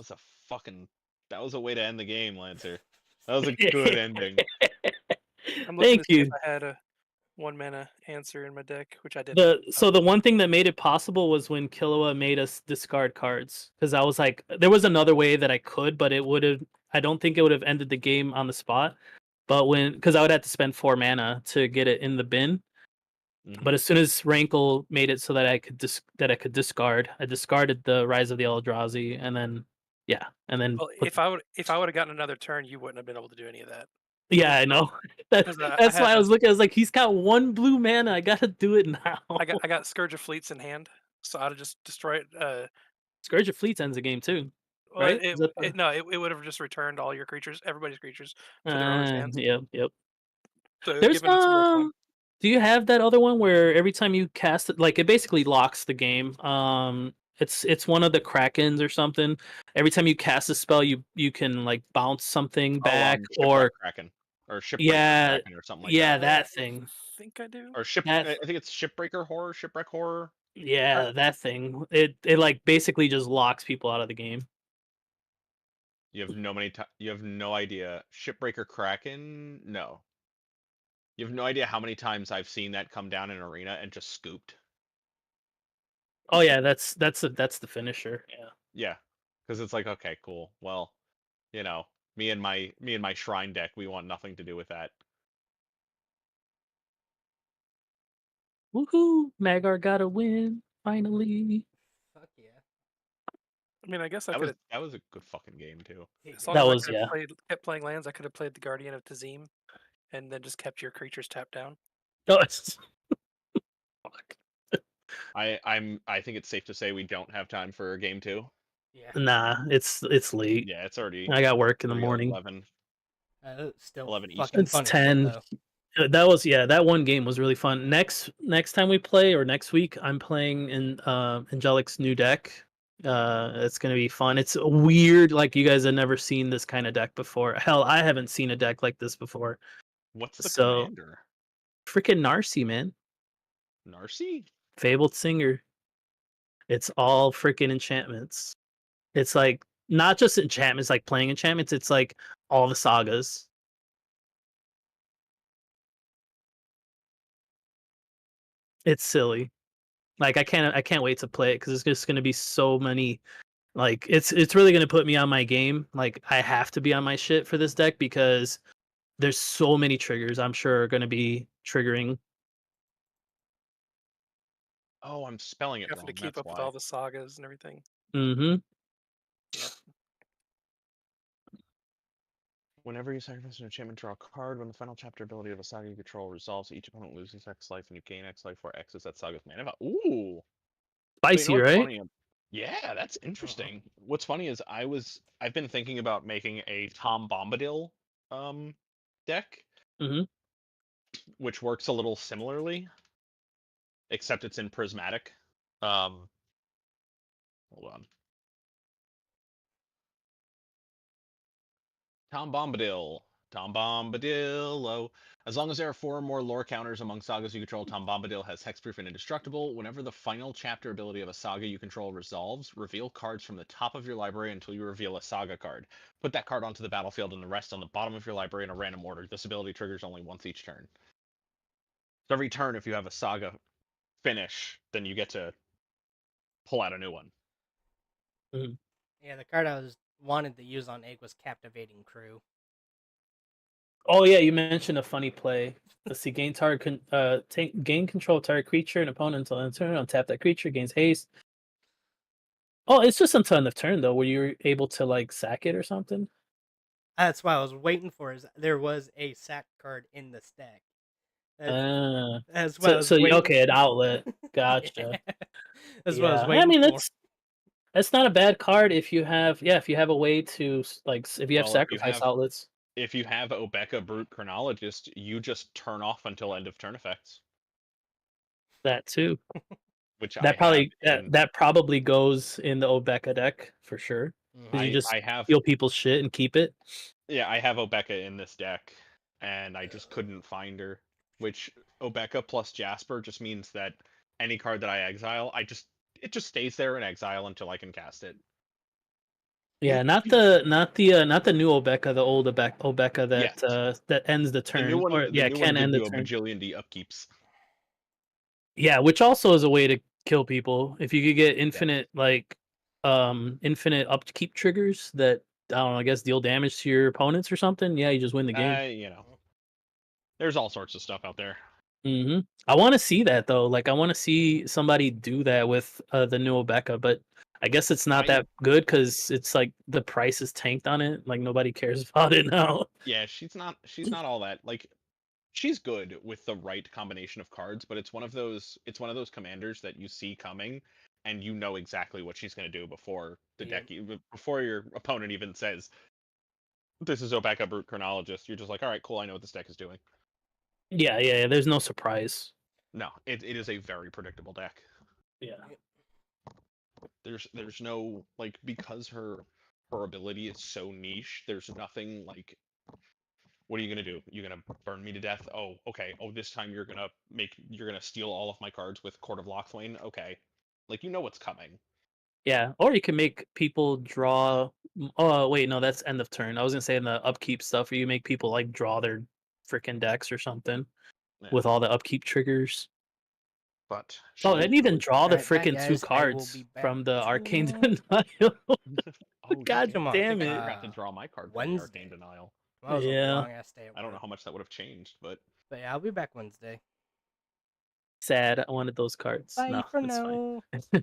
was a way to end the game, Lancer. That was a good ending. I'm looking Thank to see you. if I had a 1 mana answer in my deck, which I didn't. The one thing that made it possible was when Killua made us discard cards, because I was like, there was another way that I could, but I don't think it would have ended the game on the spot. But because I would have to spend 4 mana to get it in the bin. Mhm. But as soon as Rankle made it so that I could discard, I discarded the Rise of the Eldrazi, and then Well, if I would have gotten another turn, you wouldn't have been able to do any of that. yeah, I know. Because I That's had why I a- was looking. I was like, he's got 1 blue mana. I gotta do it now. I got Scourge of Fleets in hand, so I'd have just destroyed. Scourge of Fleets ends the game too, Well, right? Is that the- no, it would have just returned all your creatures, everybody's creatures, to their owner's hands. Yep. So it There's given some more time. Do you have that other one where every time you cast it, like it basically locks the game? It's one of the Krakens or something. Every time you cast a spell, you can like bounce something back or Shipwreck Kraken or Shipbreaker yeah, Kraken or something like yeah, that. that thing. I think I do. Or That I think it's Shipwreck Horror. yeah, that thing. It like basically just locks people out of the game. You have you have no idea. Shipbreaker Kraken? No. You have no idea how many times I've seen that come down in arena and just scooped. Oh yeah, that's the finisher. Yeah. Yeah, because it's like, okay, cool. Well, you know, me and my shrine deck, we want nothing to do with that. Woohoo! Magar got a win finally. Fuck yeah. I mean, I guess I could have, That was a good fucking game too. as long That as I was- could have yeah. kept playing lands, I could have played the Guardian of Tazim, and then just kept your creatures tapped down. Oh, it's fuck. I think it's safe to say we don't have time for game 2. Yeah. Nah, it's late. Yeah, it's already I got work in the 3, morning. 11. Still 11 fucking Eastern. It's fun as shit, 10. though. That was that one game was really fun. Next time we play, or next week, I'm playing in Angelic's new deck. It's gonna be fun. It's weird, like you guys have never seen this kind of deck before. Hell, I haven't seen a deck like this before. What's the So- commander? Freaking Narcy, man. Narcy? Fabled Singer. It's all freaking enchantments. It's like not just enchantments, like playing enchantments, it's like all the sagas. It's silly. Like I can't wait to play it because it's just gonna be so many. Like it's really gonna put me on my game. Like I have to be on my shit for this deck because there's so many triggers I'm sure are gonna be triggering. Oh, I'm spelling it Having wrong. to keep That's up with why. all the sagas and everything. Mm-hmm. Yeah. Whenever you sacrifice an enchantment, draw a card. When the final chapter ability of a saga you control resolves, each opponent loses X life and you gain X life for X is that saga's mana value. Ooh. So you know Spicy, what's right? funny? Yeah, that's interesting. What's funny is I've been thinking about making a Tom Bombadil deck, Mhm. which works a little similarly, except it's in prismatic. Hold on. Tom Bombadil. Tom Bombadillo. As long as there are 4 or more lore counters among sagas you control, Tom Bombadil has hexproof and indestructible. Whenever the final chapter ability of a saga you control resolves, reveal cards from the top of your library until you reveal a saga card. Put that card onto the battlefield and the rest on the bottom of your library in a random order. This ability triggers only once each turn. So every turn, if you have a saga finish, then you get to pull out a new one. Yeah, the card I wanted to use on Egg was Captivating Crew. Oh yeah, you mentioned a funny play. Let's see, gain gain control of target creature and opponent until end of turn. Untap that creature, gains haste. Oh, it's just until end of turn though, where you're able to like sack it or something. That's what I was waiting for. Is there was a sack card in this deck? That's what I was So waiting okay, an outlet. Gotcha. Yeah. That's what I was Yeah. waiting I mean, for. that's not a bad card if you have a way to like if you have Well, sacrifice outlets. If you have Obeka Brute Chronologist, you just turn off until end of turn effects. That too. Which That probably goes in the Obeka deck for sure. Because you just I have steal people's shit and keep it. Yeah, I have Obeka in this deck, and I just couldn't find her. Which Obeka plus Jasper just means that any card that I exile, it just stays there in exile until I can cast it. Yeah, not the new Obeka, the old Obeka that Yes. that ends the turn. The new one, or the new can one end gives the you a turn. bajillion D upkeeps. Yeah, which also is a way to kill people. If you could get infinite infinite upkeep triggers that I don't know, I guess deal damage to your opponents or something. Yeah, you just win the game. You know, there's all sorts of stuff out there. Mm-hmm. I want to see that though. Like I want to see somebody do that with the new Obeka, but I guess it's not that good because it's like the price is tanked on it. Like nobody cares about it now. Yeah, she's not all that like. She's good with the right combination of cards, but it's one of those commanders that you see coming, and you know exactly what she's going to do before before your opponent even says, "This is Obeka Brute Chronologist." You're just like, "All right, cool. I know what this deck is doing." Yeah. There's no surprise. No, it is a very predictable deck. Yeah. There's no like because her ability is so niche. There's nothing like. What are you gonna do? You gonna burn me to death? Oh, okay. Oh, this time you're gonna steal all of my cards with Court of Lochthwain. Okay, like you know what's coming. Yeah, or you can make people draw. Oh wait, no, that's end of turn. I was gonna say in the upkeep stuff, where you make people like draw their freaking decks or something Yeah. with all the upkeep triggers. But Oh, I didn't even draw the Alright, bye, freaking two guys. I will cards be back from the Arcane tomorrow. Denial. oh, God damn, damn I think I it! forgot to draw my card from the Wednesday. Arcane Denial. That was a Yeah. long ass day at I don't know work. how much that would have changed, but But yeah, I'll be back Wednesday. Sad. I wanted those cards. Bye No, for it's fine. now.